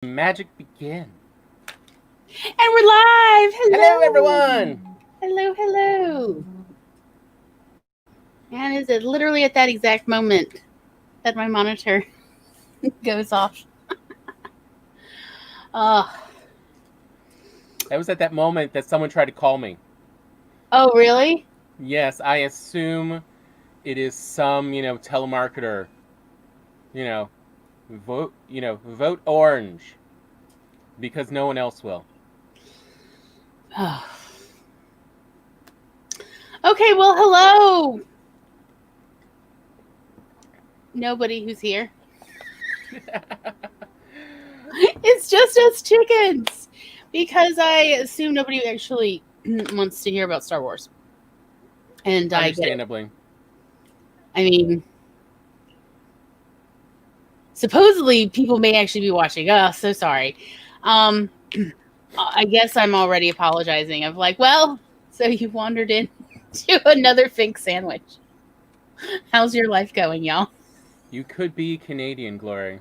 Magic begin. And we're live. Hello, everyone. Hello. And is it literally at that exact moment that my monitor goes off? That was at that moment that someone tried to call me. Oh, really? Yes, I assume it is some, telemarketer. Vote orange. Because no one else will. Okay, well, hello. Nobody who's here. It's just us chickens. Because I assume nobody actually wants to hear about Star Wars. And understandably. I mean, supposedly people may actually be watching. Oh, so sorry. I guess I'm already apologizing. Of like, well, so you wandered into another Fink sandwich. How's your life going, y'all? You could be Canadian, Glory.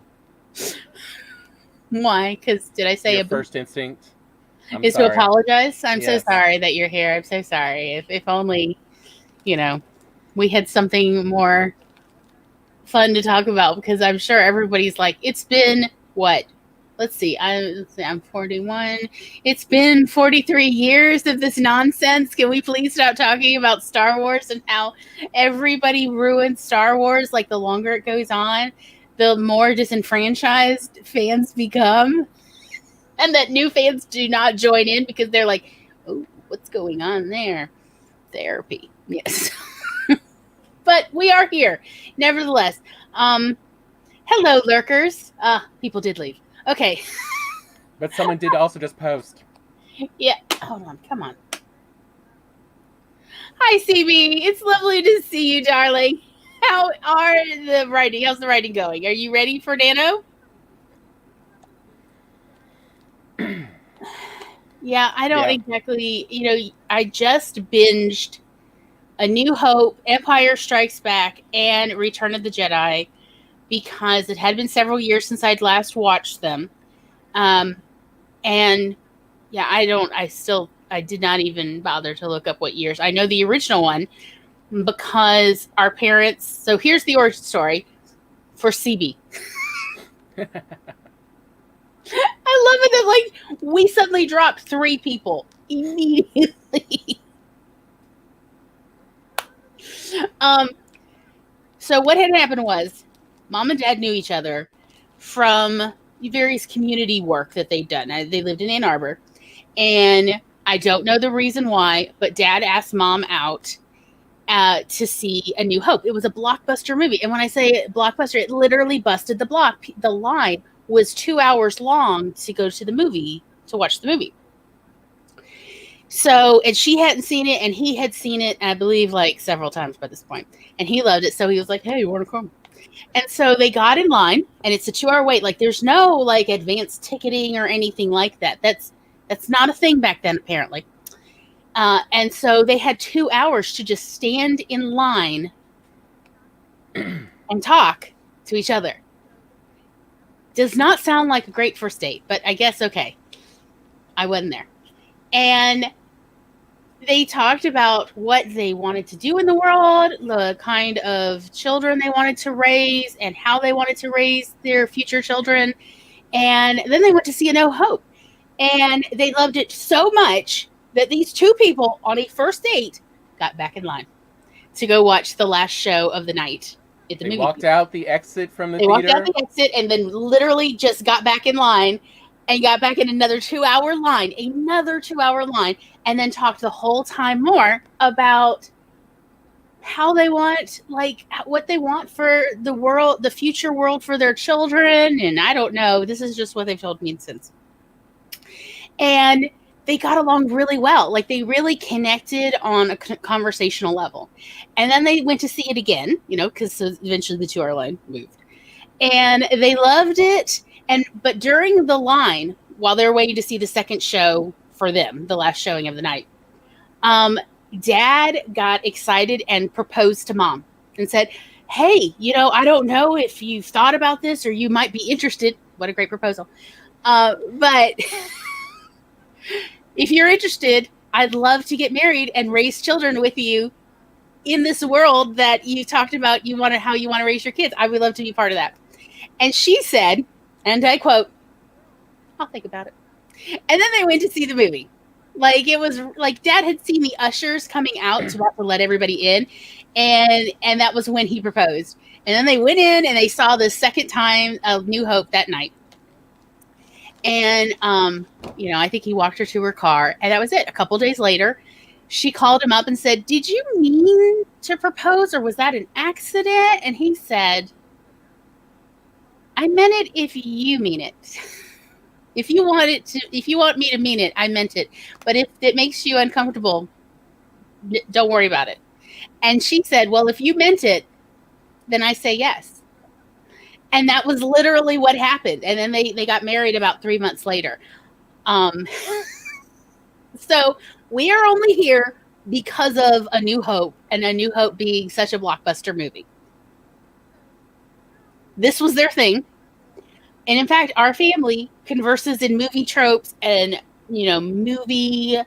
Why? Because did I say your first instinct is sorry. to apologize? I'm Yes. so sorry that you're here. I'm so sorry. If only, we had something more fun to talk about, because I'm sure everybody's like, it's been what? Let's see. I'm 41. It's been 43 years of this nonsense. Can we please stop talking about Star Wars and how everybody ruins Star Wars? Like, the longer it goes on, the more disenfranchised fans become. And that new fans do not join in because they're like, oh, what's going on there? Therapy. Yes. But we are here. Nevertheless. Hello, lurkers. People did leave. Okay. But someone did also just post. Yeah. Hold on. Come on. Hi, CB. It's lovely to see you, darling. How's the writing going? Are you ready for Nano? Yeah, I don't exactly, I just binged A New Hope, Empire Strikes Back, and Return of the Jedi because it had been several years since I'd last watched them. And yeah, I did not even bother to look up what years. I know the original one because our parents, so here's the origin story for CB. I love it that, like, we suddenly dropped 3 people immediately. So what had happened was Mom and Dad knew each other from various community work that they'd done. They lived in Ann Arbor, and I don't know the reason why, but Dad asked Mom out to see A New Hope. It was a blockbuster movie, and when I say blockbuster, it literally busted the block. The line was 2 hours long to go to the movie, to watch the movie. So, and she hadn't seen it, and he had seen it, I believe, like several times by this point, and he loved it. So he was like, "Hey, you want to come?" And so they got in line, and it's a 2-hour wait. Like, there's no like advanced ticketing or anything like that. That's not a thing back then, apparently. And so they had 2 hours to just stand in line and talk to each other. Does not sound like a great first date, but I guess okay. I wasn't there. And they talked about what they wanted to do in the world, the kind of children they wanted to raise, and how they wanted to raise their future children. And then they went to see A New Hope. And they loved it so much that these 2 people on a first date got back in line to go watch the last show of the night at the movie. They walked out the exit from the theater. They walked out the exit and then literally just got back in line and got back in another 2-hour line, and then talked the whole time more about how they want, like, what they want for the world, the future world for their children. And I don't know. This is just what they've told me since. And they got along really well. Like, they really connected on a conversational level. And then they went to see it again, because eventually the 2-hour line moved. And they loved it. But during the line, while they were waiting to see the second show for them, the last showing of the night, Dad got excited and proposed to Mom and said, "Hey, I don't know if you've thought about this or you might be interested." What a great proposal. But if you're interested, I'd love to get married and raise children with you in this world that you talked about. How you want to raise your kids. I would love to be part of that. And she said, and I quote, "I'll think about it." And then they went to see the movie. Like, it was like Dad had seen the ushers coming out to let everybody in, and that was when he proposed. And then they went in and they saw the second time of New Hope that night. And I think he walked her to her car, and that was it. A couple days later, she called him up and said, "Did you mean to propose, or was that an accident?" And he said, "I meant it if you mean it." If you want me to mean it, I meant it. But if it makes you uncomfortable, don't worry about it. And she said, "Well, if you meant it, then I say yes." And that was literally what happened. And then they got married about 3 months later. So we are only here because of A New Hope, and A New Hope being such a blockbuster movie. This was their thing. And in fact, our family converses in movie tropes and, movie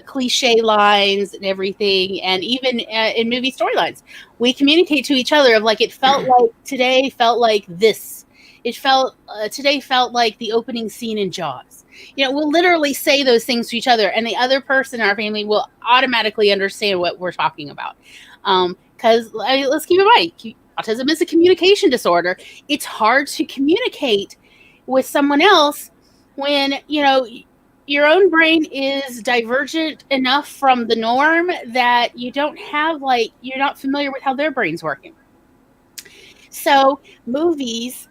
cliche lines and everything. And even in movie storylines, we communicate to each other of like, it felt like today felt like this. Today felt like the opening scene in Jaws. We'll literally say those things to each other, and the other person in our family will automatically understand what we're talking about. Because let's keep in mind, autism is a communication disorder. It's hard to communicate with someone else when, your own brain is divergent enough from the norm that you don't have, you're not familiar with how their brain's working. So movies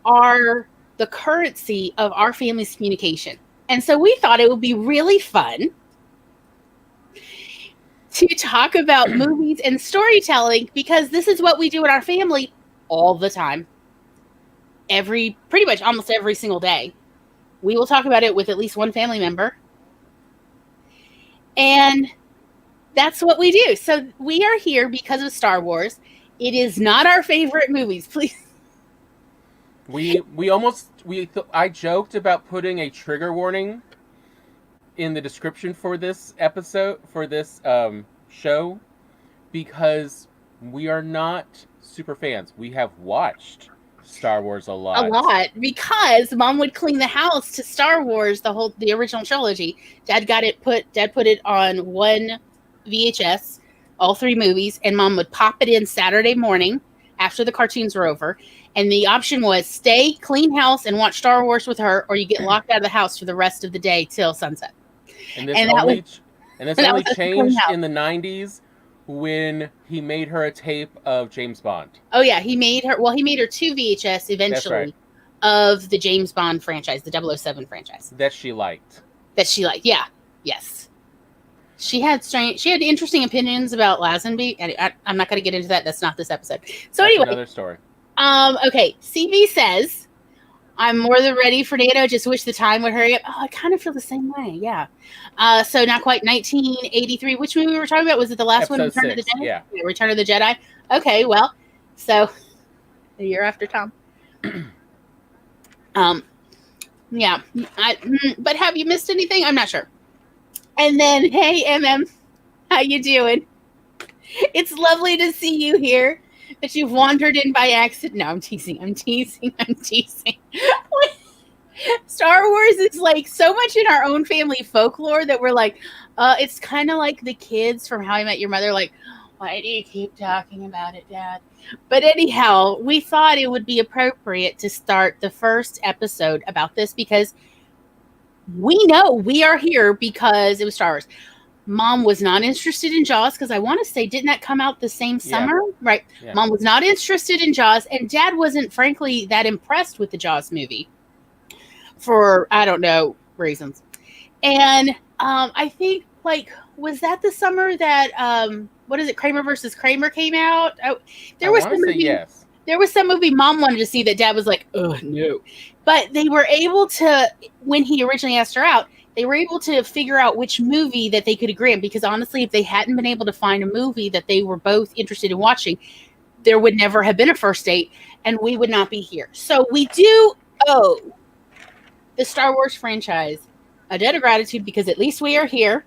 are the currency of our family's communication. And so we thought it would be really fun to talk about movies and storytelling, because this is what we do in our family all the time. Pretty much almost every single day. We will talk about it with at least one family member. And that's what we do. So we are here because of Star Wars. It is not our favorite movies, please. I joked about putting a trigger warning in the description for this episode, for this show, because we are not super fans. We have watched Star Wars a lot, because Mom would clean the house to Star Wars, the original trilogy. Dad put it on one VHS, all 3 movies, and Mom would pop it in Saturday morning after the cartoons were over. And the option was stay, clean house, and watch Star Wars with her, or you get locked out of the house for the rest of the day till sunset. And this only changed in the 90s when he made her a tape of James Bond. Oh yeah, he made her 2 VHS eventually of the James Bond franchise, the 007 franchise. That she liked. Yeah. Yes. She had interesting opinions about Lazenby. I'm not going to get into that. That's not this episode. So anyway, another story. Okay. CV says, "I'm more than ready for NATO. Just wish the time would hurry up." Oh, I kind of feel the same way. Yeah. So not quite 1983. Which movie we were talking about? Was it the last one? Return of the Jedi? Yeah. Return of the Jedi. Okay. Well, so a year after Tom. Yeah. But have you missed anything? I'm not sure. And then, hey, MM, how you doing? It's lovely to see you here. That you've wandered in by accident. No, I'm teasing. Star Wars is like so much in our own family folklore that we're like, it's kind of like the kids from How I Met Your Mother, like, why do you keep talking about it, Dad? But anyhow, we thought it would be appropriate to start the first episode about this because we know we are here because it was Star Wars. Mom was not interested in Jaws because I want to say, didn't that come out the same summer? Yeah. Right. Yeah. Mom was not interested in Jaws, and Dad wasn't, frankly, that impressed with the Jaws movie for, I don't know, reasons. And I think, was that the summer that, what is it, Kramer versus Kramer came out? There was some movie Mom wanted to see that Dad was like, oh, no. But they were able to, when he originally asked her out, they were able to figure out which movie that they could agree on, because honestly, if they hadn't been able to find a movie that they were both interested in watching, there would never have been a first date, and we would not be here. So we do owe the Star Wars franchise a debt of gratitude because at least we are here.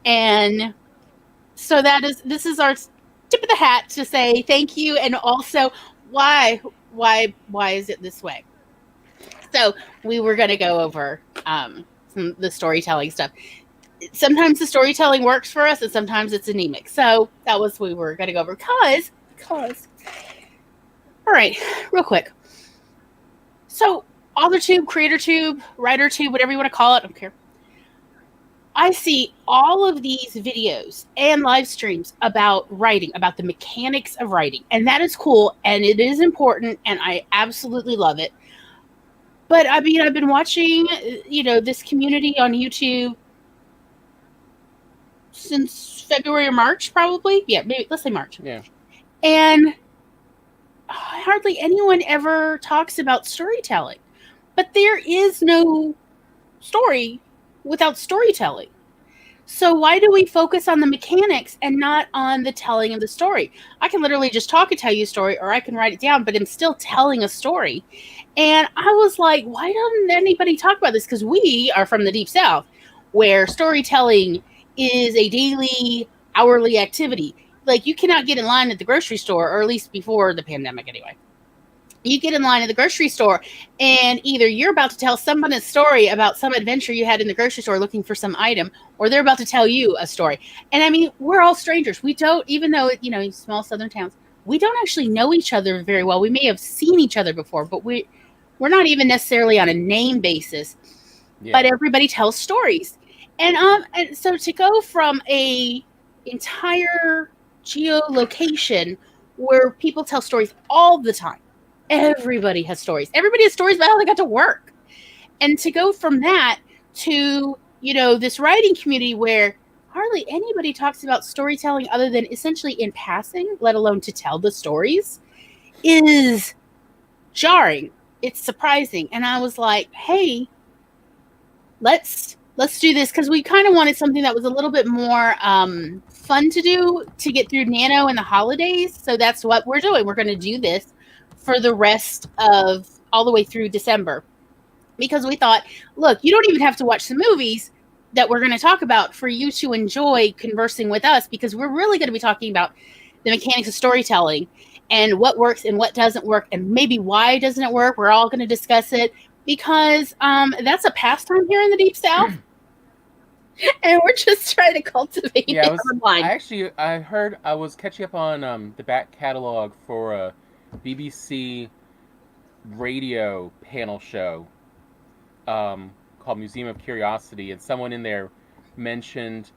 And so this is our tip of the hat to say thank you, and also why is it this way? So we were going to go over the storytelling stuff. Sometimes the storytelling works for us, and sometimes it's anemic. So that was we were going to go over because. All right, real quick. So AuthorTube, CreatorTube, WriterTube, whatever you want to call it, I don't care. I see all of these videos and live streams about writing, about the mechanics of writing, and that is cool, and it is important, and I absolutely love it. But I mean, I've been watching, this community on YouTube since February or March, probably. Yeah, maybe let's say March. Yeah. And hardly anyone ever talks about storytelling. But there is no story without storytelling. So why do we focus on the mechanics and not on the telling of the story? I can literally just talk and tell you a story, or I can write it down, but I'm still telling a story. And I was like, why doesn't anybody talk about this? Because we are from the Deep South, where storytelling is a daily, hourly activity. Like, you cannot get in line at the grocery store, or at least before the pandemic anyway. You get in line at the grocery store, and either you're about to tell someone a story about some adventure you had in the grocery store looking for some item, or they're about to tell you a story. And I mean, we're all strangers. We don't, even though, in small southern towns, we don't actually know each other very well. We may have seen each other before, but we're not even necessarily on a name basis. Yeah. But everybody tells stories. And so to go from a entire geolocation where people tell stories all the time, everybody has stories. Everybody has stories about how they got to work. And to go from that to, this writing community where hardly anybody talks about storytelling other than essentially in passing, let alone to tell the stories, is jarring. It's surprising. And I was like, hey, let's do this, because we kind of wanted something that was a little bit more fun to do to get through Nano and the holidays. So that's what we're doing. We're going to do this for the rest of all the way through December, because we thought, look, you don't even have to watch the movies that we're going to talk about for you to enjoy conversing with us, because we're really going to be talking about the mechanics of storytelling and what works and what doesn't work, and maybe why doesn't it work. We're all going to discuss it, because that's a pastime here in the Deep South. And we're just trying to cultivate it online. I was catching up on the back catalog for a BBC radio panel show called Museum of Curiosity, and someone in there mentioned,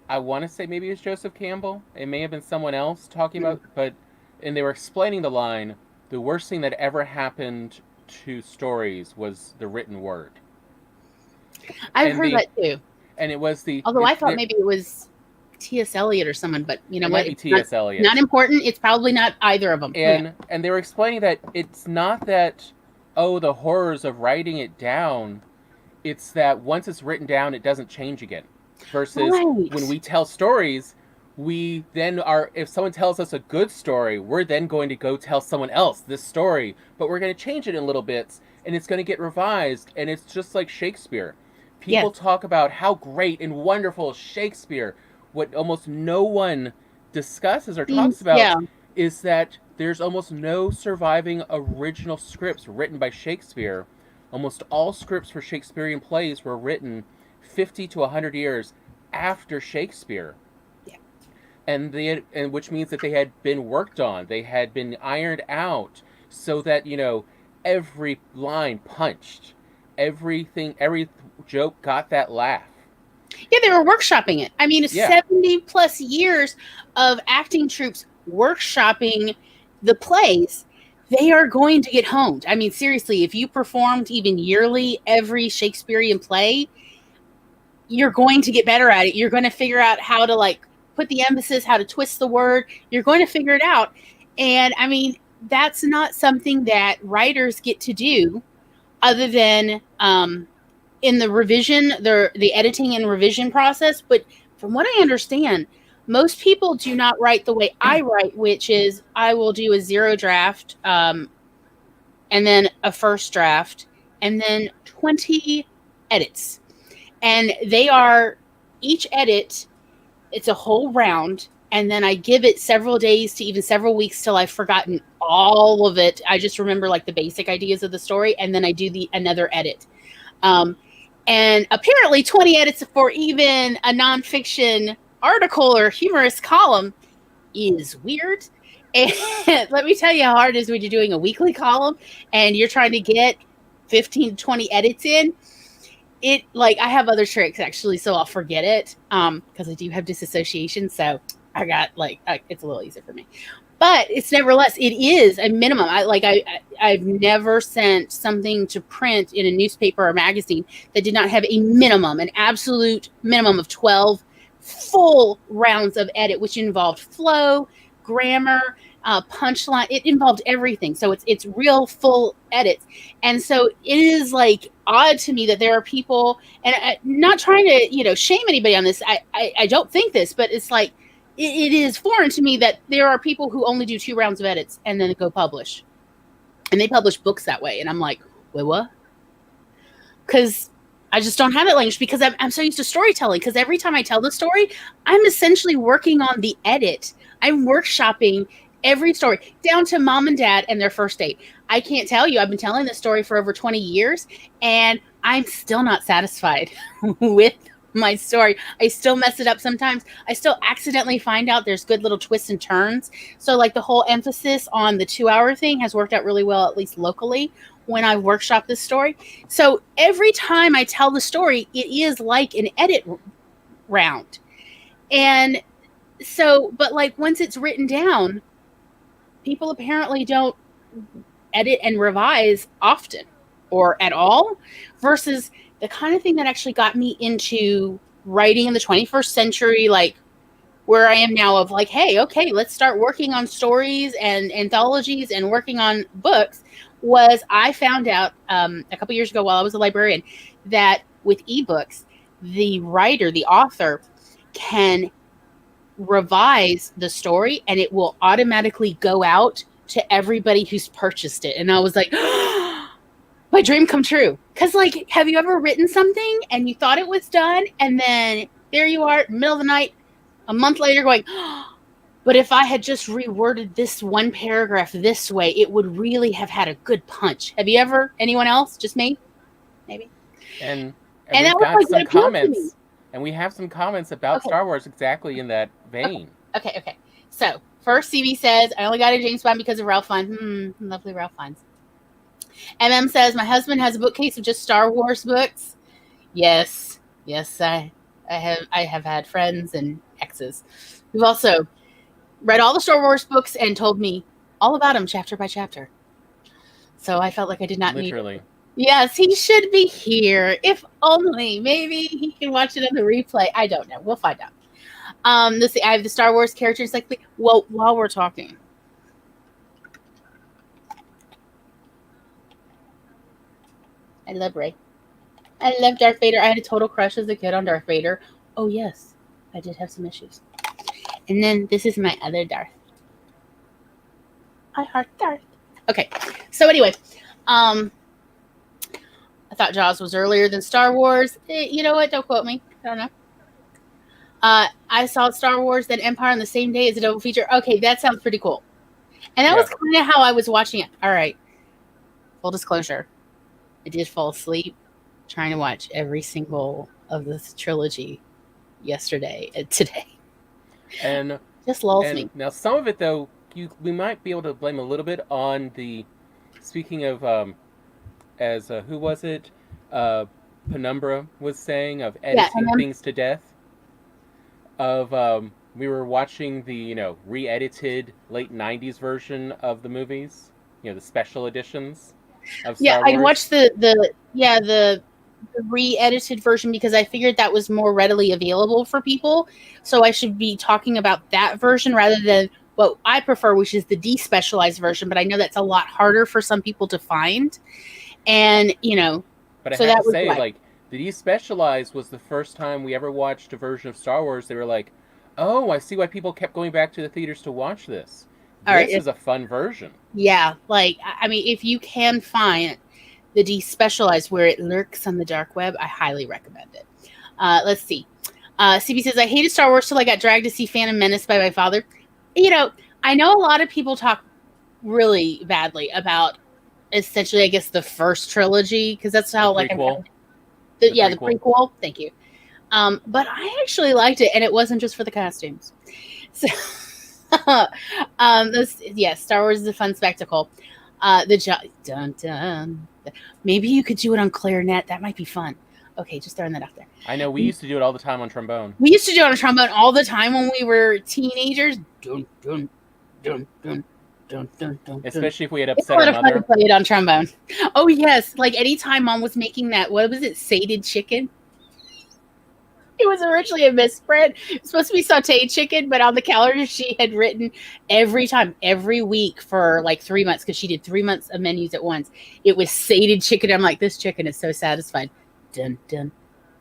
I want to say maybe it was Joseph Campbell, it may have been someone else talking about, and they were explaining the line, the worst thing that ever happened to stories was the written word. I've heard that too. And it was although I thought maybe it was T.S. Eliot or someone, but you know what? Might be T.S. Eliot. Not important. It's probably not either of them. And they were explaining that it's not that, the horrors of writing it down. It's that once it's written down, it doesn't change again. Versus when we tell stories, we then are, if someone tells us a good story, we're then going to go tell someone else this story, but we're going to change it in little bits, and it's going to get revised, and it's just like Shakespeare. People talk about how great and wonderful Shakespeare. What almost no one discusses or talks about is that there's almost no surviving original scripts written by Shakespeare. Almost all scripts for Shakespearean plays were written 50 to 100 years after Shakespeare. Yeah. And which means that they had been worked on. They had been ironed out so that, every line punched. Every joke got that laugh. Yeah, they were workshopping it. I mean, 70 plus years of acting troupes workshopping the plays. They are going to get honed. I mean, seriously, if you performed even yearly every Shakespearean play, you're going to get better at it. You're going to figure out how to put the emphasis, how to twist the word. You're going to figure it out. And I mean, that's not something that writers get to do other than in the revision, the editing and revision process. But from what I understand, most people do not write the way I write, which is I will do a 0 draft and then a first draft, and then 20 edits. And they are, each edit, it's a whole round. And then I give it several days to even several weeks till I've forgotten all of it. I just remember like the basic ideas of the story, and then I do another edit. And apparently 20 edits for even a nonfiction article or humorous column is weird. And let me tell you how hard it is when you're doing a weekly column and you're trying to get 15 to 20 edits in. It, like, I have other tricks actually, so I'll forget it because I do have disassociation. So I got it's a little easier for me. But it's nevertheless, it is a minimum. I've never sent something to print in a newspaper or magazine that did not have a minimum, an absolute minimum of 12 full rounds of edit, which involved flow, grammar, punchline. It involved everything. So it's real full edits. And so it is like odd to me that there are people, and I'm not trying to, shame anybody on this. I don't think this, but it's like, it is foreign to me that there are people who only do 2 rounds of edits and then go publish. And they publish books that way. And I'm like, wait, what? Because I just don't have that language, because I'm so used to storytelling. Because every time I tell the story, I'm essentially working on the edit. I'm workshopping every story, down to mom and dad and their first date. I can't tell you, I've been telling this story for over 20 years, and I'm still not satisfied with my story. I still mess it up sometimes. I still accidentally find out there's good little twists and turns. So like the whole emphasis on the 2-hour thing has worked out really well, at least locally, when I workshop this story. So every time I tell the story, it is like an edit round. And so, but like once it's written down, people apparently don't edit and revise often or at all, versus the kind of thing that actually got me into writing in the 21st century, like where I am now, of like, hey, okay, let's start working on stories and anthologies and working on books, was I found out a couple years ago while I was a librarian that with ebooks, the writer, the author, can revise the story and it will automatically go out to everybody who's purchased it. And I was like, my dream come true. Because, like, have you ever written something and you thought it was done, and then there you are, middle of the night, a month later, going, but if I had just reworded this one paragraph this way, it would really have had a good punch. Have you ever? Anyone else? Just me? Maybe. And that we've was got like some what appealed to me. comments. And we have some comments about Okay. Star Wars exactly in that vein. Okay. So, first CB says, I only got a James Bond because of Ralph Fiennes. Lovely Ralph Fiennes. MM says, my husband has a bookcase of just Star Wars books. Yes, I have had friends and exes who've also read all the Star Wars books and told me all about them chapter by chapter. So I felt like I did not Literally. need it. Yes, he should be here. If only. Maybe he can watch it on the replay. I don't know. We'll find out. Let's see. I have the Star Wars characters. Well, while we're talking, I love Rey. I love Darth Vader. I had a total crush as a kid on Darth Vader. Oh yes, I did have some issues. And then this is my other Darth. I heart Darth. Okay, so anyway, I thought Jaws was earlier than Star Wars. You know what? Don't quote me. I don't know. I saw Star Wars then Empire on the same day as a double feature. Okay, that sounds pretty cool. And that was kind of how I was watching it. All right. Full disclosure. I did fall asleep trying to watch every single of this trilogy yesterday and today. And just lulls me. Now some of it though, we might be able to blame a little bit on the, speaking of who was it? Penumbra was saying of editing things to death. We were watching the re-edited late '90s version of the movies, the special editions of Star Wars. I watched the re-edited version because I figured that was more readily available for people. So I should be talking about that version rather than what I prefer, which is the despecialized version. But I know that's a lot harder for some people to find. And, But I have to say, like, the despecialized was the first time we ever watched a version of Star Wars. They were like, oh, I see why people kept going back to the theaters to watch this. This is a fun version. Yeah, like, I mean, if you can find The despecialized, where it lurks on the dark web. I highly recommend it. Let's see. CB says, I hated Star Wars till I got dragged to see Phantom Menace by my father. I know a lot of people talk really badly about essentially, I guess, the first trilogy, because that's how, the prequel. the prequel. Thank you. But I actually liked it, and it wasn't just for the costumes. So, Star Wars is a fun spectacle. Dun dun. Maybe you could do it on clarinet. That might be fun. Okay, just throwing that out there. I know we used to do it all the time on trombone. We used to do it on trombone all the time when we were teenagers. Dun dun dun dun. Dun, dun, dun, especially if we had upset our mother. To play it on trombone. Oh yes, like anytime Mom was making that, what was it, sated chicken? It was originally a misprint. It was supposed to be sauteed chicken, but on the calendar she had written every week for like 3 months, because she did 3 months of menus at once. It was sated chicken. I'm like, this chicken is so satisfied. Dun dun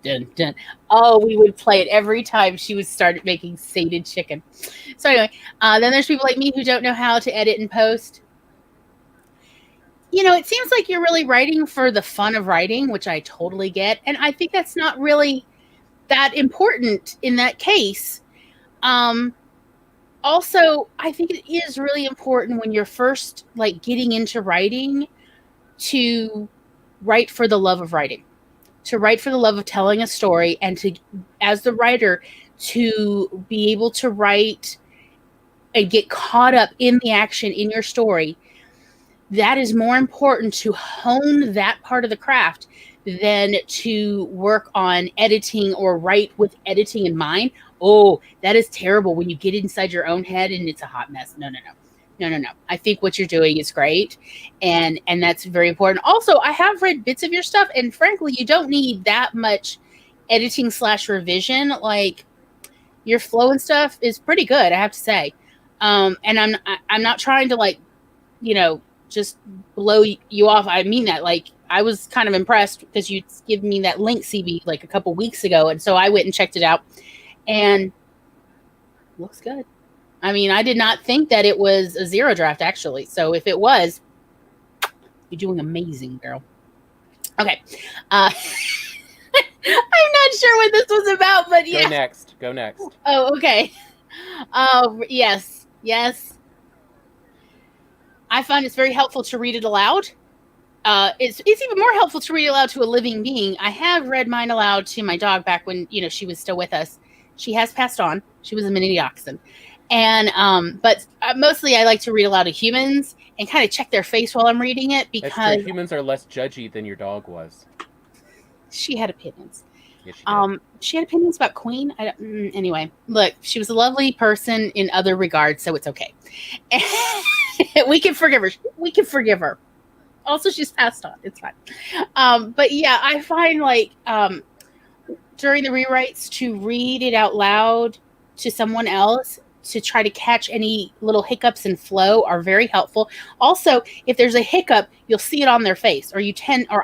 dun dun. Oh, we would play it every time she would start making sated chicken. So anyway, then there's people like me who don't know how to edit and post. It seems like you're really writing for the fun of writing, which I totally get. And I think that's not really that important in that case. Also, I think it is really important when you're first like getting into writing to write for the love of writing, to write for the love of telling a story, and to, as the writer, to be able to write and get caught up in the action in your story. That is more important to hone that part of the craft than to work on editing or write with editing in mind. Oh, that is terrible when you get inside your own head and it's a hot mess. No. I think what you're doing is great, and that's very important. Also, I have read bits of your stuff, and frankly, you don't need that much editing / revision. Like, your flow and stuff is pretty good, I have to say. And I'm not trying to, like, just blow you off. I mean that. Like, I was kind of impressed because you gave me that link, CB, like a couple weeks ago, and so I went and checked it out, and looks good. I mean, I did not think that it was a zero draft, actually. So if it was, you're doing amazing, girl. Okay. I'm not sure what this was about, but yeah. Go next. Oh, okay. Yes. I find it's very helpful to read it aloud. It's even more helpful to read it aloud to a living being. I have read mine aloud to my dog back when, she was still with us. She has passed on. She was a mini dachshund. And but mostly I like to read aloud to humans and kind of check their face while I'm reading it, because humans are less judgy than your dog was. She had opinions. Yes, she did. She had opinions about Queen. Anyway, look, she was a lovely person in other regards, so it's okay. We can forgive her. Also, she's passed on. It's fine. But yeah, I find like during the rewrites to read it out loud to someone else to try to catch any little hiccups in flow are very helpful. Also, if there's a hiccup, you'll see it on their face, or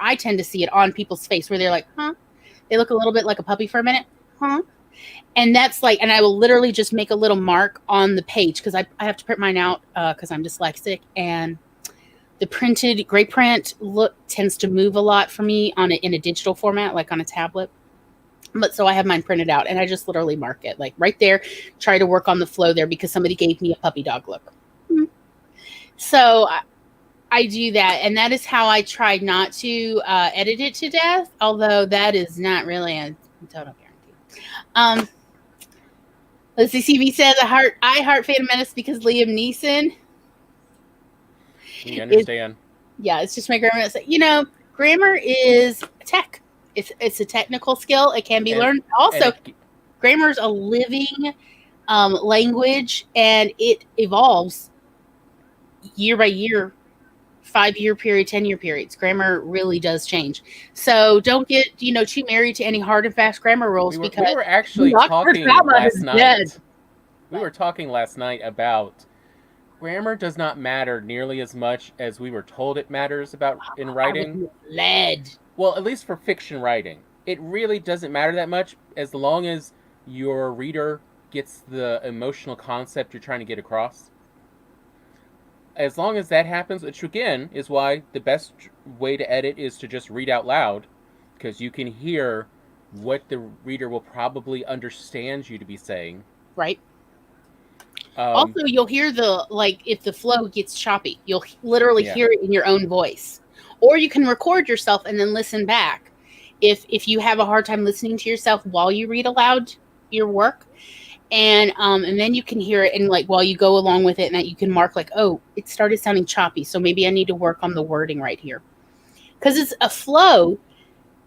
I tend to see it on people's face where they're like, huh? They look a little bit like a puppy for a minute, huh? And that's like, and I will literally just make a little mark on the page, because I have to print mine out because I'm dyslexic, and the printed gray print look tends to move a lot for me in a digital format, like on a tablet. But so I have mine printed out, and I just literally mark it like right there, try to work on the flow there, because somebody gave me a puppy dog look. So I do that, and that is how I tried not to edit it to death, although that is not really a total guarantee. Let's see, CB says, I heart Phantom Menace because Liam Neeson. You understand. It's just my grammar. Grammar is tech. It's a technical skill. It can be learned. Also, grammar is a living language, and it evolves year by year, 5-year period, 10-year periods. Grammar really does change. So don't get too married to any hard and fast grammar rules, because we were actually talking last night. We were talking last night about grammar does not matter nearly as much as we were told it matters about in writing. Well, at least for fiction writing, it really doesn't matter that much as long as your reader gets the emotional concept you're trying to get across. as long as that happens, which again is why the best way to edit is to just read out loud, because you can hear what the reader will probably understand you to be saying. Right. Also, you'll hear if the flow gets choppy, you'll literally hear it in your own voice. Or you can record yourself and then listen back. If you have a hard time listening to yourself while you read aloud your work, and then you can hear it, and like while you go along with it, and that you can mark like, oh, it started sounding choppy, so maybe I need to work on the wording right here. Because it's a flow.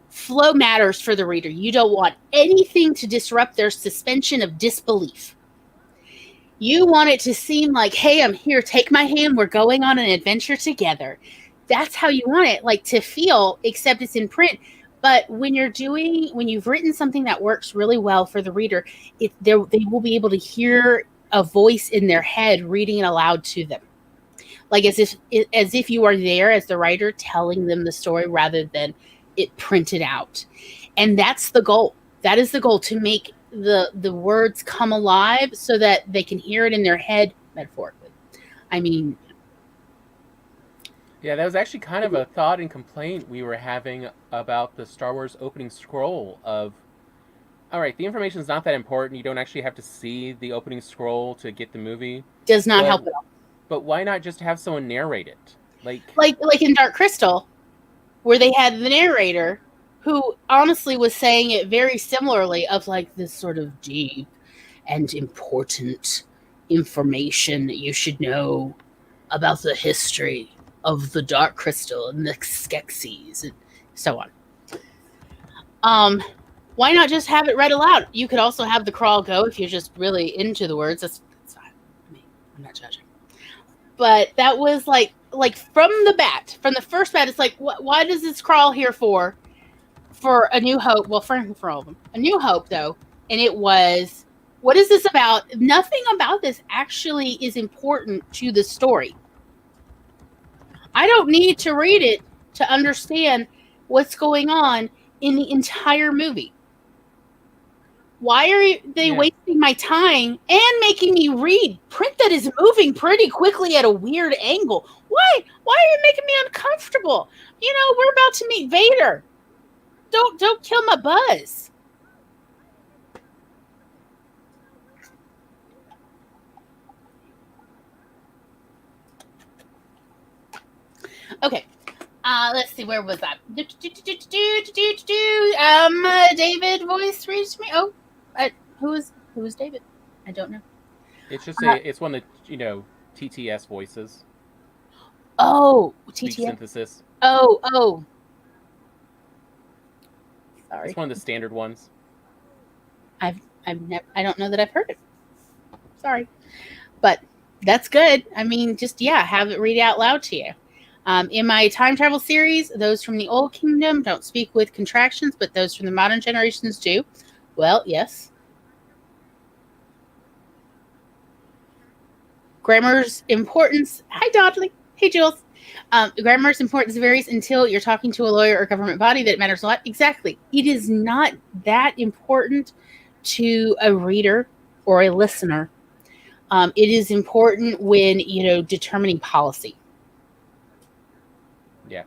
Flow matters for the reader. You don't want anything to disrupt their suspension of disbelief. You want it to seem like, hey, I'm here, take my hand, we're going on an adventure together. That's how you want it, like, to feel, except it's in print. But when you've written something that works really well for the reader, they will be able to hear a voice in their head reading it aloud to them. Like as if you are there as the writer telling them the story rather than it printed out. And that's the goal. That is the goal, to make the words come alive so that they can hear it in their head metaphorically. I mean, yeah, that was actually kind of a thought and complaint we were having about the Star Wars opening scroll of, all right, the information is not that important. You don't actually have to see the opening scroll to get the movie. Does not help at all. But why not just have someone narrate it? Like in Dark Crystal, where they had the narrator who honestly was saying it very similarly, of like this sort of deep and important information that you should know about the history of the Dark Crystal and the Skeksis and so on. Why not just have it read aloud? You could also have the crawl go if you're just really into the words. That's fine. I mean, I'm not judging. But that was like from the first bat, it's like, why does this crawl here for A New Hope? Well, for all of them. A New Hope, though, and it was, what is this about? Nothing about this actually is important to the story. I don't need to read it to understand what's going on in the entire movie. Why are they wasting my time and making me read print that is moving pretty quickly at a weird angle? Why are you making me uncomfortable? You know, we're about to meet Vader. Don't kill my buzz. Okay. Let's see, where was that? David voice reached me. Oh, who is David? I don't know. It's just it's one of the, TTS voices. Oh, TTS synthesis. Oh. Sorry. It's one of the standard ones. I don't know that I've heard it. Sorry. But that's good. I mean, just have it read it out loud to you. In my time travel series, those from the Old Kingdom don't speak with contractions, but those from the modern generations do. Well, yes. Grammar's importance. Hi, Dodley. Hey, Jules. Grammar's importance varies until you're talking to a lawyer or government body that it matters a lot. Exactly. It is not that important to a reader or a listener. It is important when, determining policy. Yeah.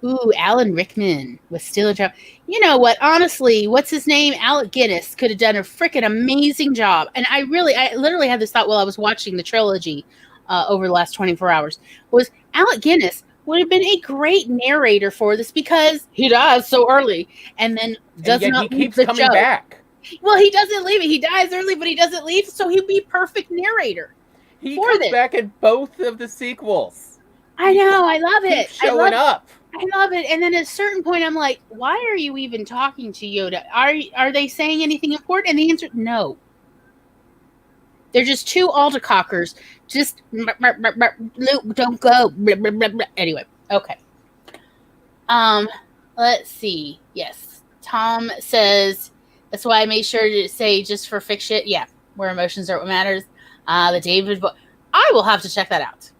Ooh, Alan Rickman was still a job. You know what? Honestly, what's his name? Alec Guinness could have done a freaking amazing job. And I literally had this thought while I was watching the trilogy over the last 24 hours. Was Alec Guinness would have been a great narrator for this, because he dies so early and then does not leave the show. He keeps coming back. Well, he doesn't leave it. He dies early, but he doesn't leave, so he'd be perfect narrator. He comes back in both of the sequels. I know. I love it. Showing up. I love it. And then at a certain point, I'm like, why are you even talking to Yoda? Are they saying anything important? And the answer, no. They're just two aldercockers. Just, Luke, don't go. Anyway, okay. Let's see. Yes. Tom says, that's why I made sure to say just for fiction. Yeah. Where emotions are what matters. The David book. I will have to check that out.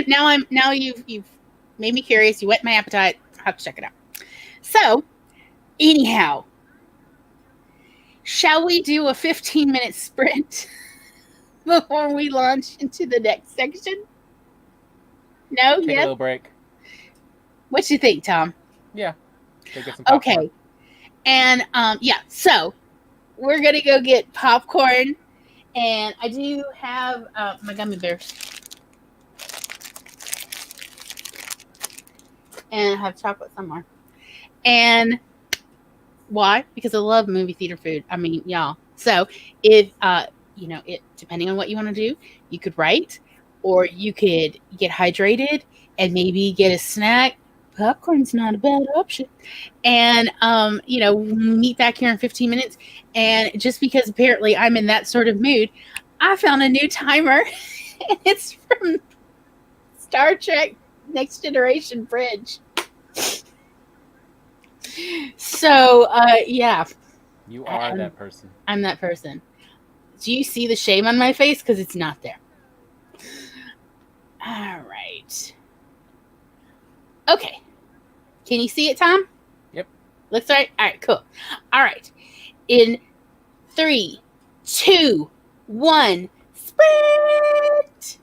Now you've made me curious. You whet my appetite. I'll have to check it out. So, anyhow, shall we do a 15-minute sprint? before we launch into the next section? No, Take a yes. little break. What you think, Tom? Yeah. Go get some popcorn. Okay, and yeah, so we're gonna go get popcorn, and I do have my gummy bears, and I have chocolate somewhere. And why? Because I love movie theater food. I mean, y'all. So if it depending on what you want to do, you could write, or you could get hydrated and maybe get a snack. Popcorn's not a bad option. And meet back here in 15 minutes. And just because apparently I'm in that sort of mood, I found a new timer. And it's from Star Trek Next Generation Fridge. So yeah, You are that person. I'm that person. Do you see the shame on my face? Because it's not there. All right. Okay. Can you see it, Tom? Yep. Looks right. All right, cool. All right. In 3, 2, 1, sprint.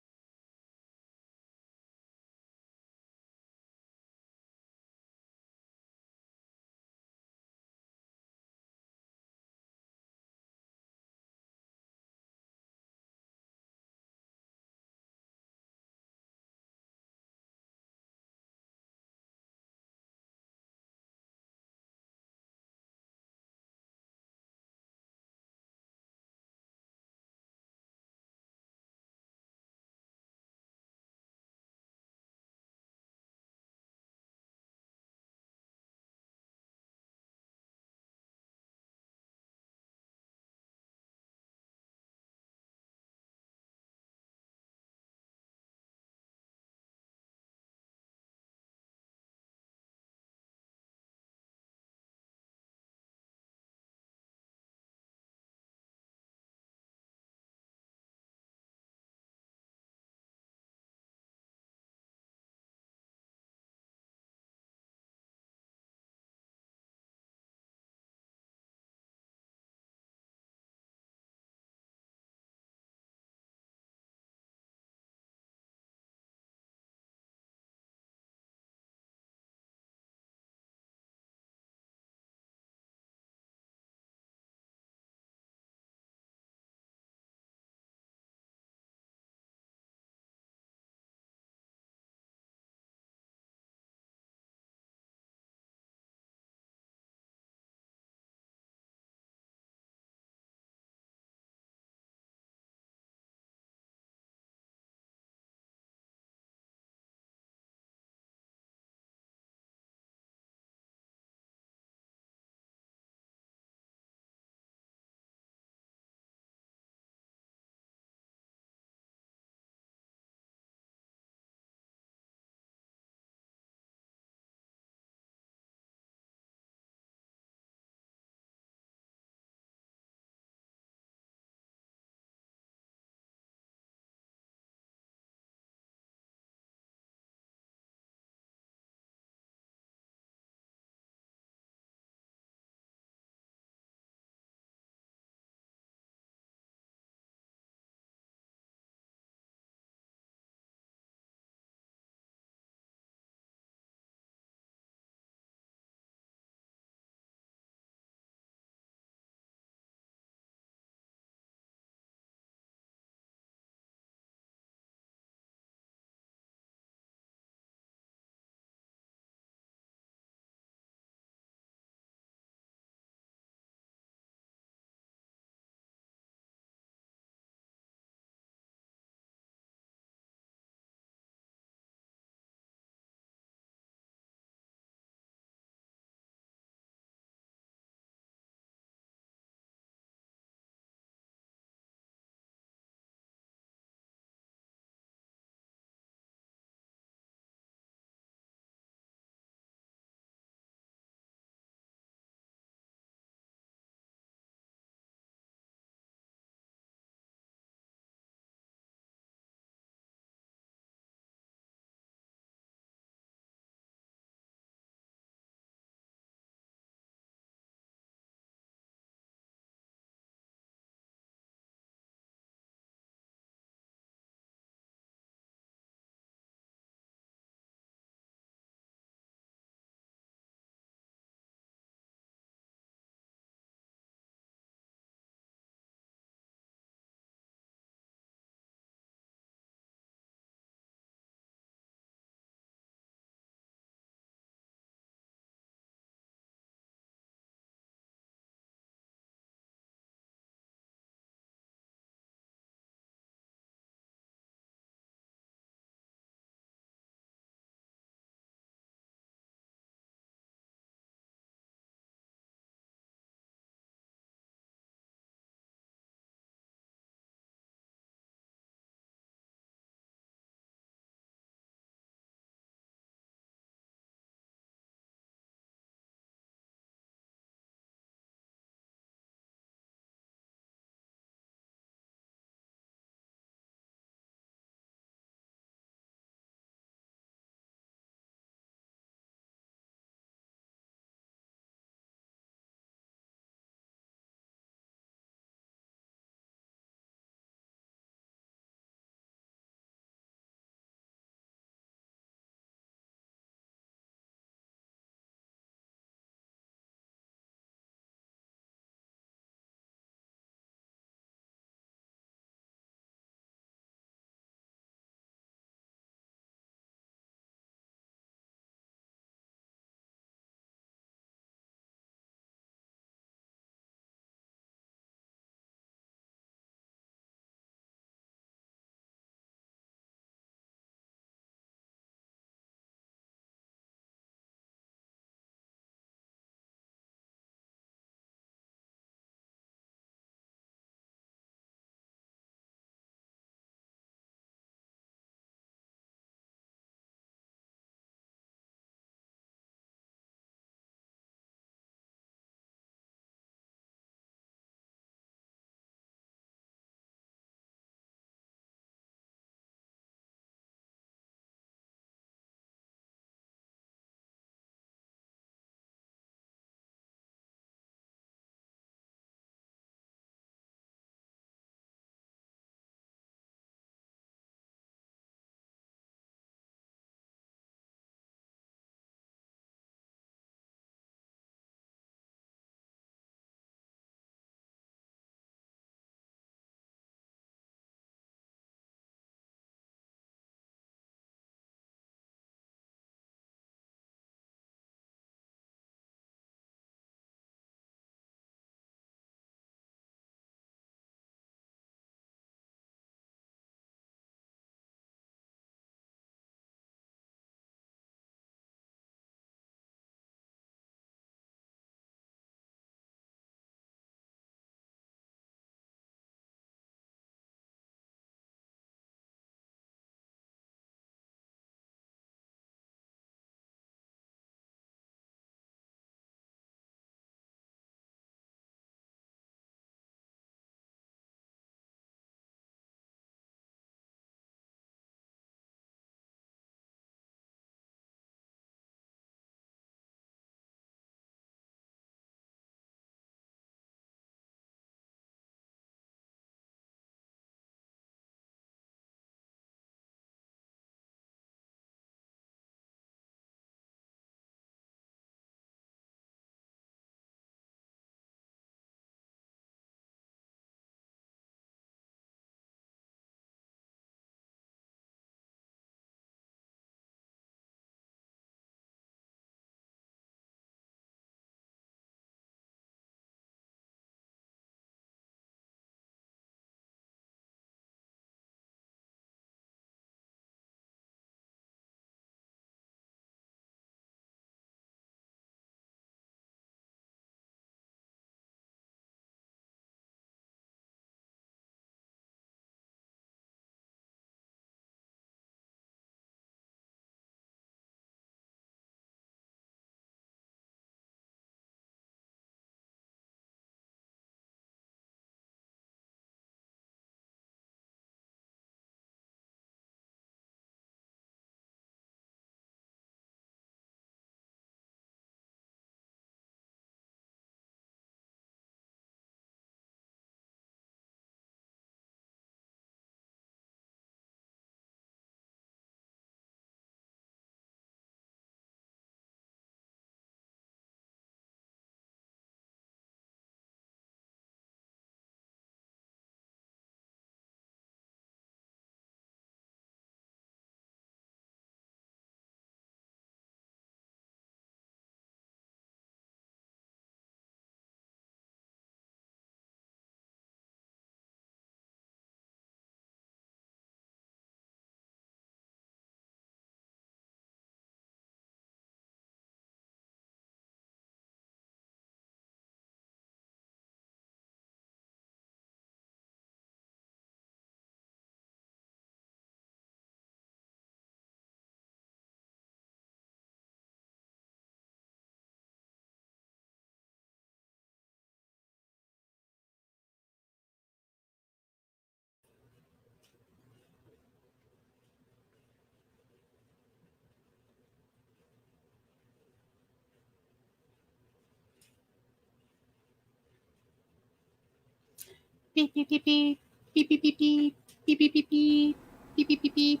beep beep beep beep beep beep beep beep beep beep beep beep beep beep beep beep.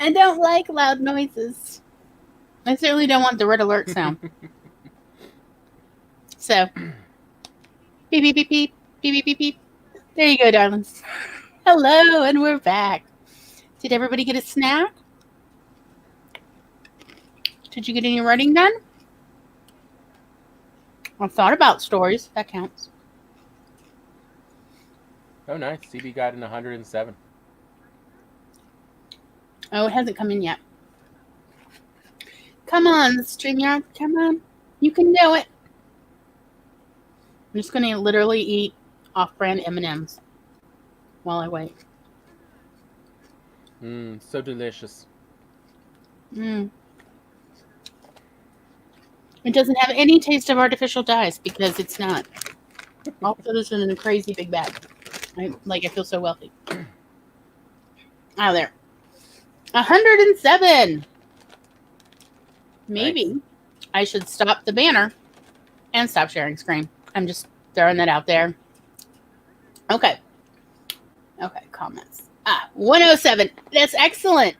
I don't like loud noises. I certainly don't want the red alert sound. So, beep beep beep beep beep beep beep beep. There you go, darlings. Hello, and we're back. Did everybody get a snack? Did you get any writing done? I've thought about stories. That counts. Oh, nice. CB got an 107. Oh, it hasn't come in yet. Come on, StreamYard. Come on. You can do it. I'm just going to literally eat off-brand M&Ms while I wait. So delicious. It doesn't have any taste of artificial dyes because it's not. I'll put this in a crazy big bag. I feel so wealthy. There. 107. Maybe Nice. I should stop the banner and stop sharing screen. I'm just throwing that out there. Okay, comments. 107. That's excellent.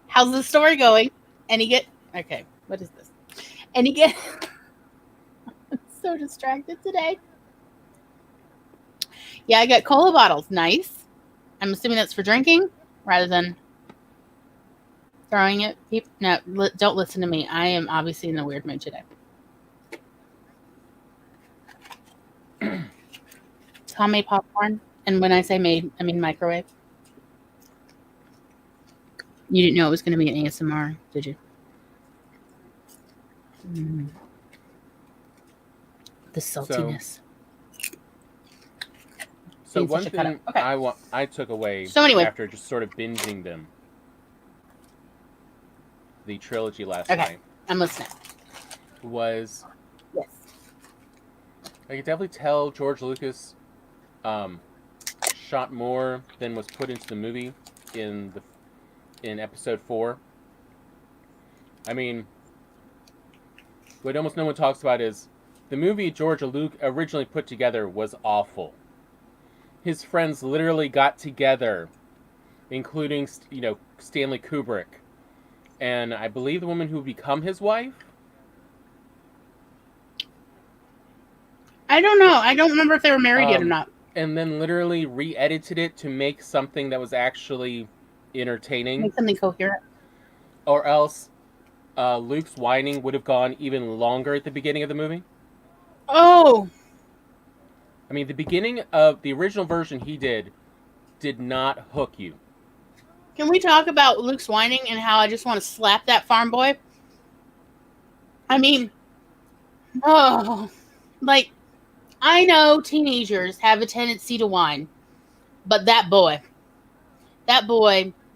How's the story going? Okay, what is this? I'm so distracted today. Yeah, I got cola bottles. Nice. I'm assuming that's for drinking rather than throwing it. No, don't listen to me. I am obviously in a weird mood today. Tom made popcorn. And when I say made, I mean microwave. You didn't know it was going to be an ASMR, did you? The saltiness. So one thing I took away after just sort of binging them, the trilogy last night. I'm listening. Was yes, I could definitely tell George Lucas shot more than was put into the movie in episode 4. I mean, what almost no one talks about is the movie George Lucas originally put together was awful. His friends literally got together, including Stanley Kubrick, and I believe the woman who would become his wife. I don't know. I don't remember if they were married yet or not. And then literally re-edited it to make something that was actually entertaining. Make something coherent. Or else Luke's whining would have gone even longer at the beginning of the movie. Oh! I mean, the beginning of the original version he did not hook you. Can we talk about Luke's whining and how I just want to slap that farm boy? I mean, I know teenagers have a tendency to whine, but that boy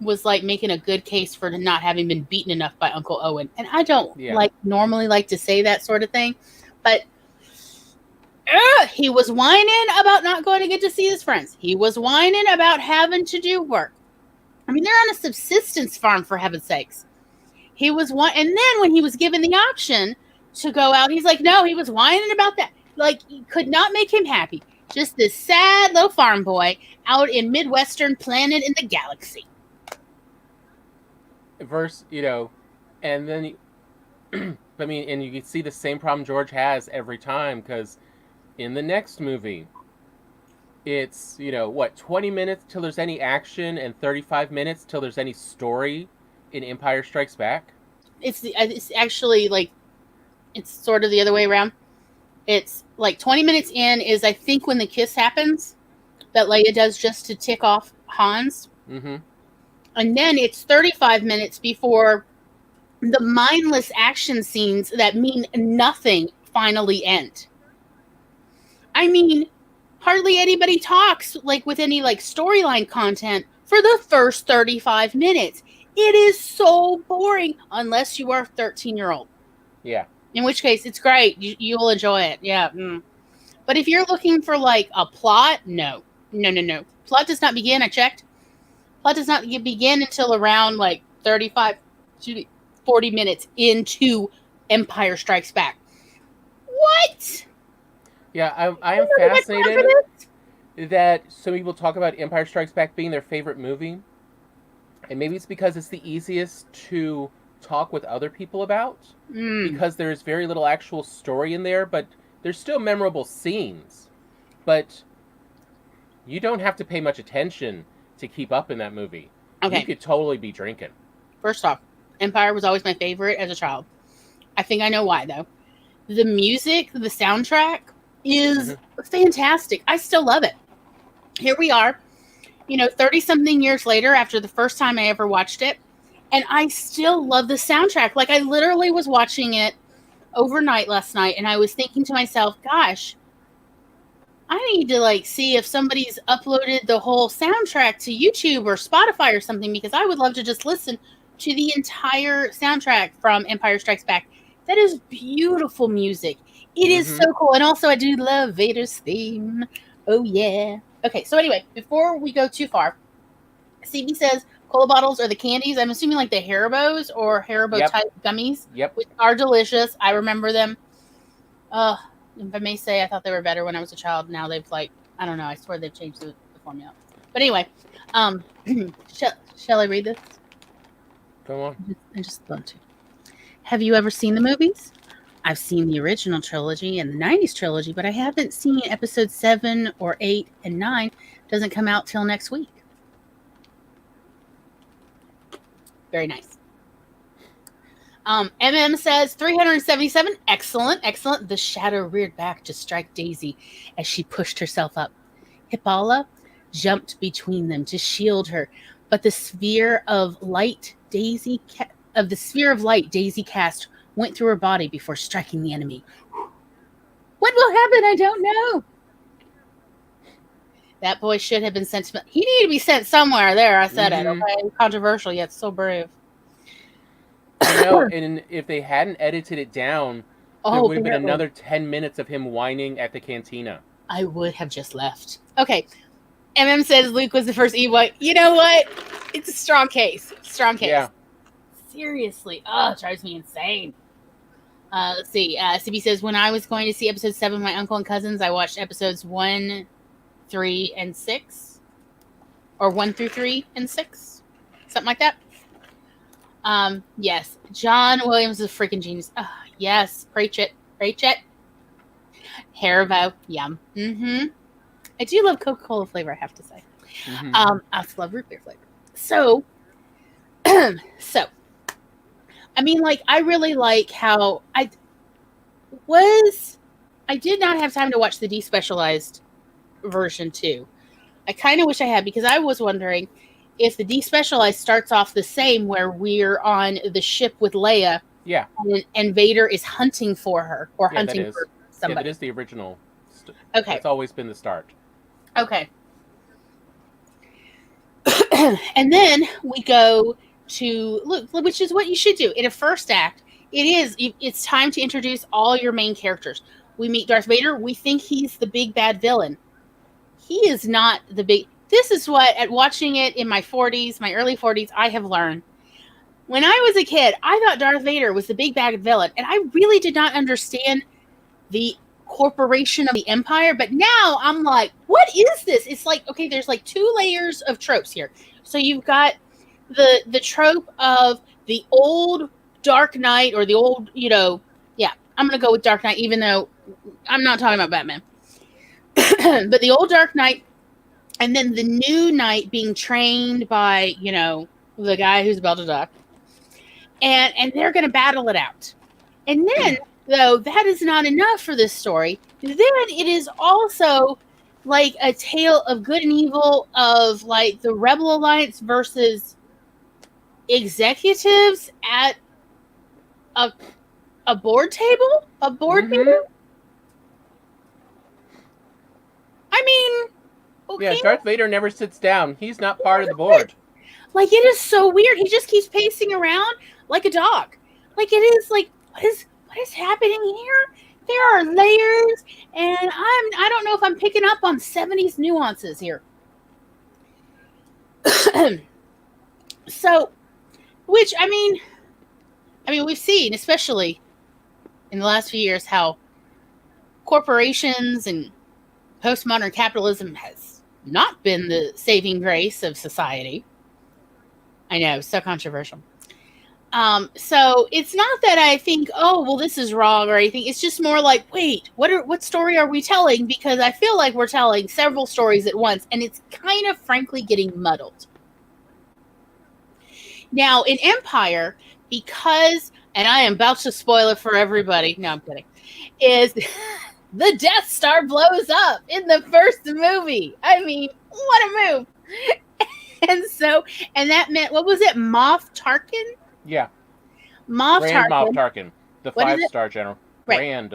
was making a good case for not having been beaten enough by Uncle Owen. And I don't normally like to say that sort of thing, but he was whining about not going to get to see his friends. He was whining about having to do work. I mean, they're on a subsistence farm, for heaven's sakes. He was and then when he was given the option to go out, he's like, no, he was whining about that. He could not make him happy. Just this sad little farm boy out in Midwestern planet in the galaxy. And then, I mean, and you can see the same problem George has every time, because in the next movie, it's, 20 minutes till there's any action and 35 minutes till there's any story in Empire Strikes Back? It's actually, it's sort of the other way around. It's 20 minutes in is, I think, when the kiss happens that Leia does just to tick off Hans. Mm-hmm. And then it's 35 minutes before the mindless action scenes that mean nothing finally end. I mean, hardly anybody talks with any storyline content for the first 35 minutes. It is so boring unless you are a 13-year-old. Yeah. In which case, it's great. You'll enjoy it. Yeah. But if you're looking for a plot, no. Plot does not begin. I checked. Plot does not begin until around 40 minutes into Empire Strikes Back. What? Yeah, I am fascinated that some people talk about Empire Strikes Back being their favorite movie. And maybe it's because it's the easiest to talk with other people about, because there's very little actual story in there, but there's still memorable scenes. But you don't have to pay much attention to keep up in that movie. Okay. You could totally be drinking. First off, Empire was always my favorite as a child. I think I know why, though. The music, the soundtrack is fantastic. I still love it. Here we are, 30-something years later after the first time I ever watched it, and I still love the soundtrack. Like, I literally was watching it overnight last night, and I was thinking to myself, gosh, I need to, see if somebody's uploaded the whole soundtrack to YouTube or Spotify or something, because I would love to just listen to the entire soundtrack from Empire Strikes Back. That is beautiful music. It is so cool. And also, I do love Vader's theme. Oh, yeah. Okay, so anyway, before we go too far, CB says cola bottles are the candies. I'm assuming like the Haribos or Haribo-type gummies, which are delicious. I remember them. If I may say, I thought they were better when I was a child. Now they've, I don't know. I swear they've changed the formula. But anyway, shall I read this? Go on. I just love to. Have you ever seen the movies? I've seen the original trilogy and the 90s trilogy, but I haven't seen episodes 7 or 8 and 9. Doesn't come out till next week. Very nice. MM says 377. Excellent, excellent. The shadow reared back to strike Daisy as she pushed herself up. Hippolyta jumped between them to shield her, but the sphere of light Daisy cast went through her body before striking the enemy. What will happen? I don't know. That boy should have been sent to... He needed to be sent somewhere. There, I said it. Okay? Controversial, yet so brave. I know, and if they hadn't edited it down, there would have been another 10 minutes of him whining at the cantina. I would have just left. Okay. MM says Luke was the first Ewok. You know what? It's a strong case. Strong case. Yeah. Seriously. Oh, it drives me insane. Let's see. CB says, when I was going to see episode 7 with my uncle and cousins, I watched episodes 1, 3, and 6. Or 1 through 3 and 6. Something like that. Yes. John Williams is a freaking genius. Yes. Preach it. Preach it. Haribo. Yum. I do love Coca-Cola flavor, I have to say. I also love root beer flavor. So, I mean, I really like how I did not have time to watch the despecialized version too. I kind of wish I had, because I was wondering if the despecialized starts off the same, where we're on the ship with Leia. Yeah. And Vader is hunting for her, or hunting for somebody. Yeah, that is the original. Okay. It's always been the start. Okay. And then we go to Luke, which is what you should do in a first act. It's time to introduce all your main characters. We meet Darth Vader. We think he's the big bad villain. He is not the big. This is what, at watching it in my early 40s, I have learned. When I was a kid, I thought Darth Vader was the big bad villain, and I really did not understand the corporation of the Empire. But now I'm like, what is this? It's like, okay, there's 2 layers of tropes here. So you've got the trope of the old Dark Knight, or the old, I'm going to go with Dark Knight, even though I'm not talking about Batman. But the old Dark Knight, and then the new Knight being trained by, the guy who's about to die. And they're going to battle it out. And then, though, that is not enough for this story. Then it is also a tale of good and evil, of the Rebel Alliance versus executives at a board table? A board meeting? I mean, okay. Yeah, Darth Vader never sits down. He's not part of the board. It is so weird. He just keeps pacing around like a dog. It is what is happening here? There are layers, and I don't know if I'm picking up on 70s nuances here. So, which, I mean, we've seen, especially in the last few years, how corporations and postmodern capitalism has not been the saving grace of society. I know, so controversial. So it's not that I think, oh, well, this is wrong or anything. It's just more like, wait, what story are we telling? Because I feel like we're telling several stories at once, and it's kind of, frankly, getting muddled. Now, in Empire, because, and I am about to spoil it for everybody. No, I'm kidding. Is the Death Star blows up in the first movie. I mean, what a move! And that meant, what was it, Moff Tarkin? Yeah. Moff Grand Tarkin. Moff Tarkin, the 5-star general. Right. Grand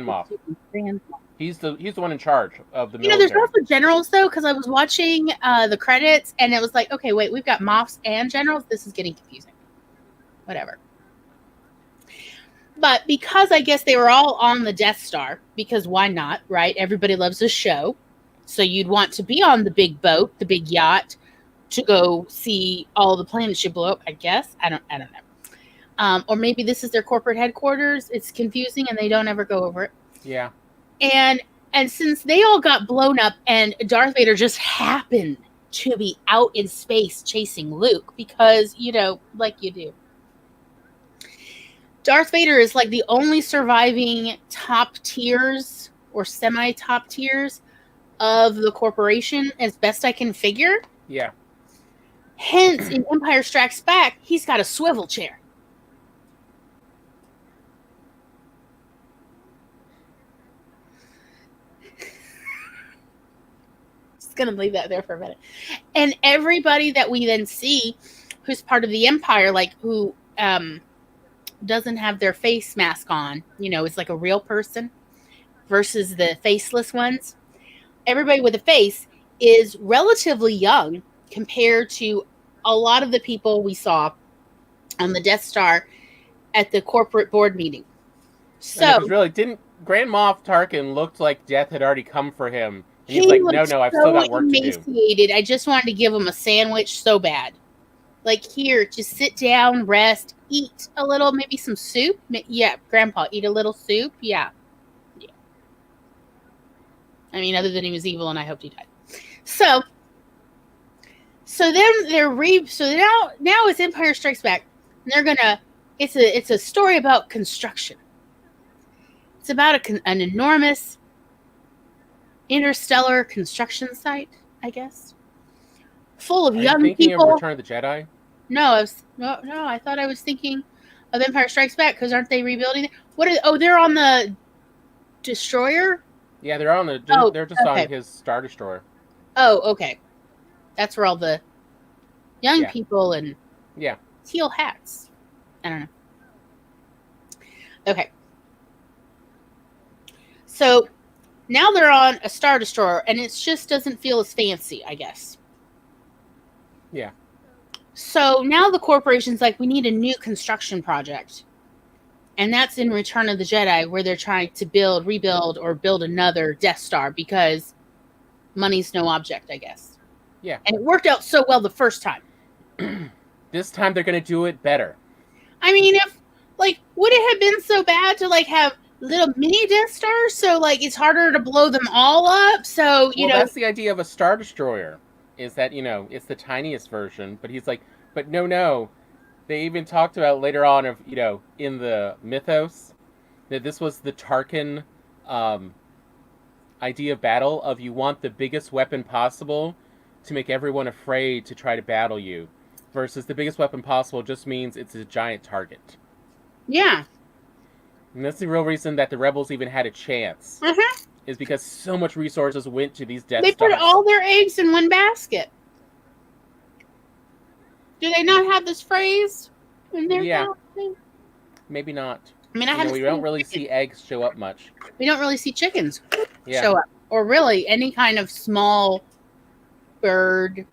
Moff. Grand Moff. He's the one in charge of the military. You know, there's also generals, though, because I was watching the credits, and it was like, okay, wait, we've got Moffs and generals? This is getting confusing. Whatever. But because I guess they were all on the Death Star, because why not, right? Everybody loves a show. So you'd want to be on the big boat, the big yacht, to go see all the planets you blow up, I guess. I don't know. Or maybe this is their corporate headquarters. It's confusing, and they don't ever go over it. Yeah. And since they all got blown up and Darth Vader just happened to be out in space chasing Luke because, you know, like you do. Darth Vader is like the only surviving top tiers or semi-top tiers of the corporation, as best I can figure. Yeah. Hence, in Empire Strikes Back, he's got a swivel chair. Gonna leave that there for a minute. And everybody that we then see who's part of the Empire, like who doesn't have their face mask on, you know, it's like a real person versus the faceless ones. Everybody with a face is relatively young compared to a lot of the people we saw on the Death Star at the corporate board meeting. So really, didn't Grand Moff Tarkin looked like death had already come for him? He's like, no, I've still got work to do. I just wanted to give him a sandwich so bad. Like, here, just sit down, rest, eat a little, maybe some soup. Yeah, Grandpa, eat a little soup. Yeah. I mean, other than he was evil and I hoped he died. So then now it's Empire Strikes Back. And they're gonna, it's a story about construction. It's about an enormous interstellar construction site, I guess, full of young people. Thinking of Return of the Jedi? No, I thought I was thinking of Empire Strikes Back because aren't they rebuilding it? They're on the destroyer. Yeah, they're on they're just on his Star Destroyer. Oh, okay, that's where all the young people and teal hats. I don't know. Okay, so. Now they're on a Star Destroyer, and it just doesn't feel as fancy, I guess. Yeah. So now the corporation's like, we need a new construction project. And that's in Return of the Jedi, where they're trying to rebuild, or build another Death Star, because money's no object, I guess. Yeah. And it worked out so well the first time. This time they're going to do it better. I mean, would it have been so bad to, have little mini Death Stars, so it's harder to blow them all up, so you know that's the idea of a Star Destroyer, is that it's the tiniest version, but he's like, but no, they even talked about later on of in the mythos that this was the Tarkin idea of battle, of you want the biggest weapon possible to make everyone afraid to try to battle you, versus the biggest weapon possible just means it's a giant target. Yeah. And that's the real reason that the rebels even had a chance. Is because so much resources went to these Death Stars. They put all their eggs in one basket. Do they not have this phrase in their galaxy? Maybe not. I mean, we don't really see eggs show up much. We don't really see chickens show up. Or really any kind of small bird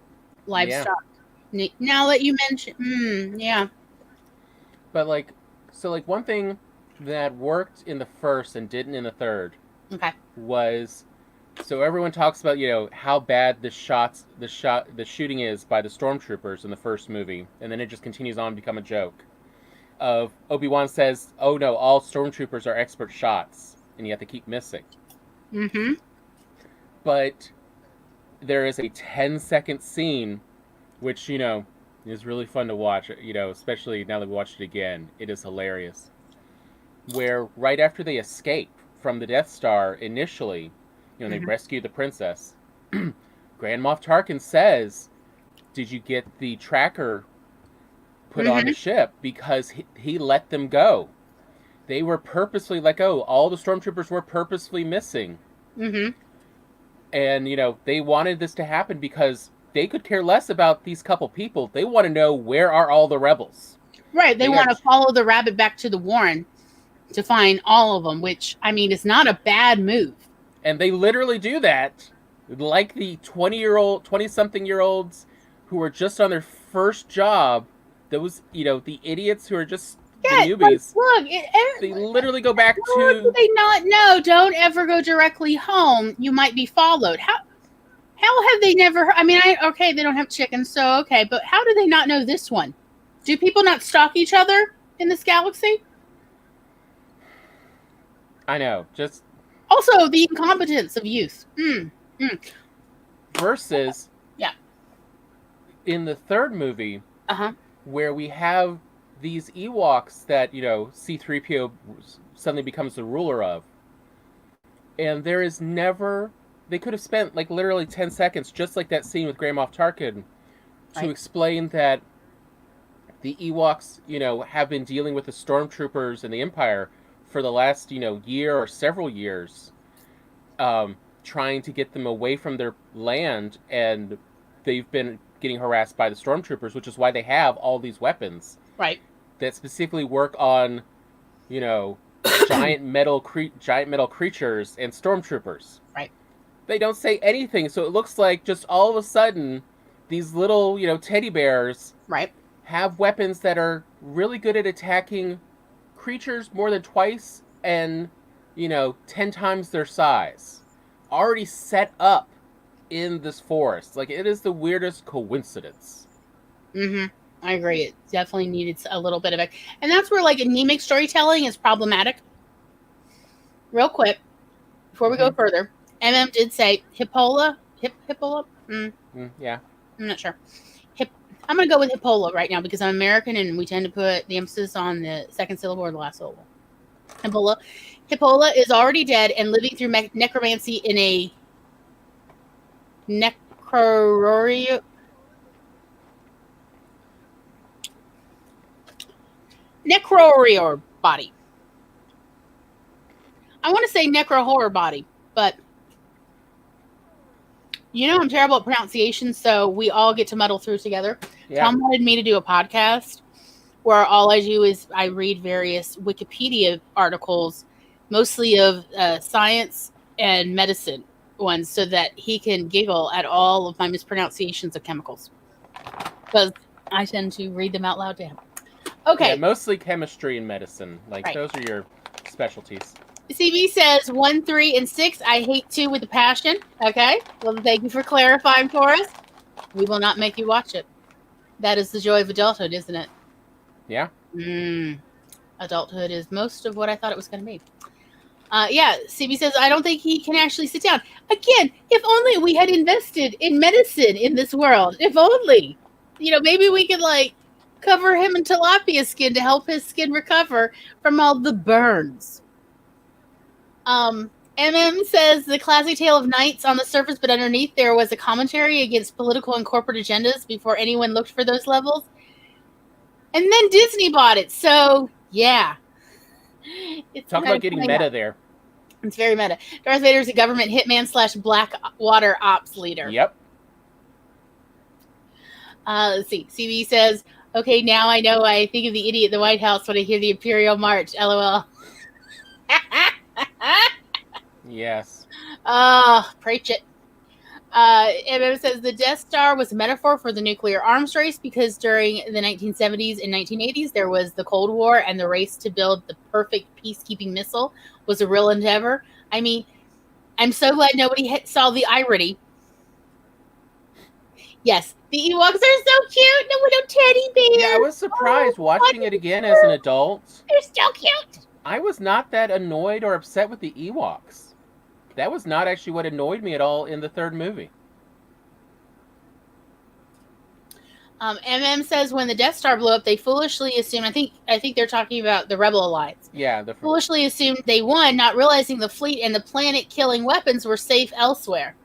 livestock. Yeah. Now that you mention, yeah. But one thing that worked in the first and didn't in the third was, so everyone talks about how bad the shooting is by the stormtroopers in the first movie, and then it just continues on to become a joke. Of Obi-Wan says, oh no, all stormtroopers are expert shots, and yet they keep missing. Mm-hmm. But there is a 10-second scene, which, is really fun to watch, especially now that we watched it again. It is hilarious. Where right after they escape from the Death Star initially, they rescue the princess, Grand Moff Tarkin says, "Did you get the tracker put on the ship?" Because he let them go. They were purposely let go. All the stormtroopers were purposely missing. Mm-hmm. And, they wanted this to happen because they could care less about these couple people. They want to know, where are all the rebels? Right. They want to follow the rabbit back to the Warren to find all of them, which, I mean, is not a bad move. And they literally do that, like the 20-something-year-olds who are just on their first job. Those, the idiots who are just the newbies. Look, they literally go back to... Do they not know? Don't ever go directly home. You might be followed. How have they never... I mean, okay, they don't have chickens, so okay. But how do they not know this one? Do people not stalk each other in this galaxy? I know. Just... Also, the incompetence of youth. Versus... Yeah. In the third movie... where we have these Ewoks that, C-3PO suddenly becomes the ruler of. And there is never... They could have spent, literally 10 seconds, just like that scene with Grand Moff Tarkin, to explain that the Ewoks, have been dealing with the stormtroopers and the Empire for the last, year or several years, trying to get them away from their land, and they've been getting harassed by the stormtroopers, which is why they have all these weapons. Right. That specifically work on, giant metal creatures and stormtroopers. Right. They don't say anything, so it looks like just all of a sudden, these little, teddy bears have weapons that are really good at attacking creatures more than twice and, 10 times their size. Already set up in this forest. It is the weirdest coincidence. I agree. It definitely needed a little bit of it. And that's where, anemic storytelling is problematic. Real quick, before we go further, MM did say Hippola? Yeah. I'm not sure. I'm going to go with Hippola right now because I'm American and we tend to put the emphasis on the second syllable or the last syllable. Hippola is already dead and living through necromancy in a necrorio body. I want to say necro horror body, but I'm terrible at pronunciation, so we all get to muddle through together. Yeah. Tom wanted me to do a podcast where all I do is I read various Wikipedia articles, mostly of science and medicine ones, so that he can giggle at all of my mispronunciations of chemicals. Because I tend to read them out loud to him. Okay. Yeah, mostly chemistry and medicine. Those are your specialties. CB says 1, 3, and 6. I hate 2 with a passion. Okay. Well, thank you for clarifying for us. We will not make you watch it. That is the joy of adulthood, isn't it? Yeah. Adulthood is most of what I thought it was going to be. CB says, I don't think he can actually sit down. Again, if only we had invested in medicine in this world. If only. Maybe we could, cover him in tilapia skin to help his skin recover from all the burns. MM says, the classic tale of knights on the surface, but underneath there was a commentary against political and corporate agendas before anyone looked for those levels. And then Disney bought it. So, yeah. Talk about getting meta there. It's very meta. Darth Vader is a government hitman / Blackwater ops leader. Yep. Let's see. CB says, okay, now I know I think of the idiot in the White House when I hear the Imperial March. LOL. Yes. Preach it. It says the Death Star was a metaphor for the nuclear arms race because during the 1970s and 1980s, there was the Cold War and the race to build the perfect peacekeeping missile was a real endeavor. I mean, I'm so glad nobody saw the irony. Yes, the Ewoks are so cute. The little teddy bears. Yeah, I was surprised watching it again as an adult. They're so cute. I was not that annoyed or upset with the Ewoks. That was not actually what annoyed me at all in the third movie. MM says when the Death Star blew up, they foolishly assumed. I think they're talking about the Rebel Alliance. Yeah, foolishly assumed they won, not realizing the fleet and the planet-killing weapons were safe elsewhere.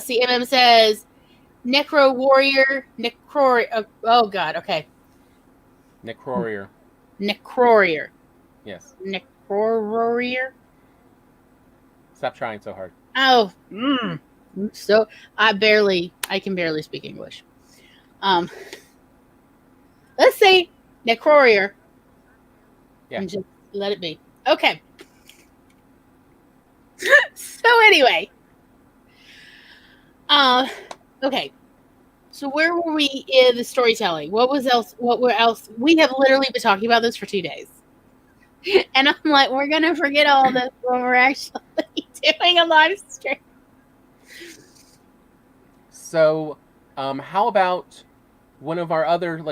See, MM says Necro Warrior. Oh God. Okay. Necrorier. Necrorier. Yes. Necrorier. Stop trying so hard. Oh. So I can barely speak English. Let's say Necrorier. Yeah. And just let it be. Okay. So anyway. Okay. So where were we in the storytelling? What were else? We have literally been talking about this for 2 days. And I'm like, we're going to forget all this when we're actually doing a live stream. So, how about one of our other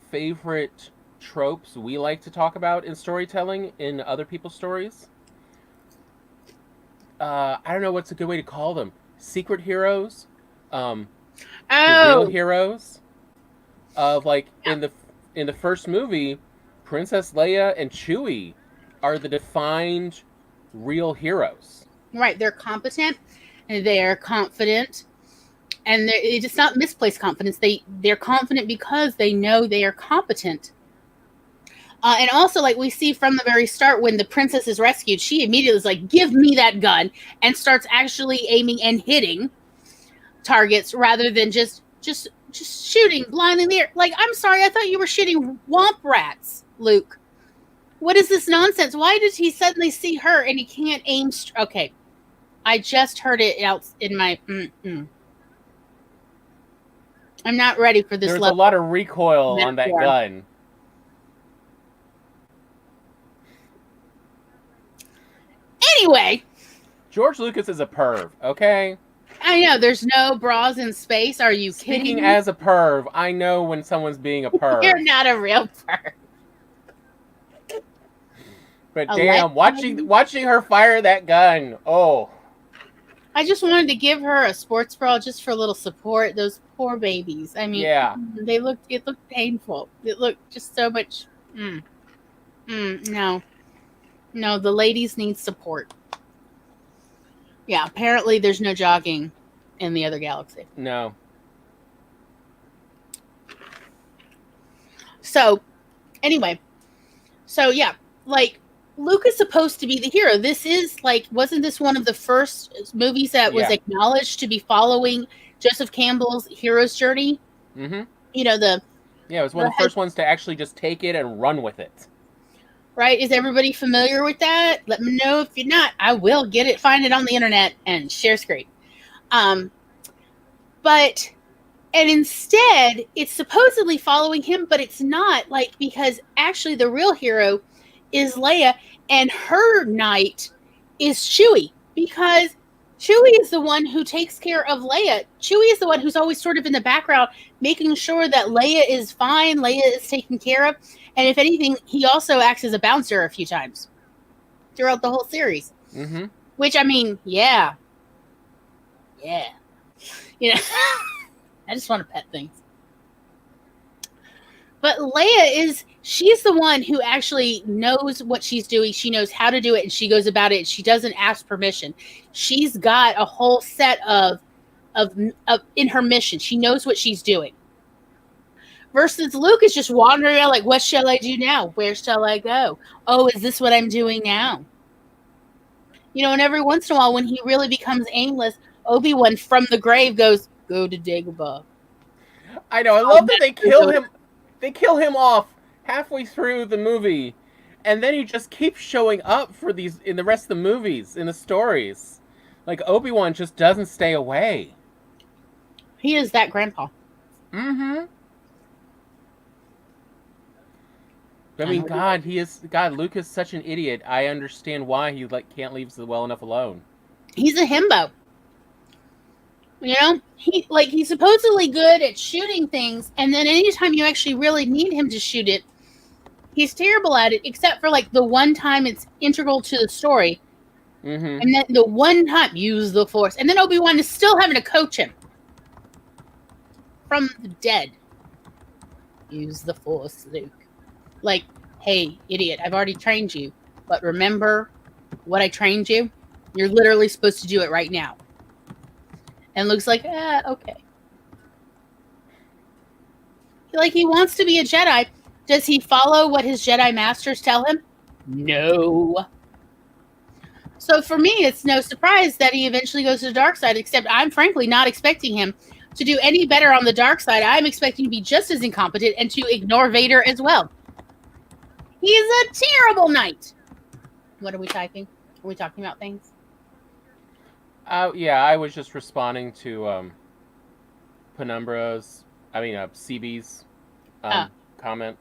favorite tropes we like to talk about in storytelling in other people's stories? I don't know what's a good way to call them. Secret heroes, the real heroes. In the first movie, Princess Leia and Chewie are the defined real heroes. Right, they're competent, and they're confident. And it's just not misplaced confidence. They're confident because they know they are competent. And also, like we see from the very start, when the princess is rescued, she immediately is like, "Give me that gun," and starts actually aiming and hitting targets rather than just shooting blind in the air. Like, I'm sorry, I thought you were shooting womp rats, Luke. What is this nonsense? Why did he suddenly see her and he can't aim? Okay, I just heard it out in my. I'm not ready for this. There's a lot of recoil on that gun. Anyway, George Lucas is a perv, okay? I know, there's no bras in space. Are you kidding me? Speaking as a perv, I know when someone's being a perv. You're not a real perv. But damn, watching her fire that gun, oh. I just wanted to give her a sports bra just for a little support. Those poor babies. I mean, yeah. It looked painful. It looked just so much. No, the ladies need support. Yeah, apparently there's no jogging in the other galaxy. No. So, anyway. So, yeah, like, Luke is supposed to be the hero. This is, like, wasn't this one of the first movies that was acknowledged to be following Joseph Campbell's hero's journey? Mm-hmm. You know, it was one of the first ones to actually just take it and run with it. Right? Is everybody familiar with that? Let me know if you're not. I will find it on the internet and share screen. And instead, it's supposedly following him, but it's not, like, because actually the real hero is Leia, and her knight is Chewie, because Chewie is the one who takes care of Leia. Chewie is the one who's always sort of in the background, making sure that Leia is fine, Leia is taken care of, and if anything, he also acts as a bouncer a few times throughout the whole series. Mm-hmm. Which, I mean, yeah. You know, I just want to pet things. But Leia she's the one who actually knows what she's doing. She knows how to do it, and she goes about it. She doesn't ask permission. She's got a whole set of in her mission. She knows what she's doing. Versus Luke is just wandering around like, what shall I do now? Where shall I go? Oh, is this what I'm doing now? You know, and every once in a while, when he really becomes aimless, Obi-Wan from the grave goes, go to Dagobah. I know. I love that they kill him. They kill him off halfway through the movie, and then he just keeps showing up for these in the rest of the movies, in the stories. Like, Obi-Wan just doesn't stay away. He is that grandpa. Mm-hmm. I mean, Luke is such an idiot. I understand why he can't leave well enough alone. He's a himbo. You know, he's supposedly good at shooting things, and then anytime you actually really need him to shoot it, he's terrible at it. Except for like the one time it's integral to the story, Mm-hmm. and then the one time use the Force, and then Obi-Wan is still having to coach him from the dead. Use the Force, Luke. Like, hey, idiot, I've already trained you, but remember what I trained you? You're literally supposed to do it right now. And Luke's like, okay. Like, he wants to be a Jedi. Does he follow what his Jedi masters tell him? No. So for me, it's no surprise that he eventually goes to the dark side, except I'm frankly not expecting him to do any better on the dark side. I'm expecting to be just as incompetent and to ignore Vader as well. He is a terrible knight. What are we typing? Are we talking about things? Yeah, I was just responding to CB's comment.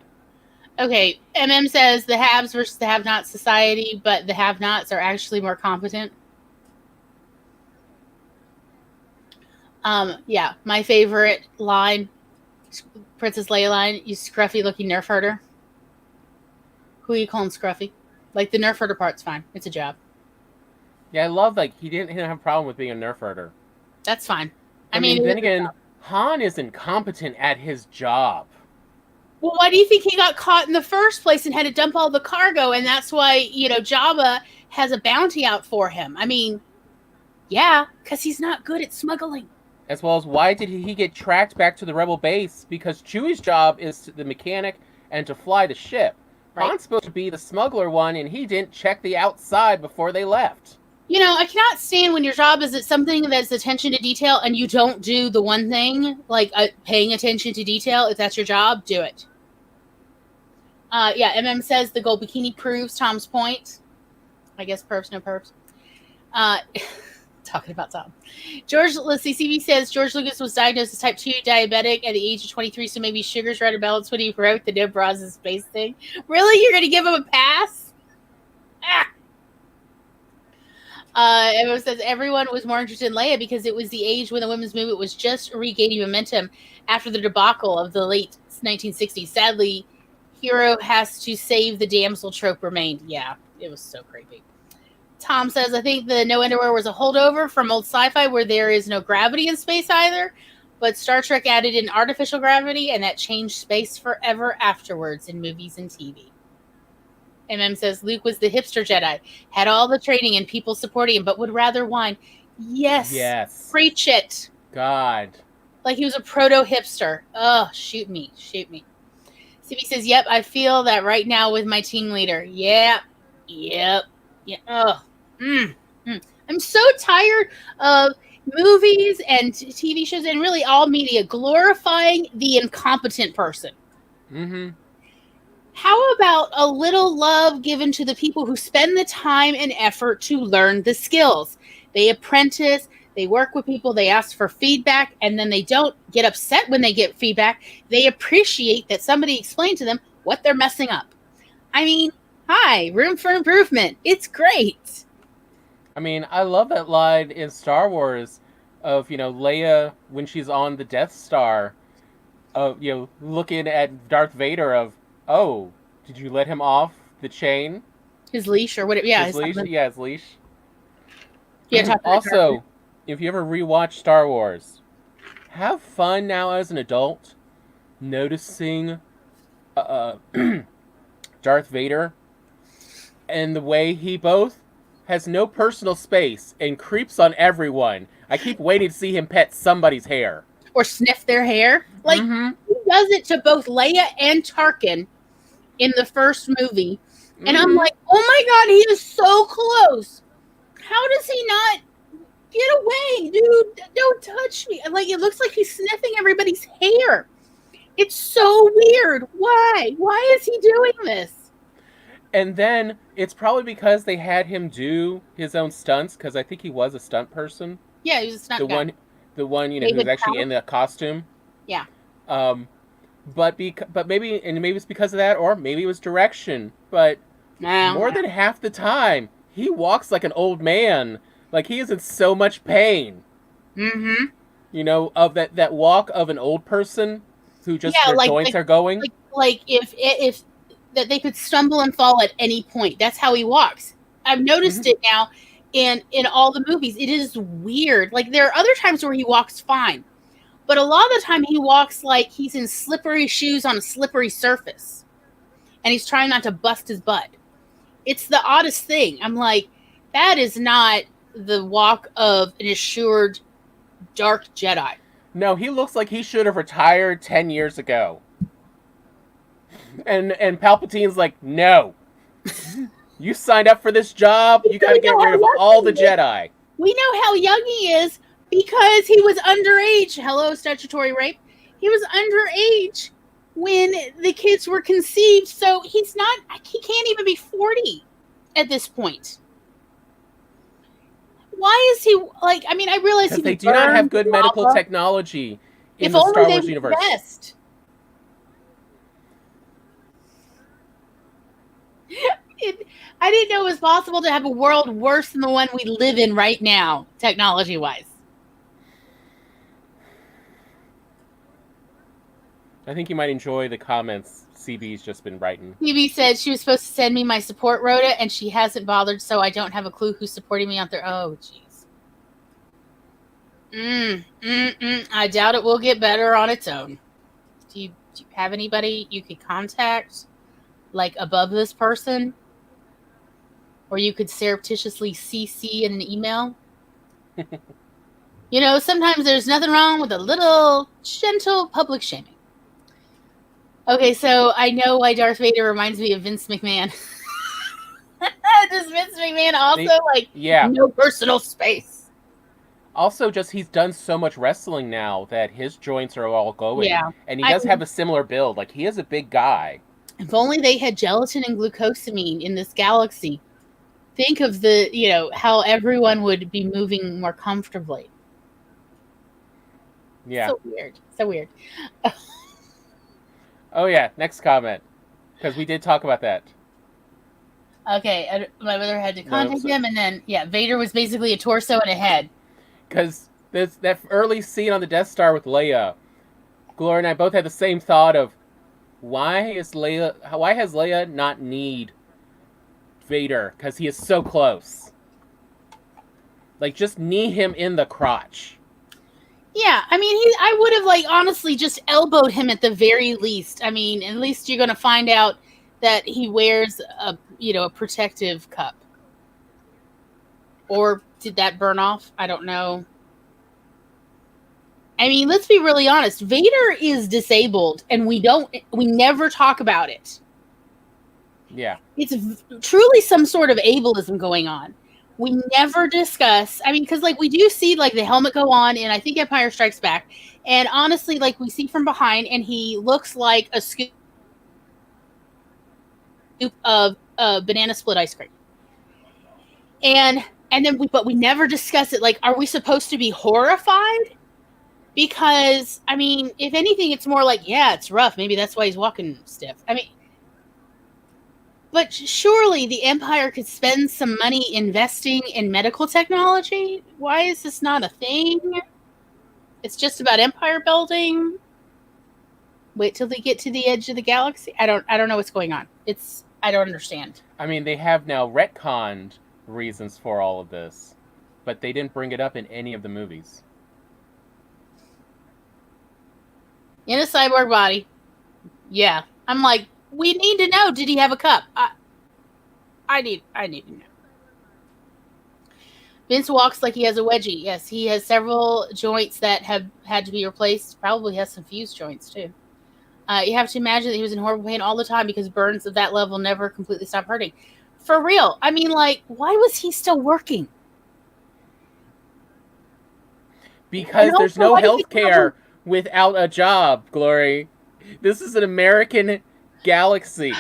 Okay, MM says the haves versus the have-nots society, but the have-nots are actually more competent. Yeah, my favorite line, Princess Leia line, you scruffy-looking nerf herder. Who are you calling scruffy? Like, the nerf herder part's fine. It's a job. Yeah, I love, like, he didn't have a problem with being a nerf herder. That's fine. I mean then again, Han is incompetent at his job. Well, why do you think he got caught in the first place and had to dump all the cargo? And that's why, Jabba has a bounty out for him. I mean, yeah, because he's not good at smuggling. As well as why did he get tracked back to the Rebel base? Because Chewie's job is the mechanic and to fly the ship. Right. Han's supposed to be the smuggler one, and he didn't check the outside before they left. I cannot stand when your job is at something that's attention to detail and you don't do the one thing, like paying attention to detail. If that's your job, do it. Yeah, MM says the gold bikini proves Tom's point. I guess perps, no perps. Talking about Tom. CCB says George Lucas was diagnosed as type 2 diabetic at the age of 23, so maybe sugars right about when he wrote the No Bras in Space thing. Really? You're going to give him a pass? Everyone says everyone was more interested in Leia because it was the age when the women's movement was just regaining momentum after the debacle of the late 1960s. Sadly, hero has to save the damsel trope remained. Yeah, it was so creepy. Tom says, I think the no underwear was a holdover from old sci-fi where there is no gravity in space either, but Star Trek added in artificial gravity, and that changed space forever afterwards in movies and TV. MM says, Luke was the hipster Jedi, had all the training and people supporting him, but would rather whine. Yes. Preach it. God. Like he was a proto-hipster. Oh, shoot me. CB says, yep, I feel that right now with my team leader. Yep. Yeah. Oh. I'm so tired of movies and TV shows and really all media glorifying the incompetent person. Mm-hmm. How about a little love given to the people who spend the time and effort to learn the skills? They apprentice, they work with people, they ask for feedback, and then they don't get upset when they get feedback. They appreciate that somebody explained to them what they're messing up. I mean, hi, room for improvement. It's great. I mean, I love that line in Star Wars of, Leia when she's on the Death Star, looking at Darth Vader of, oh, did you let him off the chain? His leash or whatever. Yeah, his leash. Yeah, his leash. Yeah. Also, if you ever rewatch Star Wars, have fun now as an adult noticing Darth Vader and the way he both has no personal space and creeps on everyone. I keep waiting to see him pet somebody's hair. Or sniff their hair. Like, he does it to both Leia and Tarkin in the first movie. And I'm like, oh my God, he is so close. How does he not get away? Dude, don't touch me. Like, it looks like he's sniffing everybody's hair. It's so weird. Why? Why is he doing this? And then it's probably because they had him do his own stunts, because I think he was a stunt person. Yeah, he was a stunt guy. The one, who's actually in the costume. Yeah. But maybe it's because of that, or maybe it was direction. But more than half the time, he walks like an old man. Like he is in so much pain. Mm-hmm. You know, of that walk of an old person who just Yeah, their joints are going. Like if that they could stumble and fall at any point. That's how he walks. I've noticed it now in all the movies. It is weird. Like there are other times where he walks fine, but a lot of the time he walks like he's in slippery shoes on a slippery surface, and he's trying not to bust his butt. It's the oddest thing. I'm like, that is not the walk of an assured dark Jedi. No, he looks like he should have retired 10 years ago. And Palpatine's like, no. You signed up for this job. You got to get rid of all the Jedi. We know how young he is because he was underage. Hello, statutory rape. He was underage when the kids were conceived. So he can't even be 40 at this point. Why is he like? I mean, I realize they do not have good medical technology in the Star Wars universe. Best. I didn't know it was possible to have a world worse than the one we live in right now, technology-wise. I think you might enjoy the comments CB's just been writing. CB said she was supposed to send me my support rota, and she hasn't bothered, so I don't have a clue who's supporting me out there. Oh, jeez. I doubt it will get better on its own. Do you have anybody you could contact, like, above this person? Or you could surreptitiously CC in an email? You know, sometimes there's nothing wrong with a little gentle public shaming. Okay, so I know why Darth Vader reminds me of Vince McMahon. Does Vince McMahon also, no personal space? Also, just he's done so much wrestling now that his joints are all going. Yeah. And he does have a similar build. Like, he is a big guy. If only they had gelatin and glucosamine in this galaxy. Think of the, how everyone would be moving more comfortably. Yeah. So weird. Oh, yeah. Next comment. Because we did talk about that. Okay. My mother had to contact him, and then, Vader was basically a torso and a head. Because that early scene on the Death Star with Leia, Gloria and I both had the same thought of, why has Leia not need Vader? Because he is so close. Like, just knee him in the crotch. Yeah, I mean, I would have, honestly just elbowed him at the very least. I mean, at least you're going to find out that he wears a protective cup. Or did that burn off? I don't know. I mean, let's be really honest. Vader is disabled, and we never talk about it. Yeah. It's truly some sort of ableism going on. We never discuss, I mean, because, we do see, the helmet go on, and I think Empire Strikes Back, and honestly, we see from behind, and he looks like a scoop of banana split ice cream. And then we never discuss it. Are we supposed to be horrified? Because, I mean, if anything, it's more it's rough. Maybe that's why he's walking stiff. I mean, but surely the Empire could spend some money investing in medical technology. Why is this not a thing? It's just about empire building. Wait till they get to the edge of the galaxy. I don't know what's going on. I don't understand. I mean, they have now retconned reasons for all of this, but they didn't bring it up in any of the movies. In a cyborg body. Yeah. I'm like, we need to know, did he have a cup? I need to know. Vince walks like he has a wedgie. Yes, he has several joints that have had to be replaced. Probably has some fused joints, too. You have to imagine that he was in horrible pain all the time because burns of that level never completely stop hurting. For real. I mean, why was he still working? Because there's no health care without a job, Glory. This is an American galaxy.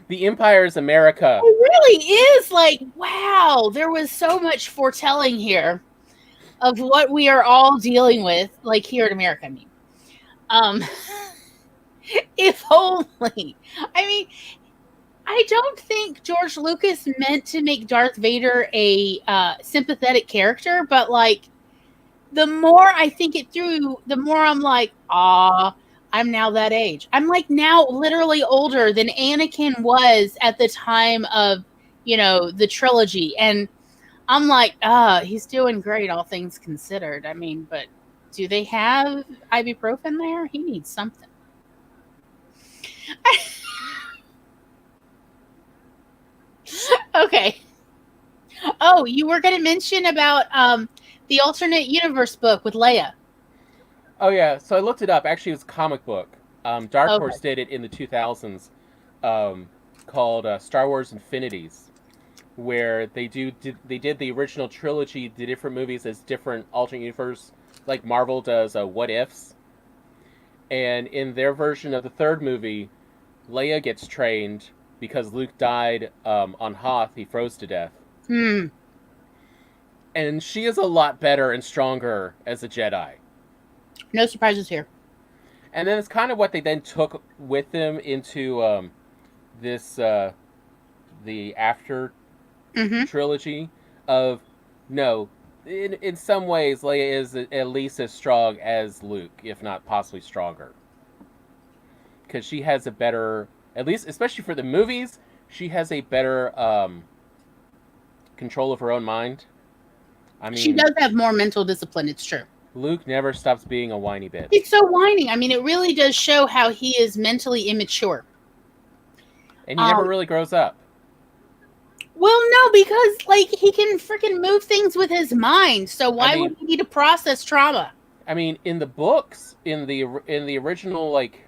The Empire is America. It really is wow, there was so much foretelling here of what we are all dealing with, here in America, I mean. If only. I mean, I don't think George Lucas meant to make Darth Vader a sympathetic character, but the more I think it through, the more I'm like, I'm now that age. I'm like now literally older than Anakin was at the time of, the trilogy. And I'm like, he's doing great, all things considered. I mean, but do they have ibuprofen there? He needs something. Okay. Oh, you were going to mention about the alternate universe book with Leia. Oh yeah, so I looked it up. Actually, it was a comic book. Dark Okay. Horse did it in the 2000s, called Star Wars Infinities, where they did the original trilogy, the different movies as different alternate universe, like Marvel does What Ifs. And in their version of the third movie, Leia gets trained because Luke died on Hoth. He froze to death. Hmm. And she is a lot better and stronger as a Jedi. No surprises here. And then it's kind of what they then took with them into this the after Mm-hmm. trilogy of no. In some ways, Leia is at least as strong as Luke, if not possibly stronger, because she has a better, at least especially for the movies, she has a better control of her own mind. I She mean, does have more mental discipline. It's true. Luke never stops being a whiny bitch. He's so whiny. I mean, it really does show how he is mentally immature. And he never really grows up. Well, no, because like he can freaking move things with his mind. So why would he need to process trauma? I mean, in the books, in the original, like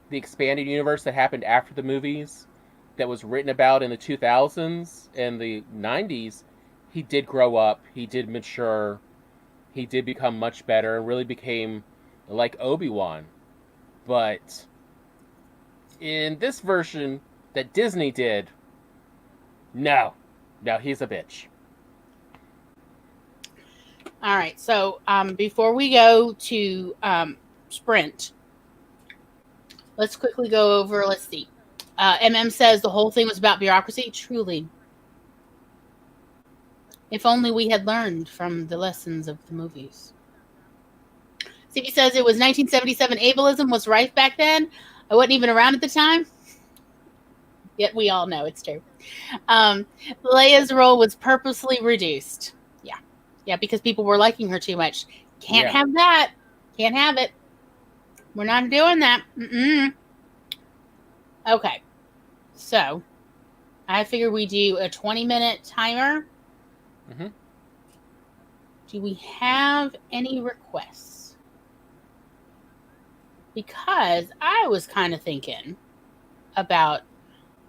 the expanded universe that happened after the movies, that was written about in the 2000s and the 90s, he did grow up. He did mature. He did become much better and really became like Obi-Wan. But in this version that Disney did, no, he's a bitch. All right, so before we go to Sprint, let's quickly go over. Let's see. MM says the whole thing was about bureaucracy. Truly. If only we had learned from the lessons of the movies. CB says it was 1977. Ableism was rife back then. I wasn't even around at the time. Yet we all know it's true. Leia's role was purposely reduced. Yeah, because people were liking her too much. Can't have that. Can't have it. We're not doing that. Mm-mm. Okay. So, I figure we do a 20-minute timer. Mm-hmm. Do we have any requests? Because I was kind of thinking about,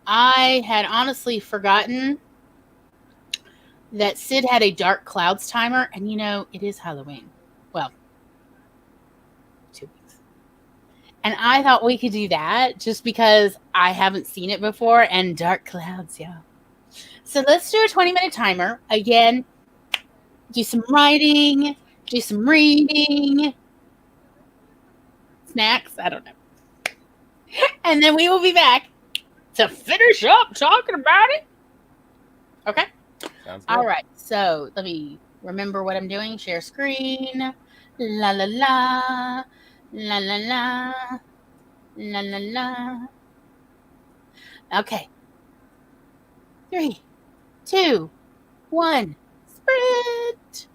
I had honestly forgotten that Sid had a Dark Clouds timer, and it is Halloween. Well, 2 weeks. And I thought we could do that just because I haven't seen it before, and Dark Clouds, yeah. So let's do a 20-minute timer. Again, do some writing, do some reading, snacks, I don't know. And then we will be back to finish up talking about it. Okay? Sounds good. All right. So let me remember what I'm doing. Share screen. La la la. La la la. La la la. Okay. 3, 2, 1. Sprint.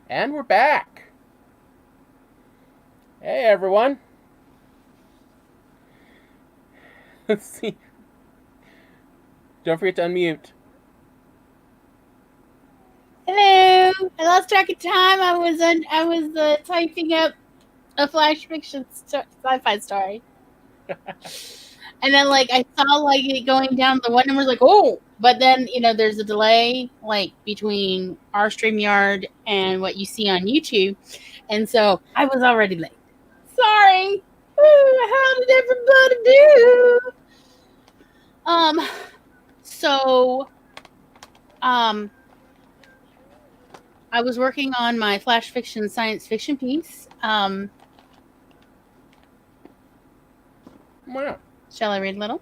And we're back. Hey, everyone. Let's see. Don't forget to unmute. Hello. I lost track of time. I was typing up a flash fiction sci-fi story. And then, like, I saw, like, it going down the one number's like, oh, but then, you know, there's a delay, like, between our StreamYard and what you see on YouTube. And so I was already late. Sorry. Ooh, how did everybody do? I was working on my flash fiction science fiction piece. Wow. Shall I read a little?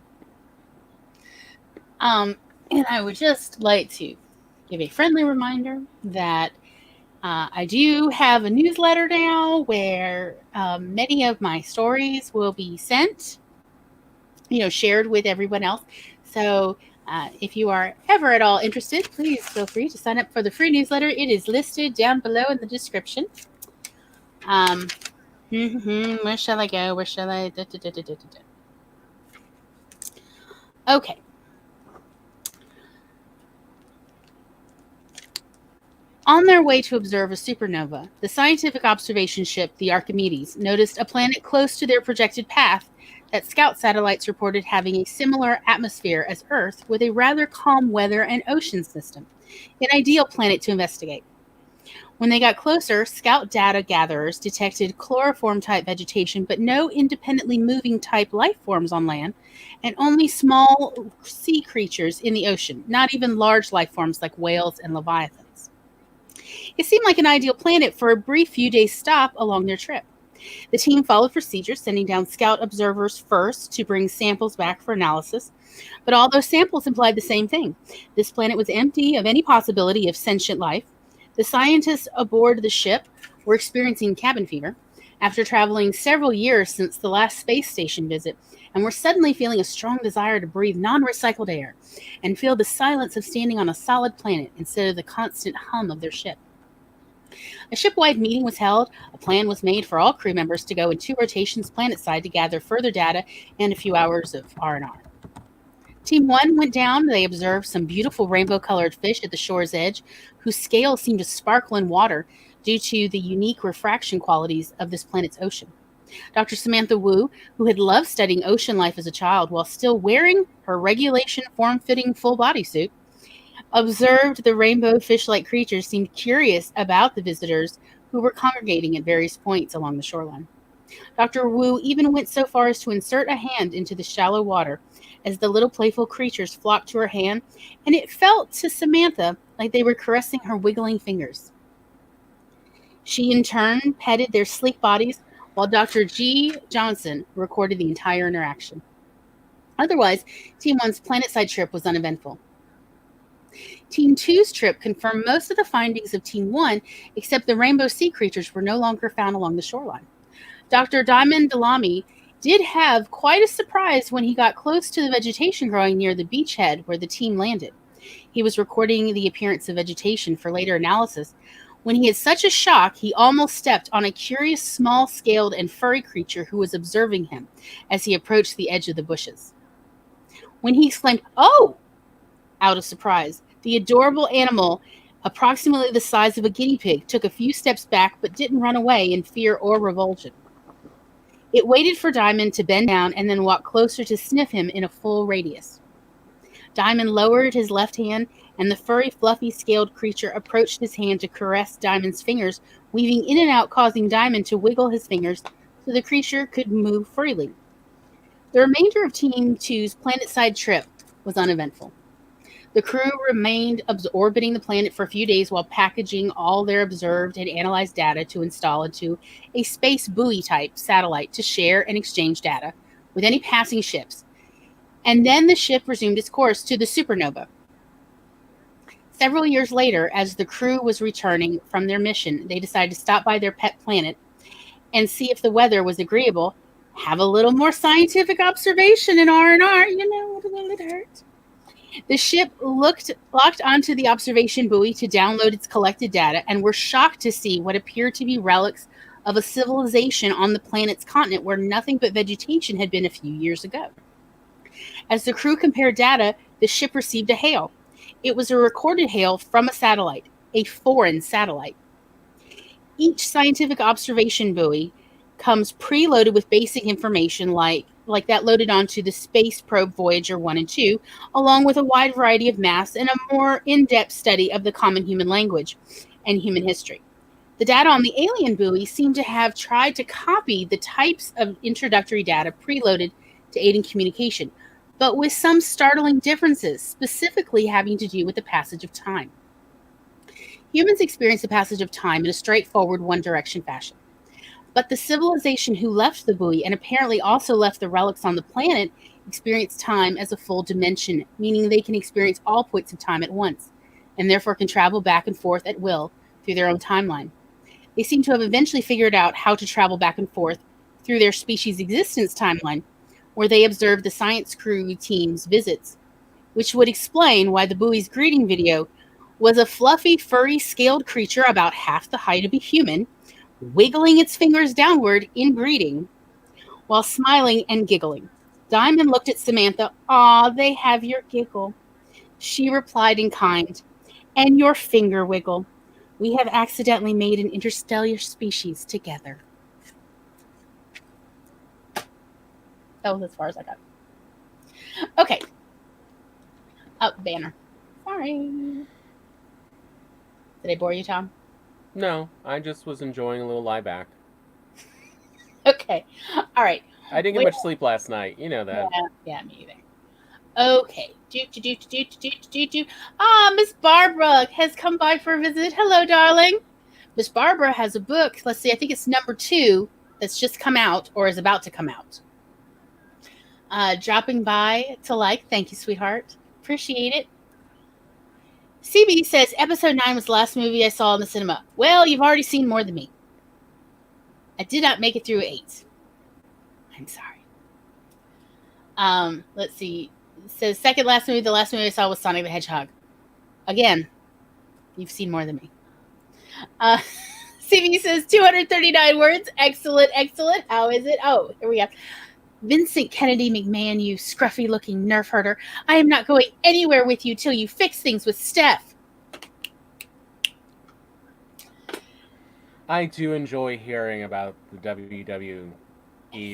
And I would just like to give a friendly reminder that I do have a newsletter now where many of my stories will be sent, shared with everyone else. So if you are ever at all interested, please feel free to sign up for the free newsletter. It is listed down below in the description. Where shall I go? Where shall I? Okay. On their way to observe a supernova, the scientific observation ship, the Archimedes, noticed a planet close to their projected path that scout satellites reported having a similar atmosphere as Earth with a rather calm weather and ocean system, an ideal planet to investigate. When they got closer, scout data gatherers detected chloroform-type vegetation, but no independently moving type life forms on land, and only small sea creatures in the ocean, not even large life forms like whales and leviathans. It seemed like an ideal planet for a brief few days stop along their trip. The team followed procedures, sending down scout observers first to bring samples back for analysis. But all those samples implied the same thing. This planet was empty of any possibility of sentient life. The scientists aboard the ship were experiencing cabin fever after traveling several years since the last space station visit, and were suddenly feeling a strong desire to breathe non-recycled air and feel the silence of standing on a solid planet instead of the constant hum of their ship. A ship-wide meeting was held. A plan was made for all crew members to go in 2 rotations planet-side to gather further data and a few hours of R&R. Team 1 went down. They observed some beautiful rainbow-colored fish at the shore's edge, whose scales seemed to sparkle in water due to the unique refraction qualities of this planet's ocean. Dr. Samantha Wu, who had loved studying ocean life as a child while still wearing her regulation form-fitting full bodysuit, observed the rainbow fish-like creatures seemed curious about the visitors who were congregating at various points along the shoreline. Dr. Wu even went so far as to insert a hand into the shallow water as the little playful creatures flocked to her hand, and it felt to Samantha like they were caressing her wiggling fingers. She, in turn, petted their sleek bodies, while Dr. G. Johnson recorded the entire interaction. Otherwise, Team 1's planet-side trip was uneventful. Team 2's trip confirmed most of the findings of Team 1, except the rainbow sea creatures were no longer found along the shoreline. Dr. Diamond Delamy did have quite a surprise when he got close to the vegetation growing near the beachhead where the team landed. He was recording the appearance of vegetation for later analysis when he had such a shock he almost stepped on a curious small-scaled and furry creature who was observing him as he approached the edge of the bushes. When he exclaimed, "Oh!" out of surprise, the adorable animal, approximately the size of a guinea pig, took a few steps back but didn't run away in fear or revulsion. It waited for Diamond to bend down and then walk closer to sniff him in a full radius. Diamond lowered his left hand, and the furry, fluffy, scaled creature approached his hand to caress Diamond's fingers, weaving in and out, causing Diamond to wiggle his fingers so the creature could move freely. The remainder of Team 2's planet-side trip was uneventful. The crew remained orbiting the planet for a few days while packaging all their observed and analyzed data to install into a space buoy-type satellite to share and exchange data with any passing ships. And then the ship resumed its course to the supernova. Several years later, as the crew was returning from their mission, they decided to stop by their pet planet and see if the weather was agreeable, have a little more scientific observation in R&R, will it hurt? The ship locked onto the observation buoy to download its collected data and were shocked to see what appeared to be relics of a civilization on the planet's continent where nothing but vegetation had been a few years ago. As the crew compared data, the ship received a hail. It was a recorded hail from a satellite, a foreign satellite. Each scientific observation buoy comes preloaded with basic information like that loaded onto the space probe Voyager 1 and 2, along with a wide variety of maps and a more in-depth study of the common human language and human history. The data on the alien buoy seem to have tried to copy the types of introductory data preloaded to aid in communication, but with some startling differences, specifically having to do with the passage of time. Humans experience the passage of time in a straightforward one-direction fashion. But the civilization who left the buoy and apparently also left the relics on the planet experience time as a full dimension, meaning they can experience all points of time at once, and therefore can travel back and forth at will through their own timeline. They seem to have eventually figured out how to travel back and forth through their species' existence timeline, where they observed the science crew team's visits, which would explain why the buoy's greeting video was a fluffy, furry, scaled creature about half the height of a human, wiggling its fingers downward in greeting, while smiling and giggling. Diamond looked at Samantha. "Aw, they have your giggle." She replied in kind, "And your finger wiggle. We have accidentally made an interstellar species together." That was as far as I got. Okay. Banner. Sorry. Did I bore you, Tom? No, I just was enjoying a little lie back. Okay. All right. I didn't get much sleep last night. You know that. Yeah, me either. Okay. Miss Barbara has come by for a visit. Hello, darling. Miss Barbara has a book. Let's see. I think it's number 2 that's just come out or is about to come out. Dropping by to like. Thank you, sweetheart. Appreciate it. CB says, episode 9 was the last movie I saw in the cinema. Well, you've already seen more than me. I did not make it through 8. I'm sorry. Let's see. It says, second last movie, the last movie I saw was Sonic the Hedgehog. Again, you've seen more than me. CB says, 239 words. Excellent, excellent. How is it? Oh, here we go. Vincent Kennedy McMahon, you scruffy-looking nerf herder. I am not going anywhere with you till you fix things with Steph. I do enjoy hearing about the WWE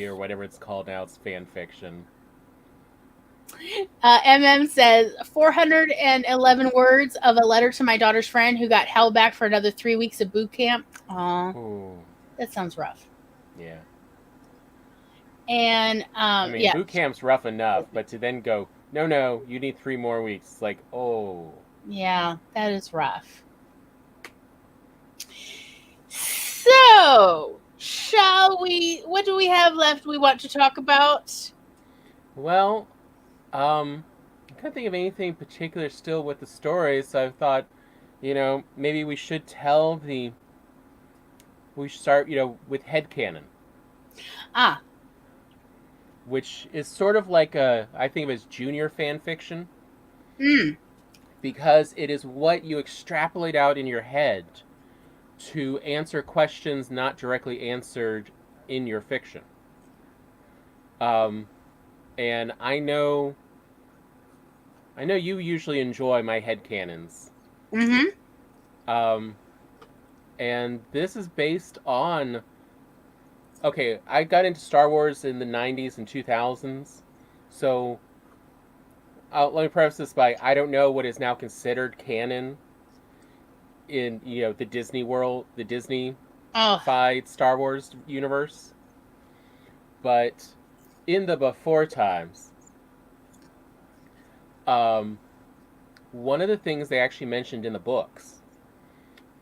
or whatever it's called now. It's fan fiction. MM says 411 words of a letter to my daughter's friend who got held back for another 3 weeks of boot camp. Aw, that sounds rough. Yeah. And I mean, yeah, boot camp's rough enough, but to then go, no, you need 3 more weeks. It's like, oh. Yeah, that is rough. So, shall we? What do we have left we want to talk about? Well, I can't think of anything particular still with the story, so I thought, maybe we should start, with HeadCannon. Ah. Which is sort of like I think of as junior fan fiction. Because it is what you extrapolate out in your head to answer questions not directly answered in your fiction. And I know you usually enjoy my headcanons. And this is based on... Okay, I got into Star Wars in the 90s and 2000s, so let me preface this by, I don't know what is now considered canon in, the Disney world, the Disney-fied Star Wars universe. But in the before times, one of the things they actually mentioned in the books